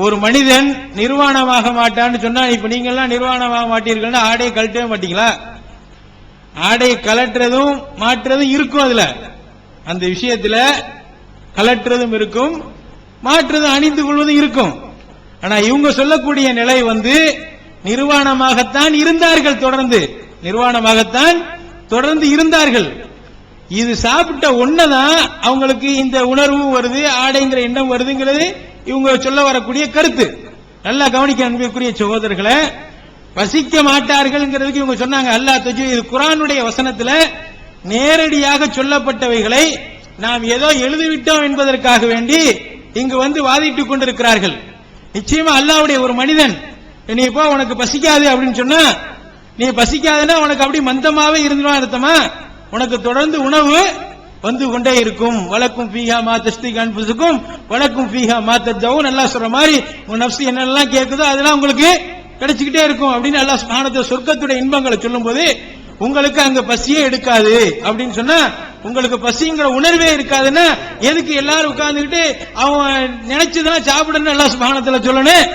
ஒரு மனிதன் நிர்வாணமாக மாட்டான்னு சொன்னா, இப்ப நீங்க எல்லாம் நிர்வாணமாக மாட்டீர்கள்னா ஆடையை கழட்டவே மாட்டீங்களா? ஆடையை கலட்டுறதும் மாற்றுறதும் இருக்கும். அதுல அந்த விஷயத்துல கலட்டுறதும் இருக்கும், மாற்றுறதும் அணிந்து கொள்வதும் இருக்கும். ஆனா இவங்க சொல்லக்கூடிய நிலை நிர்வாணமாகத்தான் இருந்தார்கள், நிர்வாணமாகத்தான் தொடர்ந்து இருந்தார்கள். இது சாப்பிட்ட ஒன்னதான் அவங்களுக்கு இந்த உணர்வு வருது, ஆடைங்கிற எண்ணம் வருதுங்கிறது இவங்க சொல்ல வரக்கூடிய கருத்து. நல்லா கவனிக்க அன்புக்குரிய சகோதரர்களை, பசிக்க மாட்டார்கள்ங்கிறதுக்கு இவங்க சொன்னாங்க அல்லாஹ் இது குர்ஆனுடைய வசனத்துல நேரடியாக சொல்லப்பட்டவைகளை நாம் ஏதோ எழுதிவிட்டோம் என்பதற்காக வேண்டி இங்கு வாதிட்டுக் கொண்டிருக்கிறார்கள். நிச்சயமா அல்லாஹ்வுடைய ஒரு மனிதன் நீ இப்போ உனக்கு பசிக்காது அப்படின்னு சொன்னா, நீ பசிக்காதுன்னா உனக்கு அப்படி மந்தமாவே இருந்துடும் அர்த்தமா? உனக்கு தொடர்ந்து உணவு வந்து கொண்டே இருக்கும். வலக்கும் ஃபீஹா மா தஸ்தீக் அன்ஃபுசுக்கும் வலக்கும் ஃபீஹா மா ததவுன். அல்லாஹ் சொல்ற மாதிரி உன் நஃப்ஸ் என்னெல்லாம் கேக்குதோ அதெல்லாம் உங்களுக்கு கிடைச்சிக்கிட்டே இருக்கும் அப்படின்னு அல்லாஹ் சுப்ஹானஹு வ தஆலா சொர்க்கத்துடைய இன்பங்களை சொல்லும்போது உங்களுக்கு அங்க பசியே எடுக்காது அப்படின்னு சொன்னா, உங்களுக்கு பசிங்கிற உணர்வே இருக்காதுன்னா எதுக்கு எல்லாரும் உட்கார்ந்துகிட்டு அவன் நினைச்சுதான் சாப்பிடணும்னு அல்லாஹ் சுப்ஹானஹு வ தஆலா சொல்லணும்?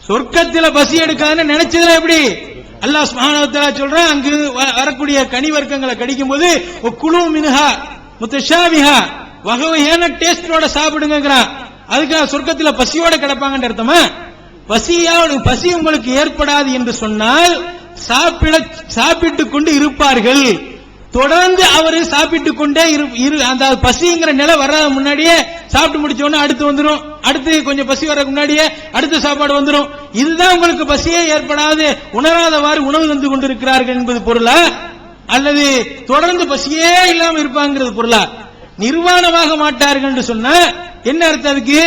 சொர்க்கத்துல பசி எடுக்காதுன்னு நினைச்சதுல எப்படி அல்லாஹ் சுப்ஹானஹு வ தஆலா சொல்றான்? அங்கு வரக்கூடிய கனி வர்க்கங்களை கடிக்கும் போது குலு மின்ஹா முத்தஷாபிஹா, வகை வகையான டேஸ்டோட சாப்பிடுங்கிறான். அதுக்காக சொர்க்கத்துல பசியோட கிடப்பாங்கன்னு அர்த்தமா? பசி உங்களுக்கு ஏற்படாது என்று சொன்னால் சாப்பிட்டுக் கொண்டு இருப்பார்கள். தொடர்ந்து அவர் சாப்பிட்டுக் கொண்டே அந்த பசிங்கிற நிலை வராத முன்னாடியே சாப்பிட்டு முடிச்ச உடனே அடுத்து வந்துடும், அடுத்து கொஞ்சம் பசி வர முன்னாடியே அடுத்த சாப்பாடு வந்துடும். இதுதான் உங்களுக்கு பசியே ஏற்படாது உணராதவாறு உணவு தந்து கொண்டிருக்கிறார்கள் என்பது பொருளா, அல்லது தொடர்ந்து பசியே இல்லாம இருப்பாங்கிறது பொருளா? நிர்வாணமாக மாட்டார்கள் என்று சொன்னா என்ன அர்த்தம்? அதுக்கு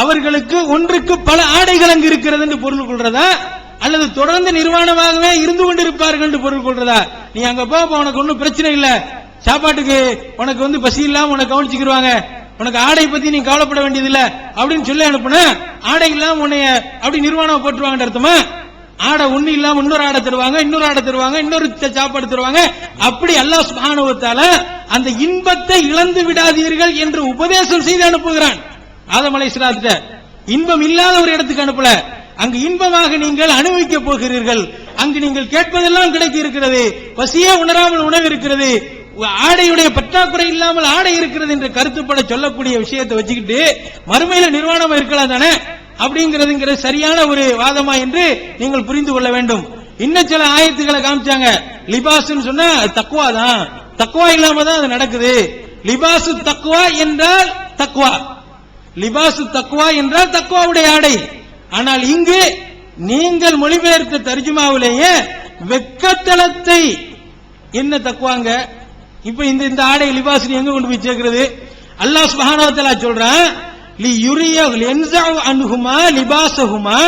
அவர்களுக்கு ஒன்றுக்கு பல ஆடைகள் அங்கு இருக்கிறது என்று பொருள் கொள்றதா, அல்லது தொடர்ந்து நிர்வாணமாகவே இருந்து கொண்டிருப்பார்கள் என்று பொருள் கொள்றதா? நீ அங்க போ, உனக்கு ஒன்னும் பிரச்சனை இல்ல, சாப்பாட்டுக்கு உனக்கு பசி இல்லாம உனக்கு கவனிச்சுக்கிடுவாங்க, உனக்கு ஆடை பத்தி நீ கவலைப்பட வேண்டியதில்லை அப்படின்னு சொல்லி அனுப்புன, ஆடை இல்லாம உன்னைய அப்படி நிர்வாணம் போட்டுருவாங்க அர்த்தமா? ஆடை ஒண்ணு இல்லாம இன்னொரு ஆடை தருவாங்க, இன்னொரு சாப்பாடு தருவாங்க. அப்படி அல்லாஹ் சுப்ஹானஹு வ தஆலா அந்த இன்பத்தை இழந்து விடாதீர்கள் என்று உபதேசம் செய்து அனுப்புகிறான். ஆதம் அலைஹிஸ்ஸலாத்த இன்பம் இல்லாத ஒரு இடத்துக்கு அனுப்பல, அங்கு இன்பமாக நீங்கள் அனுபவிக்க போகிறீர்கள், அங்கு நீங்கள் கேட்பதெல்லாம் கிடைக்க இருக்கிறது, பசியே உணராமல் உணவு இருக்கிறது, ஆடையுடைய பற்றாக்குறை இல்லாமல் ஆடை இருக்கிறது என்ற கருத்துப்பட சொல்லக்கூடிய விஷயத்தை வச்சுக்கிட்டு மறுமையில நிர்வாணமா இருக்கலாம் தானே அப்படிங்கிறது சரியான ஒரு வாதமா என்று நீங்கள் புரிந்து கொள்ள வேண்டும். இன்னும் சில ஆயத்துக்களை காமிச்சாங்க. லிபாஸ்ன்னு சொன்னா தக்வா தான், தக்வா இல்லாம தான் அது நடக்குது. லிபாசு தக்வா என்றால் தக்வா, லிபாசு தக்வா என்றால் தக்வாவுடைய ஆடை. ஆனால் இங்கு நீங்கள் மொழிபெயர்த்த தர்ஜுமாவிலேயே வெக்கத்தலத்தை என்ன தக்வாங்க? இப்ப இந்த ஆடை லிபாஸ் எங்க கொண்டு போய் சேர்க்கிறது? அல்லாஹ் சுப்ஹானஹு வ தஆலா சொல்றான், லிபாசஹுமா,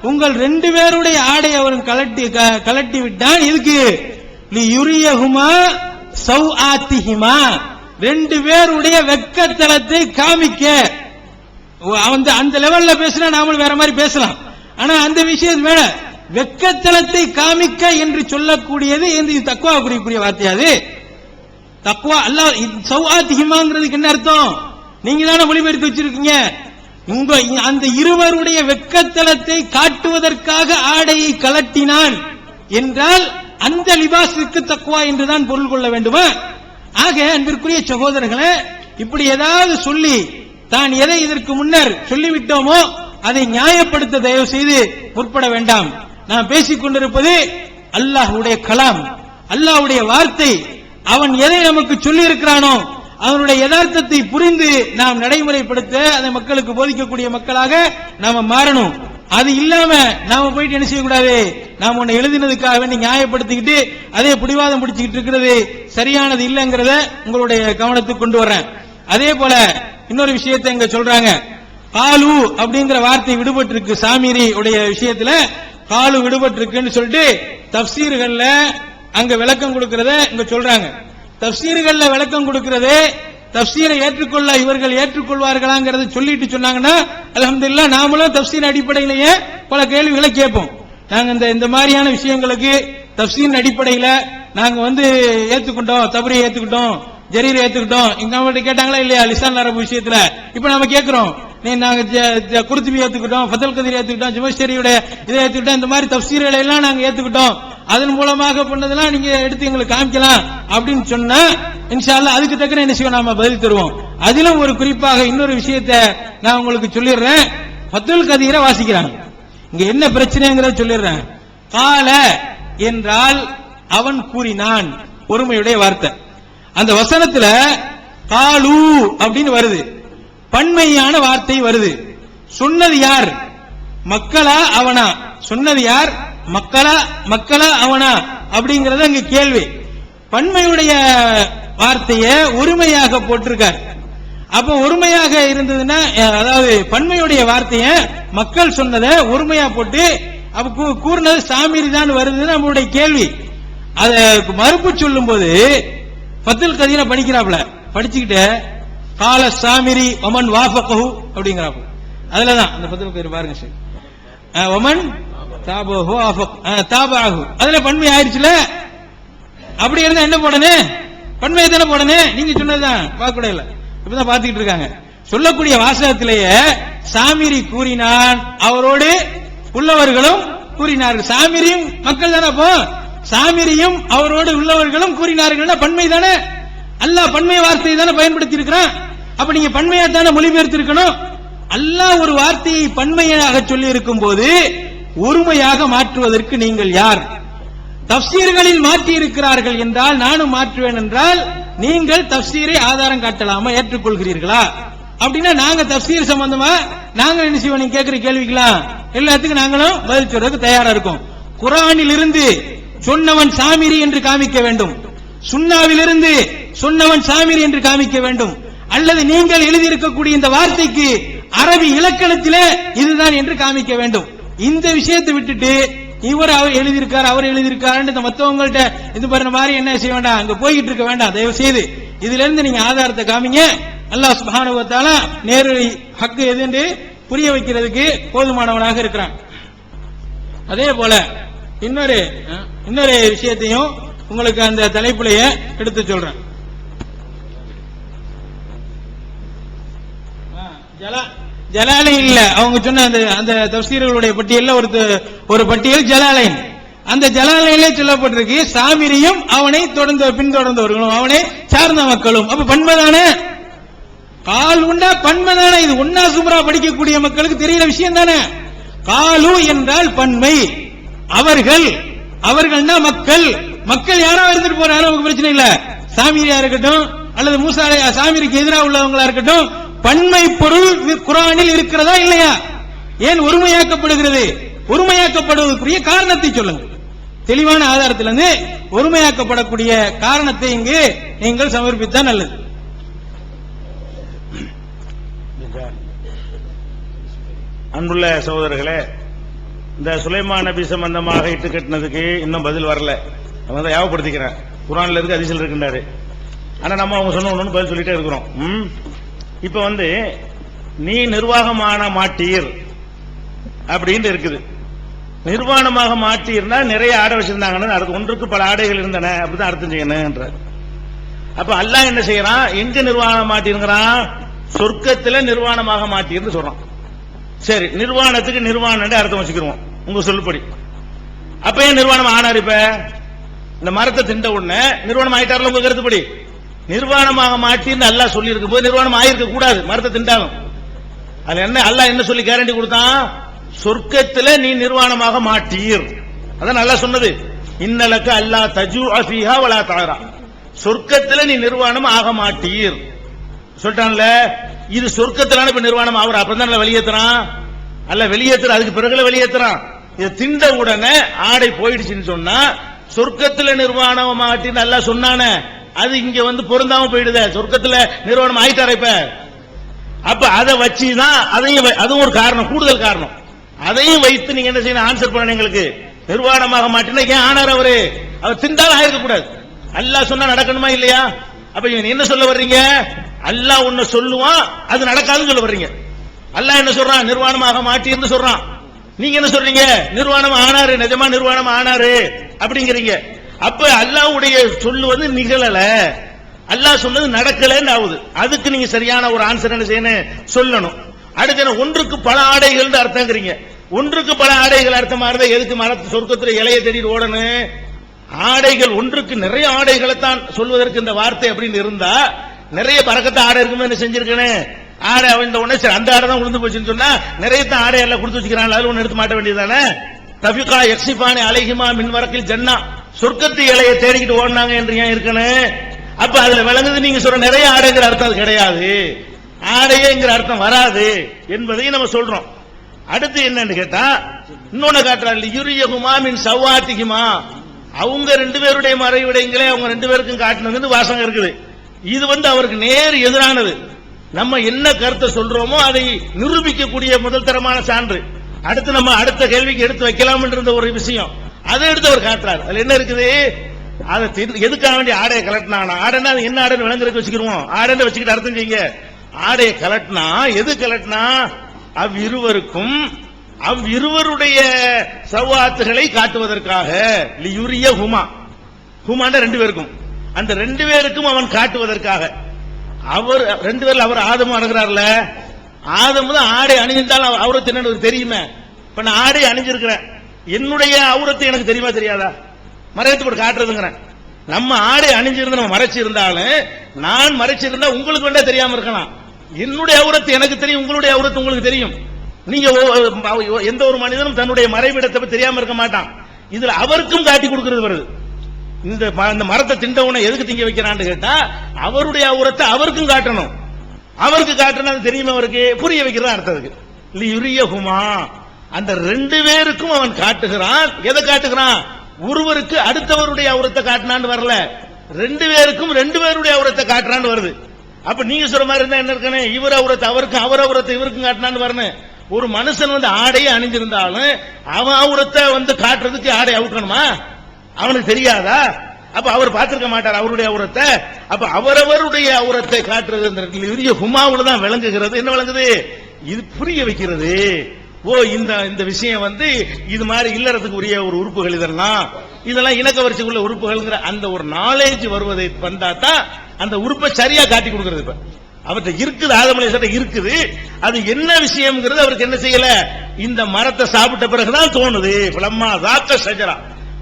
உங்கள் ரெண்டு பேருடைய ஆடை அவன் கலட்டி விட்டான். இதுக்கு லியுரியஹுமா சௌஆத்திஹிமா, ரெண்டு பேருடைய வெக்கத்தலத்தை காமிக்க. அந்த லெவல்ல பேசினா நாமளும் வேற மாதிரி பேசலாம், ஆனா அந்த விஷயம் வேற. வெக்கத்தலத்தை காமிக்க என்று சொல்லக்கூடியது இந்த தக்வா குறிக்கக்கூடிய வார்த்தையாது. தக்வா அல்லாஹ் சௌஆத்திஹிமாங்கிறதுக்கு என்ன அர்த்தம்? நீங்க தானே மொழிபெயர்த்து வச்சிருக்கீங்க. அந்த இருவருடைய வெக்கத்தலத்தை காட்டுவதற்காக ஆடையை கலட்டினான் என்றால் அந்த லிபாஸுக்கு தக்வா என்றுதான் பொருள் கொள்ள வேண்டுமா? ஆக அன்பிற்குரிய சகோதரர்களே, இப்படி ஏதாவது சொல்லி தான் எதை இதற்கு முன்னர் சொல்லிவிட்டோமோ அதை நியாயப்படுத்த தயவு செய்து முற்பட வேண்டாம். நான் பேசிக் கொண்டிருப்பது அல்லாஹ்வுடைய கலாம், அல்லாஹ்வுடைய வார்த்தை. அவன் எதை நமக்கு சொல்லி இருக்கிறானோ அவனுடைய யதார்த்தத்தை புரிந்து நாம் நடைமுறைப்படுத்த அதை மக்களுக்கு போதிக்கக்கூடிய மக்களாக நாம மாறணும். அது இல்லாம நாம போயிட்டு என்ன செய்யக்கூடாது, நாம ஒன்னு எழுதினதுக்காக வேண்டி நியாயப்படுத்திக்கிட்டு அதே பிடிவாதம் பிடிச்சுக்கிட்டு இருக்கிறது சரியானது இல்லைங்கிறத உங்களுடைய கவனத்துக்கு கொண்டு வர்றேன். அதே போல இன்னொரு விஷயத்தை இங்க சொல்றாங்க, காலு அப்படிங்கிற வார்த்தை விடுபட்டு இருக்கு. சாமிரி உடைய விஷயத்துல காலு விடுபட்டு இருக்குன்னு சொல்லிட்டு தப்சீர்கள்ல அங்க விளக்கம் கொடுக்கிறத இங்க சொல்றாங்க. தப்சீர்கள்ல விளக்கம் கொடுக்கிறது, தப்சீரை ஏற்றுக்கொள்ள இவர்கள் ஏற்றுக்கொள்வார்களாங்கிறத சொல்லிட்டு சொன்னாங்கன்னா அல்ஹம்துலில்லாஹ் நாமளும் தப்சீர் அடிப்படையிலேயே பல கேள்விகளை கேட்போம். நாங்க இந்த மாதிரியான விஷயங்களுக்கு தஃப்சீர் அடிப்படையில நாங்க ஏத்துக்கிட்டோம், தப்ரீ ஏத்துக்கிட்டோம், ஜரீர் ஏத்துக்கிட்டோம். இங்க அவங்கள்ட்ட கேட்டாங்களா இல்லையா லிசான் அரபு விஷயத்துல? இப்ப நாம கேட்கிறோம், நாங்க குர்துபி ஏத்துக்கிட்டோம், ஃபதுல் கதீர் ஏத்துக்கிட்டோம், ஜுமஷ்தரியோட இதை ஏத்துக்கிட்டோம், இந்த மாதிரி தஃப்சீர்களை எல்லாம் நாங்க ஏத்துக்கிட்டோம், அதன் மூலமாக பண்ணதெல்லாம் நீங்க எடுத்து எங்களுக்கு காமிக்கலாம் அப்படின்னு சொன்னா இன்ஷா அல்லாஹ் அதுக்கு தக்க என்ன செய்வோம், நாம பதில் தருவோம். அதிலும் ஒரு குறிப்பாக இன்னொரு விஷயத்தை நான் உங்களுக்கு சொல்லிடுறேன். ஃபதுல் கதீரை வாசிக்கிறாங்க. இங்க என்ன பிரச்சனைங்கிறத சொல்லிடுறேன். கால என்றால் அவன் கூறினான், ஒருமையுடைய வார்த்தை. அந்த வசனத்துல காலு அப்படின்னு வருது, பன்மையான வார்த்தை வருது. சொன்னது யார்? மக்களா அவனா? சொன்னது யார்? மக்களா அவனா அப்படிங்கறது அங்க கேள்வி. பன்மையுடைய வார்த்தையை ஒருமையாக போட்டிருக்கார். அப்ப ஒருமையாக இருந்ததுன்னா, அதாவது பன்மையுடைய வார்த்தைய மக்கள் சொன்னதை ஒருமையா போட்டு அப்ப கூறினது சாமிரி தான் வருது நம்மளுடைய கேள்வி. அதை மறுப்பு சொல்லும் போது ஃபதுல் கதீரை படிக்கிறாப்ல, படிச்சுக்கிட்டு கால சாமிரி ஒமன் வாஃபகஹு அப்படிங்கிறாப்ல. அதுலதான் அந்த ஃபதுல் கதீர் பாருங்க சார், ஒமன் தாபஹு தாபாஹு, அதுல பன்மை ஆயிடுச்சுல. அப்படி இருந்தா என்ன போடணும்? பன்மையை தானே போடணும். நீங்க சொன்னதுதான் பார்க்க கூட இல்ல, இப்பதான் பாத்துக்கிட்டு இருக்காங்க. சொல்லக்கூடிய வாசகத்திலேயே சாமிரி கூறினான், அவரோடு உள்ளவர்களும் கூறினார்கள். சாமிரியும் மக்கள் தானே, அப்போ சாமிரியும் அவரோடு உள்ளவர்களும் கூறினார்கள், பன்மை தானே. அல்லாஹ் பன்மை வார்த்தையை தானே பயன்படுத்தி இருக்கிறான். அப்ப நீங்க பன்மையா தானே மொழிபெயர்த்து இருக்கணும். அல்லாஹ் ஒரு வார்த்தையை பன்மையாக சொல்லி இருக்கும் போது ஒருமையாக மாற்றுவதற்கு நீங்கள் யார்? தஃப்சீர்களில் மாற்றி இருக்கிறார்கள் என்றால் நானும் மாற்றுவேன் என்றால் நீங்கள் தஃப்சீரை ஆதாரம் காட்டலாமா, ஏற்றுக்கொள்கிறீர்களா? அப்படின்னா நாங்க தஃப்சீர் சம்பந்தமா நாங்க என்ன செய்வோம், நீங்க கேட்கிற கேள்விக்கலாம் எல்லாத்துக்கும் நாங்களும் பதில் சொல்றதுக்கு தயாரா இருக்கோம். குர்ஆனில் இருந்து சொன்னவன் சாமிரி என்று காமிக்க வேண்டும், சுன்னாவிலிருந்து சொன்னவன் சாமிரி என்று காமிக்க வேண்டும், அல்லது நீங்கள் எழுதியிருக்கக்கூடிய இந்த வார்த்தைக்கு அரபி இலக்கணத்திலே இதுதான் என்று காமிக்க வேண்டும். இந்த விஷயத்தை விட்டுட்டு அவர் எழுதியிருக்காரு இந்த மத்தவங்கள்ட்ட இது பண்ண மாதிரி என்ன செய்ய வேண்டாம், அங்க போய்கிட்டு இருக்க வேண்டாம். தயவு செய்து இதுல இருந்து நீங்க ஆதாரத்தை காமிங்க. அல்லாஹ் சுப்ஹானஹு வ தஆலா நேரடி ஹக்கு எது என்று புரிய வைக்கிறதுக்கு போதுமானவனாக இருக்கிறான். அதே போல இன்னொரு விஷயத்தையும் உங்களுக்கு அந்த தலைப்புலையே எடுத்து சொல்றேன். ஜலாலைன் இல்ல, அவங்க சொன்ன அந்த தஃப்சீர்களுடைய பட்டியல்ல ஒரு பட்டியல் ஜலாலைன். அந்த ஜலாலையிலே சொல்லப்பட்டிருக்கு சாமிரியும் அவனை பின்தொடர்ந்தவர்களும் அவனை சார்ந்த மக்களும். அப்ப பன்மைதானே, கால் உண்டா பன்மைதானே. இது ஒன்னா சுமரா படிக்கக்கூடிய மக்களுக்கு தெரிகிற விஷயம் தானே. காலு என்றால் பன்மை, அவர்கள்னா மக்கள் யாரா இருந்துட்டு போறாரு, நமக்கு பிரச்சனை இல்ல. சாமிரியா இருக்கட்டும் அல்லது மூசா சாமிரிக்கு எதிராக உள்ளவங்களா இருக்கட்டும், பன்மை பொருள் குர்ஆனில் இருக்கிறதா இல்லையா? ஏன் ஒருமையாக்கப்படுகிறது? ஒருமையாக்கப்படுவதற்குரிய காரணத்தை சொல்லுங்க. தெளிவான ஆதாரத்திலிருந்து ஒருமையாக்கப்படக்கூடிய காரணத்தை இங்கு நீங்கள் சமர்ப்பித்தால் நல்லது. அன்புள்ள சகோதரர்களே, இந்த சுலைமான் நபி சம்பந்தமாக இட்டு கட்டினதுக்கு இன்னும் பதில் வரல. அவங்க ஞாபகப்படுத்திக்கிறேன், குர்ஆன்ல இருக்கு, ஹதீஸ்ல இருக்குன்றாரு. ஆனா நம்ம அவங்க சொன்ன ஒண்ணு பதில் சொல்லிட்டே இருக்கிறோம். இப்ப நீ நிர்வாகமான மாட்டீர் அப்படின்னு இருக்குது. நிர்வாணமாக மாட்டீர்னா நிறைய ஆடை வச்சிருந்தாங்கன்னு அடுத்து ஒன்றுக்கு பல ஆடைகள் இருந்தன, அப்படிதான் அர்த்தம் செய்யணும்ன்ற. அப்ப அல்லாஹ் என்ன செய்யறான், எங்க நிர்வாணம் மாட்டீருங்கிறான்? சொர்க்கத்துல நிர்வாணமாக மாட்டீர்னு சொல்றான். சரி, நிர்வாணத்துக்கு நிர்வாணம் அர்த்தம் வச்சுக்கிறோம் உங்க சொல்லுப்படி. அப்ப ஏன் நிர்வாணம் ஆனார்? இப்ப இந்த மரத்தை திண்ட உடனே நிர்வாணம் ஆயிட்டார்ல உங்க கருத்துப்படி? நிர்வாணமாக மாட்டீர்னு அல்லாஹ் சொல்லி இருக்கும் போது நிர்வாணம் ஆயிருக்க கூடாது, மரத்தை திண்டாலும். அது என்ன அல்லாஹ் என்ன சொல்லி கேரண்டி கொடுத்தான்? சொர்க்கத்துல நீ நிர்வாணமாக மாட்டீர். அதான் அல்லாஹ் சொன்னது, இன்னலக அல்லாஹ் தஜூஅ ஃபீஹா வலா தஅரா. சொர்க்கத்துல நீ நிர்வாணம் ஆக மாட்டீர் சொல்லிட்டான்ல. இது சொர்க்கத்திலான இப்ப நிர்வாணம் ஆகுற, அப்பதான் வெளியேற்றுறான் அல்ல, வெளியேற்றுற அதுக்கு பிறகு வெளியேற்றுறான். இது திண்ட உடனே ஆடை போயிடுச்சுன்னு சொன்னா சொர்க்கத்துல நிர்வாணம் மாட்டின்னு அல்லாஹ் சொன்னானே, அது இங்க பொருந்தாம போயிடுத. சொர்க்கத்துல நிர்வாணம் ஆயிட்டார இப்ப. அப்ப அதை வச்சுதான் அதுவும் ஒரு காரணம், கூடுதல் காரணம். அதையும் வைத்து நீங்க என்ன செய்யணும், ஆன்சர் பண்ணணும் எங்களுக்கு. நிர்வாணமாக மாட்டினா ஏன் ஆனார் அவரு? அவர் திண்டாலும் ஆயிருக்க கூடாது. அல்லாஹ் சொன்னா நடக்கணுமா இல்லையா? அப்ப என்ன சொல்ல வர்றீங்க? அல்லாஹ் ஒன்னு சொல்லுவான், அது நடக்காதுன்னு சொல்ல வர்றீங்க. அல்லாஹ் என்ன சொல்றான்? நிர்வாணமாக மாட்டீர்னு சொல்றான். நீங்க என்ன சொல்றீங்க? நிர்வாணம் ஆனாரு, நிஜமா நிர்வாணம் ஆனாரு அப்படிங்கிறீங்க. அப்ப அல்லாஹ்வுடைய சொல்லு வந்து நிகழல, அல்லாஹ் சொன்னது நடக்கலன்னு ஆகுது. அதுக்கு நீங்க சரியான ஒரு ஆன்சர் என்ன செய்யணும்? சொல்லணும். அடுத்து ஒன்றுக்கு பல ஆடைகள் அர்த்தங்கிறீங்க. ஒன்றுக்கு பல ஆடைகள் அர்த்தமா இருந்தா எதுக்கு மரத்து சொர்க்கத்துல இலையை தேடிட்டு ஓடணும்? ஆடைகள் ஒன்றுக்கு நிறைய ஆடைகளை தான் சொல்வதற்கு இந்த வார்த்தை அப்படின்னு இருந்தா நிறைய பறக்கத்த ஆடை இருக்குமே என்ன செஞ்சிருக்கேன்? ஆடை அவன் உடனே சரி அந்த ஆடை தான் உளுந்து போச்சுன்னு சொன்னா நிறைய தான் ஆடை எல்லாம் கொடுத்து வச்சுக்கிறான், அது ஒண்ணு எடுத்து மாட்ட வேண்டியதானே? தபிகா எக்ஸிபானி அலைஹிமா மின் வரக்கில் ஜன்னா, சொர்க்கத்து இலையை தேடிக்கிட்டு ஓடினாங்க என்று ஏன் இருக்கணும்? அப்ப அதுல விளங்குது நீங்க சொல்ற நிறைய ஆடைங்கிற அர்த்தம் அது கிடையாது, ஆடையேங்கிற அர்த்தம் வராது என்பதையும் நம்ம சொல்றோம். அடுத்து என்னன்னு கேட்டா இன்னொன்னு காட்டுறாரு, யுரியகுமா மின் சவாத்திகுமா, அவங்க ரெண்டு பேருடைய மறைவிடங்களே அவங்க ரெண்டு பேருக்கும் காட்டினது வாசகம் இருக்குது. இது வந்து அவருக்கு நேர் எதிரானது. நம்ம என்ன கருத்தை சொல்றோமோ அதை நிரூபிக்கக்கூடிய முதல் தரமான சான்று. அடுத்து நம்ம அடுத்த கேள்விக்கு எடுத்து வைக்கலாம் என்ற ஒரு விஷயம் அதை எடுத்து அவர் காட்டுறாரு. அதுல என்ன இருக்குது? அதை எதுக்காக வேண்டிய ஆடையை கலட்டினா, ஆடைன்னா என்ன ஆடைன்னு விளங்குறதுக்கு வச்சுக்கிடுவோம். ஆடைன்னு வச்சுக்கிட்டு அர்த்தம் செய்யுங்க. ஆடையை கலட்டினா எது கலட்டினா? அவ்விருவருக்கும் அவ்விருவருடைய சவாத்துகளை காட்டுவதற்காக. லியுரிய ஹுமா, ஹுமாண்ட ரெண்டு பேருக்கும், அந்த ரெண்டு பேருக்கும் அவன் காட்டுவதற்காக. அவர் ரெண்டு பேர்ல அவர் ஆதமும் அணுகிறார்ல, ஆதமு தான் ஆடை அணிஞ்சிருந்தாலும் அவரத்து என்னன்னு தெரியுமே. இப்ப நான் ஆடை அணிஞ்சிருக்கிறேன், என்னுடைய அவுரத்து எனக்கு தெரியுமா தெரியாதா? மறைத்து போட்டு காட்டுறதுங்கிறேன். நம்ம ஆடை அணிஞ்சிருந்து நம்ம மறைச்சிருந்தாலும் நான் மறைச்சிருந்தா உங்களுக்கு வேண்டா தெரியாம இருக்கலாம். என்னுடைய அவுரத்து எனக்கு தெரியும், உங்களுடைய அவுரத்து உங்களுக்கு தெரியும். நீங்க எந்த ஒரு மனிதனும் தன்னுடைய மறைவிடத்தை பத்தி தெரியாம இருக்க மாட்டான். இதுல அவருக்கும் காட்டி கொடுக்கிறது வருது. இந்த மரத்தை திண்டவனை எதுக்கு திங்க வைக்கிறான்னு கேட்டா அவருடைய அவுரத்தை அவருக்கும் காட்டணும். அவருக்கு காட்டணும் தெரியுமா, அவருக்கு புரிய வைக்கிறதா அர்த்தத்துக்கு. லியுரியஹுமா, அந்த ரெண்டு பேருக்கும் அவன் காட்டுகிறான். எதை காட்டுகிறான்? ஒருவருக்கு அடுத்தவருடைய அவுரத்தை காட்டினான்னு வரல, ரெண்டு பேருக்கும் ரெண்டு பேருடைய அவுரத்தை காட்டுறான்னு வருது. அப்ப நீங்க சொல்ற மாதிரி இருந்தா என்ன இருக்கணும்? இவர் அவுரத்தை அவருக்கும், அவர் அவுரத்தை இவருக்கும் காட்டினான்னு வரணும். ஒரு மனுஷன் வந்து ஆடையை அணிஞ்சிருந்தாலும் அவன் அவுரத்தை வந்து காட்டுறதுக்கு ஆடை அவுக்கணுமா? அவனுக்கு தெரியாதா? அப்ப அவர் பார்த்திருக்க மாட்டார் அவருடைய அவுரத்தை. அப்ப அவரவருடைய அவுரத்தை காட்டுறது ஹுமாவுல தான் விளங்குகிறது. என்ன விளங்குது? இது புரிய வைக்கிறது. ஓ இந்த விஷயம் வந்து இது மாதிரி இல்லறதுக்கு உரிய ஒரு உறுப்புகள், இதெல்லாம் இணக்கவரிசைக்குள்ள உறுப்புகள் அந்த ஒரு நாலேஜ் வருவதை வந்தா தான் அந்த உறுப்பை சரியா காட்டி கொடுக்கிறது. இப்ப அவர்கிட்ட இருக்குது, ஆதம் அலைஹிஸ்ஸலாம் இருக்குது, அது என்ன விஷயம்ங்கிறது அவருக்கு என்ன செய்யல, இந்த மரத்தை சாப்பிட்ட பிறகுதான் தோணுது. லம்மா ஸாக்க ஷஜரா,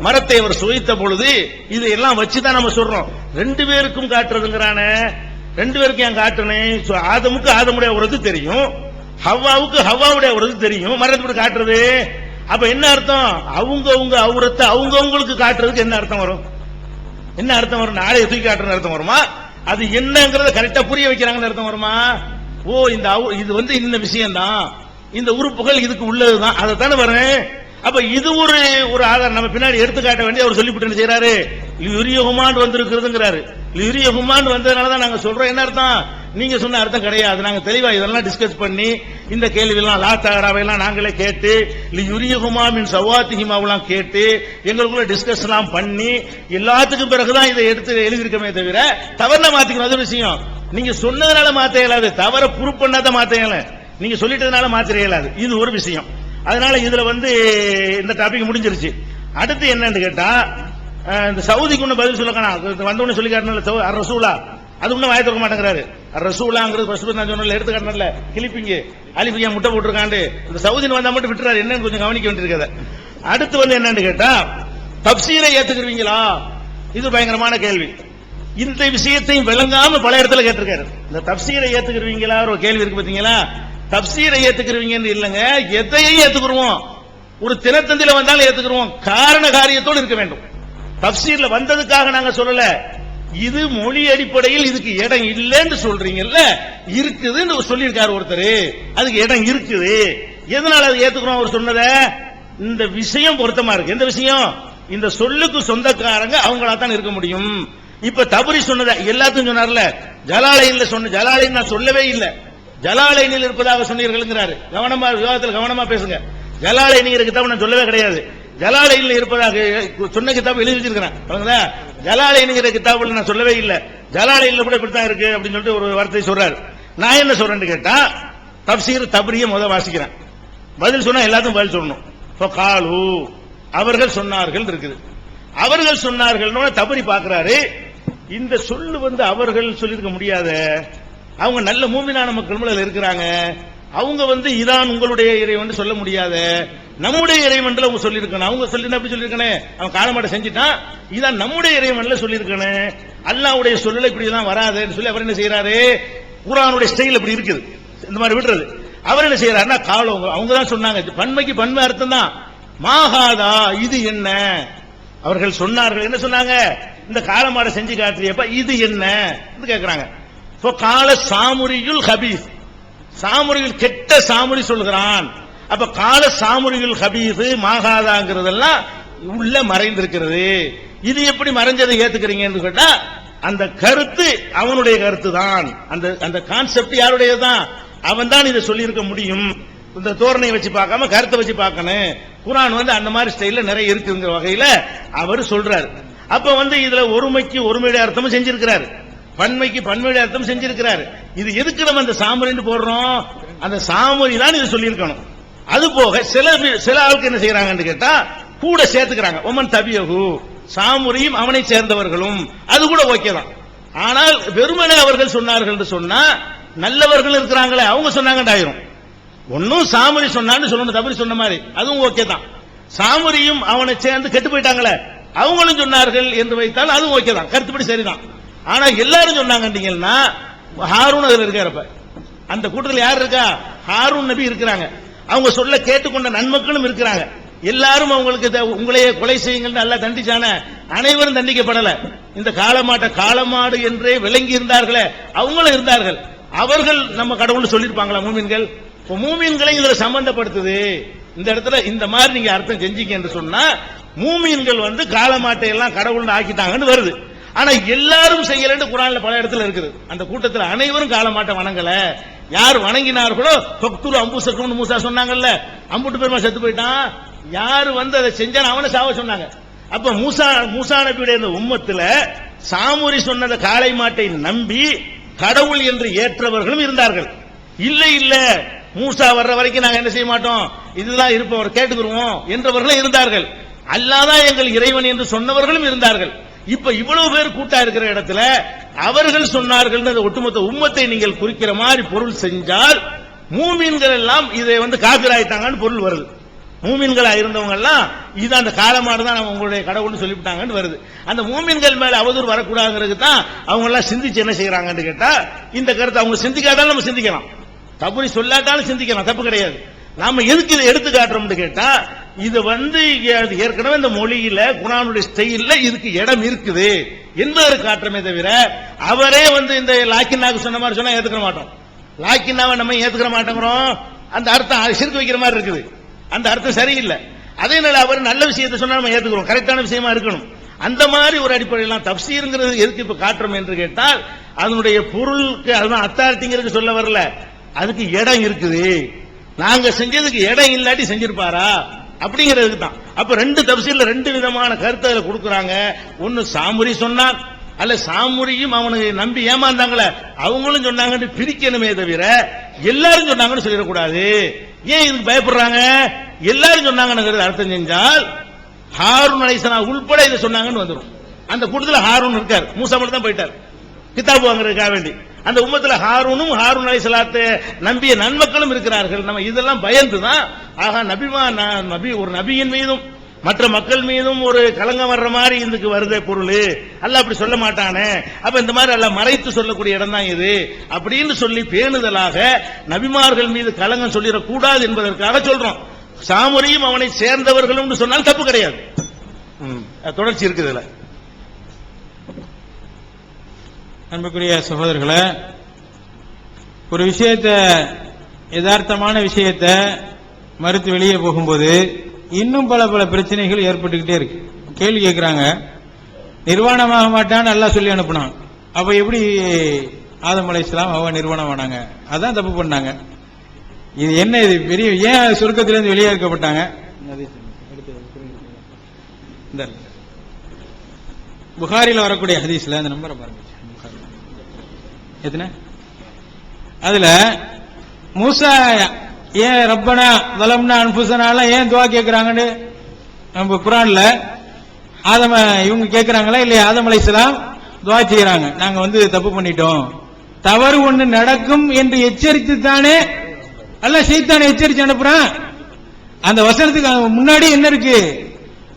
மரத்தை அவர் சுவைத்த பொழுது இது எல்லாம் வச்சுதான் நம்ம சொல்றோம். ரெண்டு பேருக்கும் காட்டுறதுங்கிறானே, ரெண்டு பேருக்கும் ஏன் காட்டணும்? ஆதமுக்கு ஆதமுடைய உறது தெரியும், ஹவ்வாவுக்கு ஹவ்வாவுடைய உறது தெரியும், மரத்தை காட்டுறது. அப்ப என்ன அர்த்தம்? அவங்க அவுரத்தை அவங்களுக்கு காட்டுறதுக்கு என்ன அர்த்தம் வரும்? என்ன அர்த்தம் வரும்? நாளைய தூக்கி காட்டுறது அர்த்தம் வருமா? அது என்னங்கறத கரெக்டா புரிய வைக்கிறாங்கன்னு அர்த்தம் வருமா? ஓ இது வந்து இந்த விஷயம் தான், இந்த உறுப்புகள் இதுக்கு உள்ளதுதான், அதை தானே வரேன். அப்ப இது ஒரு ஆதாரம் நம்ம பின்னாடி எடுத்து காட்ட வேண்டிய அவர் சொல்லிவிட்டு செய்யறாரு. லியுரியஹுமான் வந்திருக்கிறதுங்கிறாரு. லியுரியஹுமான் வந்ததுனாலதான் நாங்க சொல்றோம். என்ன அர்த்தம்? நீங்க சொன்ன அர்த்தம் கிடையாது. நாங்க தெளிவா இதெல்லாம் டிஸ்கஸ் பண்ணி இந்த கேள்வி எல்லாம் லா தகராவையெல்லாம் நாங்களே கேட்டு லியுரியஹுமா மின் சவாத்திஹிமாவெல்லாம் கேட்டு எங்களுக்குள்ள டிஸ்கஸ் எல்லாம் பண்ணி எல்லாத்துக்கும் பிறகுதான் இதை எடுத்து எழுதியிருக்கமே தவிர தவறுல மாத்திக்கணும். அது விஷயம். நீங்க சொன்னதுனால மாத்த இயலாது, தவற ப்ரூவ் பண்ணாத மாத்த இயல, நீங்க சொல்லிட்டதுனால மாத்திர இயலாது. இது ஒரு விஷயம். அதனால இதுல வந்து இந்த டாபிக் முடிஞ்சிருச்சு. அடுத்து என்னன்னு கேட்டா இந்த சவுதிக்கு ஒண்ணு பதில் சொல்ல வந்தவொன்னு சொல்லி காட்டின ரசூலா, அது ஒன்னும் வாய திறக்க மாட்டேங்கிறாரு. ரசூலாங்கிறது நான் சொன்ன எடுத்து காட்டினல கிளிப்பிங்க அலிபியா முட்டை போட்டிருக்காண்டு இந்த சவுதின்னு வந்தா மட்டும் விட்டுறாரு. என்னன்னு கொஞ்சம் கவனிக்க வேண்டியிருக்கத. அடுத்து வந்து என்னன்னு கேட்டா தப்சீரை ஏத்துக்கிறீங்களா? இது பயங்கரமான கேள்வி. இந்த விஷயத்தையும் விளங்காம பல இடத்துல கேட்டிருக்காரு. இந்த தப்சீரை ஏத்துக்கிறீங்களா ஒரு கேள்வி இருக்கு பாத்தீங்களா? தப்சீரை ஏத்துக்கிறீங்கன்னு இல்லங்க, எதையும் ஏத்துக்குருவோம். ஒரு தினத்தந்தில வந்தாலும் ஏத்துக்குருவோம், காரண காரியத்தோடு இருக்க வேண்டும். தப்சீர்ல வந்ததுக்காக நாங்க சொல்லல, இது மொழி அடிப்படையில் இதுக்கு இடம் இல்லைன்னு சொல்றீங்கல்ல, இருக்குதுன்னு சொல்லியிருக்காரு ஒருத்தர். அதுக்கு இடம் இருக்குது. எதனால அது ஏத்துக்கிறோம்? அவர் சொன்னத இந்த விஷயம் பொருத்தமா இருக்கு. எந்த விஷயம்? இந்த சொல்லுக்கு சொந்தக்காரங்க அவங்களா தான் இருக்க முடியும். இப்ப தபரி சொன்னத எல்லாத்தையும் சொன்னார்ல, ஜலாலைன்ல சொன்ன ஜலாலைன் நான் சொல்லவே இல்லை, ஜலாலைனில் இருப்பதாக சொன்னீர்கள்ங்கிறாரு. கவனமா விவாதத்தில் கவனமா பேசுங்க. ஜலாலைனிங்கிற கிதாப் நான் சொல்லவே கிடையாது. ஜலாலைனில் இருப்பதாக சொன்ன கிதாப் எழுதி வச்சிருக்கிறேன். ஜலாலைனிங்கிற கிதாபுல நான் சொல்லவே இல்லை. ஜலாலைனில் கூட இப்படித்தான் இருக்கு அப்படின்னு சொல்லிட்டு ஒரு வார்த்தை சொல்றாரு. நான் என்ன சொல்றேன்னு கேட்டா தப்சீர் தபரிய முத வாசிக்கிறேன். பதில் சொன்னா எல்லாத்துக்கும் பதில் சொல்லணும். காலு அவர்கள் சொன்னார்கள் இருக்குது. அவர்கள் சொன்னார்கள் தபரி பார்க்கிறாரு. இந்த சொல்லு வந்து அவர்கள் சொல்லியிருக்க முடியாத, அவங்க நல்ல மூமினான மக்கள் இருக்கிறாங்க, அவங்க வந்து இதான் உங்களுடைய இறைவன் சொல்ல முடியாத, நம்முடைய இறைவன்ல அவங்க சொல்லியிருக்கணும். அவங்க சொல்லி அப்படி சொல்லியிருக்கணும், அவன் காலமாட்ட செஞ்சுட்டான், இதான் நம்முடைய இறைவன்ல சொல்லியிருக்கணும், அல்லாஹ்வுடைய சொல்லல இப்படி எல்லாம் வராதுன்னு சொல்லி அவர் என்ன செய்யறாரு, குர்ஆனுடைய ஸ்டைல் அப்படி இருக்குது, இந்த மாதிரி விடுறது. அவர் என்ன செய்யறாருன்னா காலம் அவங்க தான் சொன்னாங்க, பன்மைக்கு பன்மை அர்த்தம் தான். மாகாதா இது என்ன, அவர்கள் சொன்னார்கள், என்ன சொன்னாங்க, இந்த காலமாட செஞ்சு காட்டுறியப்ப இது என்ன கேட்கிறாங்க. கால சாமுரியுல் ஹபீஸ், சாமுரியுல் கெட்ட சாமுரி சொல்கிறான். அப்ப கால சாமுரியுல் ஹபீஸ் மாகாதாங்கிறதெல்லாம் உள்ள மறைந்திருக்கிறது. இது எப்படி மறைஞ்சதை ஏத்துக்கிறீங்கன்னு கேட்டா, அந்த கருத்து அவனுடைய கருத்து தான், அந்த கான்செப்ட் யாருடையதான், அவன் தான் இதை சொல்லியிருக்க முடியும். இந்த தோரணையை வச்சு பார்க்காம கருத்தை வச்சு பார்க்கணும். குர்ஆன் வந்து அந்த மாதிரி ஸ்டைல்ல நிறைய இருக்குங்கிற வகையில அவர் சொல்றாரு. அப்ப வந்து இதுல ஒருமைக்கு ஒருமையுடைய அர்த்தமும் செஞ்சிருக்கிறாரு, பன்மைக்கு பன்மையுடைய அர்த்தம் செஞ்சிருக்கிறாரு. இது எதுக்கு நம்ம அந்த சாமுரின்னு போடுறோம், அந்த சாமுரி தான் இது சொல்லியிருக்கணும். அது போக சில ஆளுக்கு என்ன செய்யறாங்கன்னு கேட்டா கூட சேர்த்துக்கிறாங்க, ஒமன் தபியகு, சாமுரியும் அவனை சேர்ந்தவர்களும், அது கூட ஓகே தான். ஆனால் வெறுமனே அவர்கள் சொன்னார்கள் என்று சொன்னா நல்லவர்கள் இருக்கிறாங்களே அவங்க சொன்னாங்கன்னு ஒன்னும் சாமுரி சொன்னான்னு சொல்லணும், தபரி சொன்ன மாதிரி அதுவும் ஓகே தான். சாமுரியும் அவனை சேர்ந்து கெட்டு போயிட்டாங்களே அவங்களும் சொன்னார்கள் என்று வைத்தால் அதுவும் ஓகே தான், கருத்துப்படி சரிதான். ஆனா எல்லாரும் சொன்னாங்கன்னா ஹாரூன் அதுல இருக்காரு. அந்த கூட்டத்தில் யார் இருக்கா, ஹாரூன் நபி இருக்கிறாங்க, அவங்க சொல்ல கேட்டுக்கொண்ட நன்மக்களும் இருக்கிறாங்க. எல்லாரும் அவங்களுக்கு உங்களையே கொலை செய்யுங்கள் அல்ல தண்டிச்சான, அனைவரும் தண்டிக்கப்படல. இந்த காளமாடு என்றே விளங்கி இருந்தார்களே அவங்களும் இருந்தார்கள். அவர்கள் நம்ம கடவுள் சொல்லியிருப்பாங்களா மூமின்கள், மூமின்களை இதுல சம்பந்தப்படுத்துது. இந்த இடத்துல இந்த மாதிரி நீங்க அர்த்தம் செஞ்சீங்க என்று சொன்னா மூமின்கள் வந்து காளமாட்டை எல்லாம் கடவுள் ஆக்கிட்டாங்கன்னு வருது. ஆனா எல்லாரும் செய்யலன்னு குர்ஆன்ல பல இடத்துல இருக்குது. அந்த கூட்டத்தில் அனைவரும் காளமாட்டை வணங்கல, யார் வணங்கினார்களோ பக்துரு அம்புசக்கும் மூசா சொன்னாங்கல்ல, அம்புட்டு பெருமா செத்து போயிட்டான், யாரு வந்து அதை செஞ்சான் அவனை சாவ சொன்னாங்க. அப்ப மூசா நபியுடைய இந்த உம்மத்துல சாமுரி சொன்னத காளை மாட்டை நம்பி கடவுள் என்று ஏற்றவர்களும் இருந்தார்கள். இல்ல மூசா வர்ற வரைக்கும் நாங்க என்ன செய்ய மாட்டோம், இதுதான் இருப்பவர் கேட்டுக்கிறோம் என்றவர்களும் இருந்தார்கள். அல்லாதான் எங்கள் இறைவன் என்று சொன்னவர்களும் இருந்தார்கள். இப்ப இவ்வளவு பேர் கூட்டா இருக்கிற இடத்துல அவர்கள் சொன்னார்கள் ஒட்டுமொத்த உம்மத்தை நீங்கள் குறிக்கிற மாதிரி பொருள் செஞ்சால் மூமின்கள் எல்லாம் இதை வந்து காபிர் ஆயிட்டாங்கன்னு பொருள் வருது. மூமின்களா இருந்தவங்க எல்லாம் இது அந்த காலமாடு தான் உங்களுடைய கடவுள்னு சொல்லிவிட்டாங்கன்னு வருது. அந்த மூமின்கள் மேல அவதூறு வரக்கூடாதுங்கிறது தான் அவங்க எல்லாம் சிந்திச்சு என்ன செய்யறாங்கன்னு கேட்டா, இந்த கருத்தை அவங்க சிந்திக்காதாலும் நம்ம சிந்திக்கலாம், தபரி சொல்லாட்டாலும் சிந்திக்கலாம், தப்பு கிடையாது. நாம எதுக்கு இதை எடுத்து காட்டுறோம்னு கேட்டா, இது வந்து ஏற்கனவே இந்த மொழியில குர்ஆனுடைய ஸ்டைல்ல இதுக்கு இடம் இருக்குது என்பதற்கு காட்டுறமே தவிர அவரே வந்து இந்த லாக்கின்னாக்கு சொன்ன மாதிரி சொன்னா ஏத்துக்க மாட்டோம். லாக்கின்னாவை நம்ம ஏத்துக்க மாட்டோங்கிறோம், அந்த அர்த்தம் சிறுக்கு வைக்கிற மாதிரி இருக்குது, அந்த அர்த்தம் சரியில்லை. அதே நேரம் அவர் நல்ல விஷயத்தை சொன்னா நம்ம ஏத்துக்கிறோம், கரெக்டான விஷயமா இருக்கணும். அந்த மாதிரி ஒரு அடிப்படையில் தப்சீர்ங்கிறது எதுக்கு இப்ப காட்டுறோம் என்று கேட்டால் அதனுடைய பொருளுக்கு அதுதான் அத்தாரிட்டிங்கிறது சொல்ல வரல, அதுக்கு இடம் இருக்குது, நாங்க செஞ்சதுக்கு இடம் இல்லாட்டி செஞ்சிருப்பாரா அப்படிங்கிறதுக்கு தான். அப்ப ரெண்டு தப்சீர்ல ரெண்டு விதமான கருத்தை கொடுக்கறாங்க. ஒன்னு சாமுரி சொன்னான், அல்ல சாமுரியும் அவனுக்கு நம்பி ஏமாந்தாங்களே அவங்களும் சொன்னாங்கன்னு பிரிக்கணுமே தவிர எல்லாரும் சொன்னாங்கன்னு சொல்லிடக்கூடாது. ஏன் இதுக்கு பயப்படுறாங்க, எல்லாரும் சொன்னாங்கன்னு அர்த்தம் செஞ்சால் ஹாரூன் அலைஹிஸ்ஸலாம் உள்பட இதை சொன்னாங்கன்னு வந்துடும். அந்த கூட்டத்தில் ஹாரூன் இருக்கார், மூசா மட்டும் தான் போயிட்டார் கிதாபு வாங்குறதுக்காக வேண்டி. அந்த உம்மத்துல ஹாரூனும் ஹாரூன் அலைஹிஸ்ஸலாத்தை நம்பிய நன்மக்களும் இருக்கிறார்கள். நம்ம இதெல்லாம் பயந்துதான் ஆகா நபி ஒரு நபியின் மீதும் மற்ற மக்கள் மீதும் ஒரு கலங்கம் வர்ற மாதிரி இதுக்கு வருதே பொருள், அல்லாஹ் அப்படி சொல்ல மாட்டானே, அப்ப இந்த மாதிரி எல்லாம் மறைத்து சொல்லக்கூடிய இடம் தான் இது அப்படின்னு சொல்லி பேணுதலாக நபிமார்கள் மீது கலங்கம் சொல்லிடக்கூடாது என்பதற்காக சொல்றோம். சாமுரியும் அவனை சேர்ந்தவர்களும் சொன்னால் தப்பு கிடையாது, தொடர்ச்சி இருக்குதுல. அன்புக்குரிய சகோதரர்களே, ஒரு விஷயத்தை யதார்த்தமான விஷயத்தை மறுத்து வெளியே போகும்போது இன்னும் பல பிரச்சனைகள் ஏற்பட்டுக்கிட்டே இருக்கு. கேள்வி கேட்கிறாங்க, நிர்வாணமாக மாட்டான்னு அல்லாஹ் சொல்லி அனுப்புனான், அப்ப எப்படி ஆதம் அலைஹிஸ்ஸலாம் அவ நிர்வாணம் ஆனாங்க? அதான் தப்பு பண்ணாங்க. இது என்ன, இது பெரிய ஏன் சொர்க்கத்திலிருந்து வெளியே இருக்கப்பட்டாங்க? புகாரில வரக்கூடிய ஹதீஸ்ல அந்த நம்பரை பாருங்க, எத்தனை, அதுல மூசா ஏன் ரப்பனா வலம்னா அன்புசனால ஏன் துவா கேட்கிறாங்கன்னு நம்ம குர்ஆன்ல ஆதம இவங்க கேட்கிறாங்களா இல்லையா? ஆதம் அலைஹிஸ்ஸலாம் துவா செய்யறாங்க, நாங்க தப்பு பண்ணிட்டோம், தவறு ஒண்ணு நடக்கும் என்று எச்சரித்து தானே அல்லாஹ் ஷைத்தானை எச்சரித்து அனுப்புறான். அந்த வசனத்துக்கு முன்னாடி என்ன இருக்கு?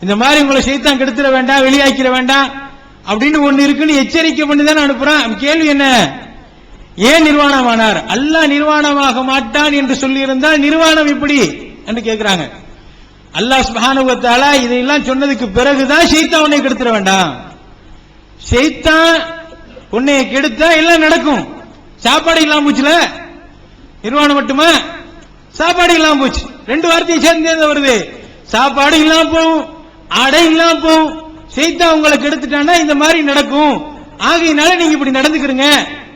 இந்த மாதிரி உங்களை ஷைத்தான் கெடுத்துட வேண்டாம், வெளியாக்கிட வேண்டாம் அப்படின்னு ஒண்ணு இருக்குன்னு எச்சரிக்கை பண்ணி தானே அனுப்புறான். கேள்வி என்ன? ஏன் நிர்வாணமானார்? அல்லாஹ் நிர்வாணமாக மாட்டான் என்று சொல்லி இருந்தால் நிர்வாணம் இப்படி என்று கேட்கிறாங்க. அல்லாஹ் சுப்ஹானஹு வ தஆலா இதெல்லாம் சொன்னதுக்கு பிறகுதான் ஷைத்தான் உன்னை கெடுத்துட வேண்டாம், ஷைத்தான் உன்னை கெடுத்தா எல்லாம் நடக்கும். சாப்பாடு இல்லாம போச்சுல, நிர்வாணம் மட்டுமா? சாப்பாடு இல்லாம போச்சு, ரெண்டு வார்த்தையை சேர்ந்து வருது. சாப்பாடு இல்லாம போகும், ஆடை இல்லாம போகும். ஷைத்தான் உங்களை கெடுத்துட்டான்னா இந்த மாதிரி நடக்கும், ஆகையினால நீங்க இப்படி நடந்துக்கிறீங்க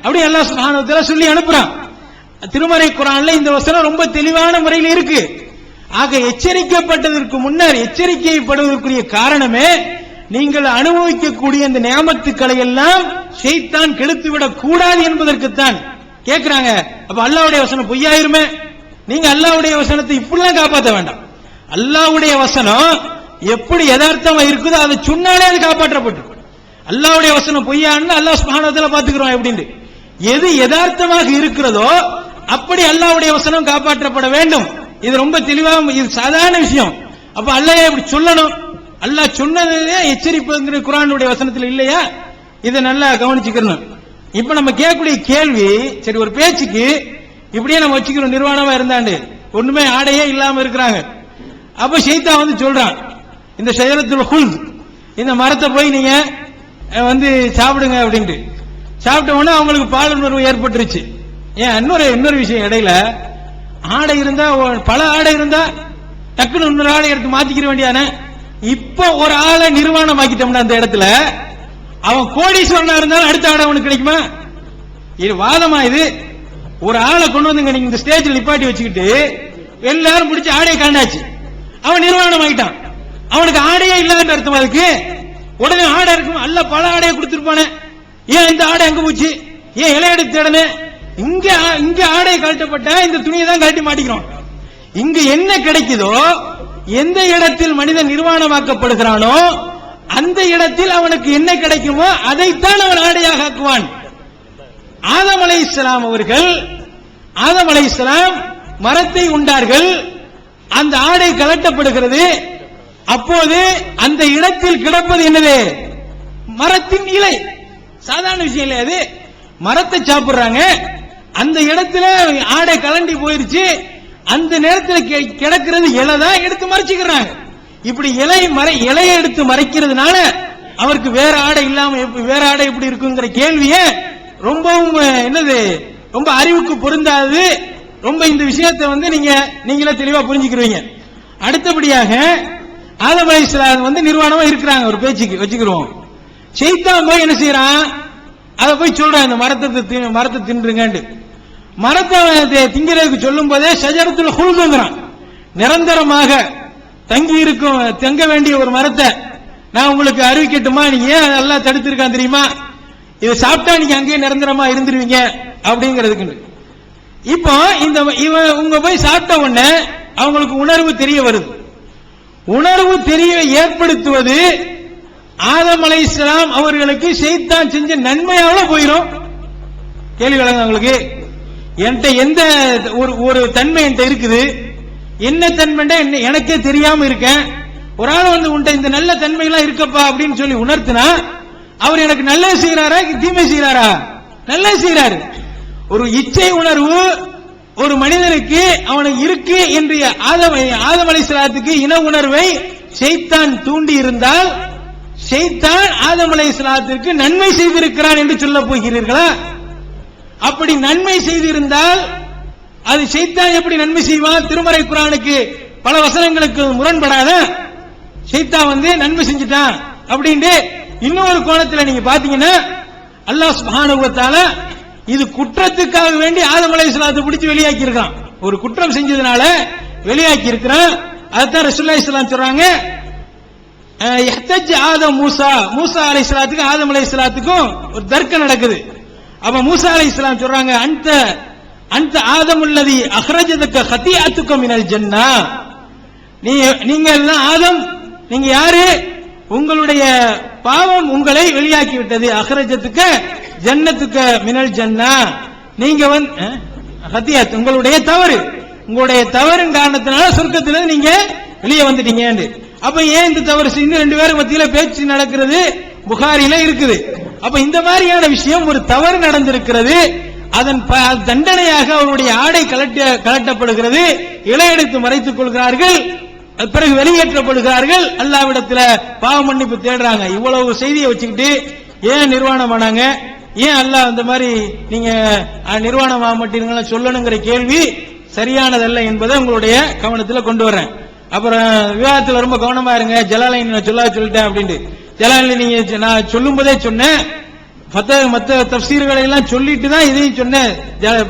அப்படி அல்லாஹ் சுப்ஹானஹு வ தஆலா சொல்லி அனுப்புறான். திருமறை குர்ஆன்ல இந்த வசனம் ரொம்ப தெளிவான முறையில் இருக்கு. ஆக எச்சரிக்கப்பட்டதற்கு முன்னர் எச்சரிக்கைப்படுவதற்குரிய காரணமே நீங்கள் அனுபவிக்கக்கூடிய இந்த நியாமத்துக்களை எல்லாம் ஷைத்தான் கெடுத்துவிடக் கூடாது என்பதற்குத்தான் கேட்கிறாங்க. அப்ப அல்லாஹ்வுடைய வசனம் பொய்யாயிருமே? நீங்க அல்லாஹ்வுடைய வசனத்தை இப்படிலாம் காப்பாற்ற வேண்டாம். அல்லாஹ்வுடைய வசனம் எப்படி யதார்த்தமா இருக்குதோ அதை சொன்னாலே அது காப்பாற்றப்பட்டு. அல்லாஹ்வுடைய வசனம் பொய்யான்னு அல்லாஹ் சுப்ஹானஹு வ தஆலா பாத்துக்கிறோம் எப்படின்னு. எது யதார்த்தமாக இருக்கிறதோ அப்படி அல்லாஹ்வுடைய வசனம் காப்பாற்றப்பட வேண்டும். இது ரொம்ப தெளிவா, இது சாதாரண விஷயம். அப்ப அல்லாஹ் இப்படி சொல்லணும், அல்லாஹ் சொன்னதே எச்சரிப்புங்கிற குர்ஆனுடைய வசனத்தில் இல்லையா? இதை நல்லா கவனிச்சுக்கணும். இப்ப நம்ம கேட்கக்கூடிய கேள்வி, சரி ஒரு பேச்சுக்கு இப்படியே நம்ம வச்சுக்கிறோம், நிர்வாணமா இருந்தாண்டு ஒண்ணுமே ஆடையே இல்லாம இருக்கிறாங்க. அப்ப ஷைத்தான் சொல்றான், இந்த ஷஜரத்துல் ஹுல்த், இந்த மரத்தை போய் நீங்க சாப்பிடுங்க அப்படின்ட்டு. சாப்பிட்ட உடனே அவங்களுக்கு பால் உணர்வு ஏற்பட்டுருச்சு. ஏன் இன்னொரு விஷயம், இடையில ஆடை இருந்தா, பல ஆடை இருந்தா டக்குன்னு இன்னொரு ஆடை எடுத்து மாத்திக்கிற வேண்டியானே. இப்ப ஒரு ஆளை நிர்வாணம் ஆக்கிட்டோம்னா அந்த இடத்துல அவன் கோடீஸ்வரனா இருந்தாலும் அடுத்த ஆடை அவனுக்கு கிடைக்குமா? இது வாதமா? இது ஒரு ஆளை கொண்டு வந்துங்க நீங்க இந்த ஸ்டேஜ்ல நிப்பாட்டி வச்சுக்கிட்டு எல்லாரும் பிடிச்சி ஆடையை காண்டாச்சு, அவன் நிர்வாணம் ஆகிட்டான், அவனுக்கு ஆடையே இல்லாத அர்த்தம். அதுக்கு உடனே ஆடை இருக்கும், அல்ல பல ஆடையை கொடுத்திருப்பானே, ஏன் இந்த ஆடை அங்க போச்சு, ஏன் இலை எடுத்து தேடனே? இங்க ஆடை கழட்டப்பட்ட இந்த துணியை தான் கழட்டி மாட்டிக்கிறோம். இங்க என்ன கிடைக்குதோ, எந்த இடத்தில் மனிதன் நிர்வாணமாக்கப்படுகிறானோ அந்த இடத்தில் அவனுக்கு என்ன கிடைக்குமோ அதைத்தான் அவன் ஆடையாக ஆக்குவான். ஆதம் அலைஹிஸ்ஸலாம் அவர்கள், ஆதம் அலைஹிஸ்ஸலாம் மரத்தை உண்டார்கள், அந்த ஆடை கழட்டப்படுகிறது. அப்போது அந்த இடத்தில் கிடப்பது என்னது? மரத்தின் இலை. சாதாரண விஷயம் இல்லையா அது? மரத்தை சாப்பிடுறாங்க, அந்த இடத்துல ஆடை கலண்டி போயிருச்சு, அந்த நேரத்தில் கிடக்கிறது இலை தான், எடுத்து மறைச்சுக்கிறாங்க. இப்படி இலையை எடுத்து மறைக்கிறதுனால அவருக்கு வேற ஆடை இல்லாம வேற ஆடை எப்படி இருக்குங்கிற கேள்விய ரொம்பவும் ரொம்ப அறிவுக்கு பொருந்தாது. ரொம்ப இந்த விஷயத்தை நீங்களே தெளிவா புரிஞ்சுக்கிறீங்க. அடுத்தபடியாக ஆதம் அலைஹிஸ்ஸலாம் நிர்வாணமா இருக்கிறாங்க, ஒரு பேச்சுக்கு வச்சுக்கிறோம். ஷைத்தான் போய் என்ன செய்யறான்? அதை போய் சொல்றான், இந்த மரத்தை தின்றுங்க. மரத்தை திங்கிறதுக்கு சொல்லும் போதே ஷஜரத்துல் ஹுல்துங்கறான், நிரந்தரமாக தங்க வேண்டிய ஒரு மரத்தை நான் உங்களுக்கு அறிவிக்கட்டுமா? நீங்க ஏன் எல்லாம் தடுத்திருக்கான் தெரியுமா? இதை சாப்பிட்டா நீங்க அங்கேயே நிரந்தரமா இருந்துருவீங்க அப்படிங்கிறதுக்கு. இப்போ உங்க போய் சாப்பிட்ட உடனே அவங்களுக்கு உணர்வு தெரிய வருது. உணர்வு தெரிய ஏற்படுத்துவது ஆதம் அலைஹிஸ்ஸலாம் அவர்களுக்கு ஷைத்தான் செஞ்ச நன்மையால போயிடும். கேள்வி வழங்க உங்களுக்கு, என்கிட்ட எந்த ஒரு தன்மை என்கிட்ட இருக்குது, என்ன தன்மை எனக்கே தெரியாம இருக்கேன். ஒரு ஆள் உன்ட்ட இந்த நல்ல தன்மை எல்லாம் இருக்கப்பா அப்படின்னு சொல்லி உணர்த்தினா அவர் எனக்கு நல்லது செய்யறாரா தீமை செய்யறாரா? நல்லது செய்யறாரு. ஒரு இச்சை உணர்வு ஒரு மனிதனுக்கு அவனுக்கு இருக்கு என்று ஆதம் அலைஹிஸ்ஸலாத்துக்கு இன உணர்வை ஷைத்தான் தூண்டி இருந்தால் ஷைத்தான் ஆதம் அலைஹிஸ்ஸலாத்திற்கு நன்மை செய்திருக்கிறான் என்று சொல்ல போகிறீர்களா? அப்படி நன்மை செய்திருந்தால் அது ஷைத்தான் எப்படி நன்மை செய்வான்? திருமறை குர்ஆனுக்கு பல வசனங்களுக்கு முரண்படாத ஷைத்தான் நன்மை செஞ்சுட்டான் அப்படின்ட்டு இன்னொரு கோணத்தில் நீங்க பாத்தீங்கன்னா அல்லாஹ் சுப்ஹானஹு வ தஆலா இது குற்றத்துக்காக வேண்டி ஆதம் அலைஹிஸ்ஸலாத்தை பிடிச்சு வெளியாக்கி இருக்கான். ஒரு குற்றம் செஞ்சதுனால வெளியாக்கி இருக்கிறான். அதுதான் ரசூலுல்லாஹி ஸல்லல்லாஹு அலைஹி வஸல்லம் சொல்றாங்க, இஹ்தஜ் ஆதம் மூசா அலைஹிஸ்ஸலாத்துக்கு ஆதம் அலைஹிஸ்ஸலாத்துக்கும் ஒரு தர்க்கம் நடக்குது. அப்ப மூசா அலைஹிஸ்ஸலாம் சொல்றாங்க, அந்த அந்த ஆதமுல்லதி அஹ்ரஜதக ஹதிஅத்துக மினல் ஜன்னா, நீங்க எல்லாம் ஆதம், நீங்க யாரு? உங்களுடைய பாவம் உங்களை வெளியாக்கி விட்டது. அஹ்ரஜத்துக்க ஜன்னத்துக்க மினல் ஜன்னா, நீங்க வந்து ஹதியத் உங்களுடைய தவறு, உங்களுடைய தவறின் காரணத்தினால சொர்க்கத்திலிருந்து நீங்க வெளியே வந்துட்டீங்க. அப்ப ஏன் இந்த தவறு செஞ்சு ரெண்டு பேரும் மத்தியில பேச்சு நடக்கிறது புகாரில இருக்குது. அப்ப இந்த மாதிரியான விஷயம் ஒரு தவறு நடந்திருக்கிறது, அதன் தண்டனையாக அவருடைய ஆடை கலட்டப்படுகிறது, இலையெடுத்து மறைத்துக் கொள்கிறார்கள், பிறகு வெளியேற்றப்படுகிறார்கள், அல்லாஹ்விடத்துல பாவ மன்னிப்பு தேடுறாங்க. இவ்வளவு செய்தியை வச்சுக்கிட்டு ஏன் நிர்வாணம் ஆனாங்க, ஏன் அல்லாஹ் அந்த மாதிரி நீங்க நிர்வாணம் ஆக மாட்டீங்களா சொல்லணுங்கிற கேள்வி சரியானதல்ல என்பதை உங்களுடைய கவனத்தில் கொண்டு வரேன். அப்புறம் விவாதத்தில் ரொம்ப கவனமா இருங்க. ஜலாலைன் நான் சொல்லிட்டேன் அப்படின்ட்டு, ஜலாலைன் நீங்க நான் சொல்லும் போதே சொன்னேன், மற்ற தஃப்சீர்களை எல்லாம் சொல்லிட்டு தான் இதையும் சொன்னேன்,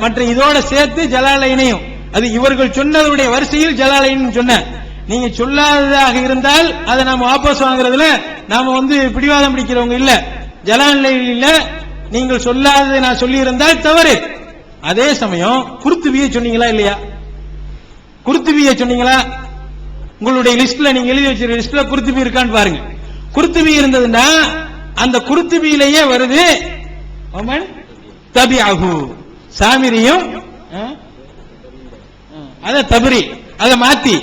மற்ற இதோட சேர்த்து ஜலாலைனையும், அது இவர்கள் சொன்னதுடைய வரிசையில் ஜலாலைன் சொன்னேன். நீங்க சொல்லாததாக இருந்தால் அதை நாம வாபஸ் வாங்குறதுல நாம பிடிவாதம் பிடிக்கிறவங்க இல்ல. ஜலாலையில நீங்கள் சொல்லாததை நான் சொல்லி இருந்தால் தவறு. அதே சமயம் குர்துபியை சொன்னீங்களா இல்லையா? குர்துபியை சொன்னீங்களா? உங்களுடைய லிஸ்ட்ல நீங்க எழுதி வச்சிருக்க லிஸ்ட்ல குர்துபி இருக்கான்னு பாருங்க. குர்துபி இருந்ததுன்னா அந்த குர்துபியிலேயே வருது ஒமன் தபிஅஹு, சாமிரியும் அத தபரி, அத மாத்தி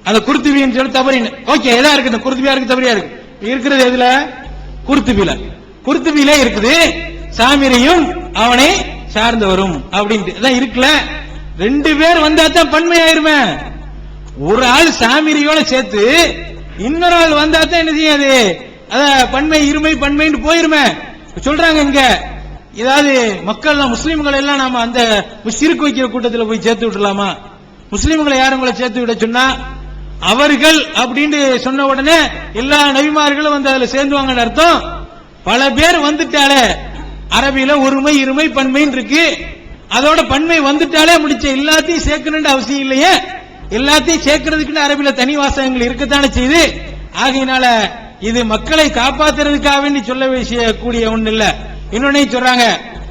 அந்த குர்துபின்னு சொல்லி தபரின்னு. ஓகே, எதா இருக்கு, குர்துபியா இருக்கு தபரியா இருக்கு, இருக்கிறது எதுல? குர்துபில. குர்துபில இருக்குது சாமிரியும் அவனை சார்ந்தவரும் அப்படின்ட்டு இருக்குல்ல. ரெண்டு பேர் வந்தா தான் பன்மையாயிருமே. ஒரு ஆள் சாமிரியோட சேர்த்து இன்னொரு ஆள் வந்தா தான் என்ன செய்யாது, அத பன்மை இருமை பன்மைன்னு போயிருமே சொல்றாங்க. இங்க ஏதாவது மக்கள் முஸ்லீம்களை எல்லாம் நாம அந்த சிறுக்கு வைக்கிற கூட்டத்தில் போய் சேர்த்து விட்டுலாமா? முஸ்லீம்களை யாரும் உங்களை சேர்த்து விட சொன்னா அவர்கள் அப்படின்னு சொன்ன உடனே எல்லா நபிமார்களும் அதுல சேர்ந்துவாங்கன்னு அர்த்தம். பல பேர் வந்துட்டாலே அரபியில ஒருமை இருமை பன்மைன்னு இருக்கு, அதோட பன்மை வந்துட்டாலே முடிச்ச, எல்லாத்தையும் சேர்க்கணும்னு அவசியம் இல்லையே. எல்லாத்தையும் சேர்க்கிறதுக்கு அரபியில தனி வாசகங்கள் இருக்கத்தானே செய்து. ஆகையினால இது மக்களை காப்பாத்துறதுக்காக சொல்ல கூடிய ஒண்ணு இல்ல. இன்னொன்னு சொல்றாங்க,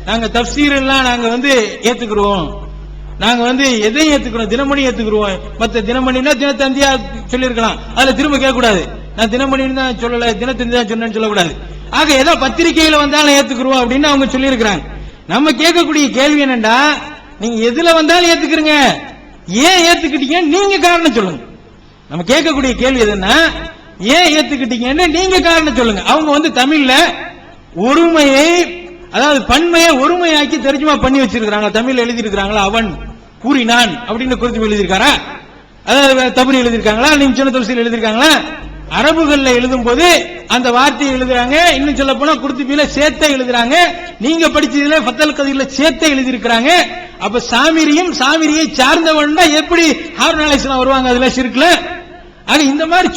நாங்க தஃப்சீர் எல்லாம் நாங்க ஏத்துக்கிறோம், நாங்க எதையும் ஏத்துக்கிறோம், தினமணி ஏத்துக்கிறோம். மத்த தினமணினா தினத்தந்தியா சொல்லிருக்கலாம், அதுல திரும்ப கேட்க கூடாது. நான் தினமணின்னு தான் சொல்லல, தினத்தந்தி தான் சொன்னேன்னு சொல்லக்கூடாது. ஆக ஏதோ பத்திரிகையில வந்தாலும் ஏத்துக்கிறோம் அப்படின்னு அவங்க சொல்லி இருக்கிறாங்க. நம்ம கேட்கக்கூடிய கேள்வி என்னண்டா, நீங்க எதுல வந்தாலும் ஏத்துக்கிறீங்க, ஏன் ஏத்துக்கிட்டீங்க நீங்க காரணம் சொல்லுங்க. நம்ம கேட்கக்கூடிய கேள்வி எதுன்னா, ஏன் ஏத்துக்கிட்டீங்கன்னு நீங்க காரணம் சொல்லுங்க. அவங்க தமிழ்ல ஒருமையை, அதாவது பன்மையை ஒருமையாக்கி தர்ஜுமா பண்ணி வச்சிருக்காங்க, தமிழ்ல எழுதி இருக்காங்களா, அவன் கூறினான் அப்படின்னு குறித்து எழுதியிருக்காரா, அதாவது தபரி எழுதியிருக்காங்களா, நீங்க சொன்ன தஃப்சீர் எழுதியிருக்காங்களா? அரபுகள்ல எழுதும் போது அந்த வார்த்தையை எழுதுறாங்க, இன்னும் சொல்ல போனா குர்துபியில சேர்த்த எழுதுறாங்க, நீங்க படிச்சதுல ஃபத்தல் கதீர்ல சேர்த்த எழுதி இருக்கிறாங்க. அப்ப சாமிரியும் சாமிரியை சார்ந்தவன் எப்படி ஹாரூன் அலைஹிஸ்ஸலாம் வருவாங்க அதுல ஷிர்க்ல? ஆக இந்த மாதிரி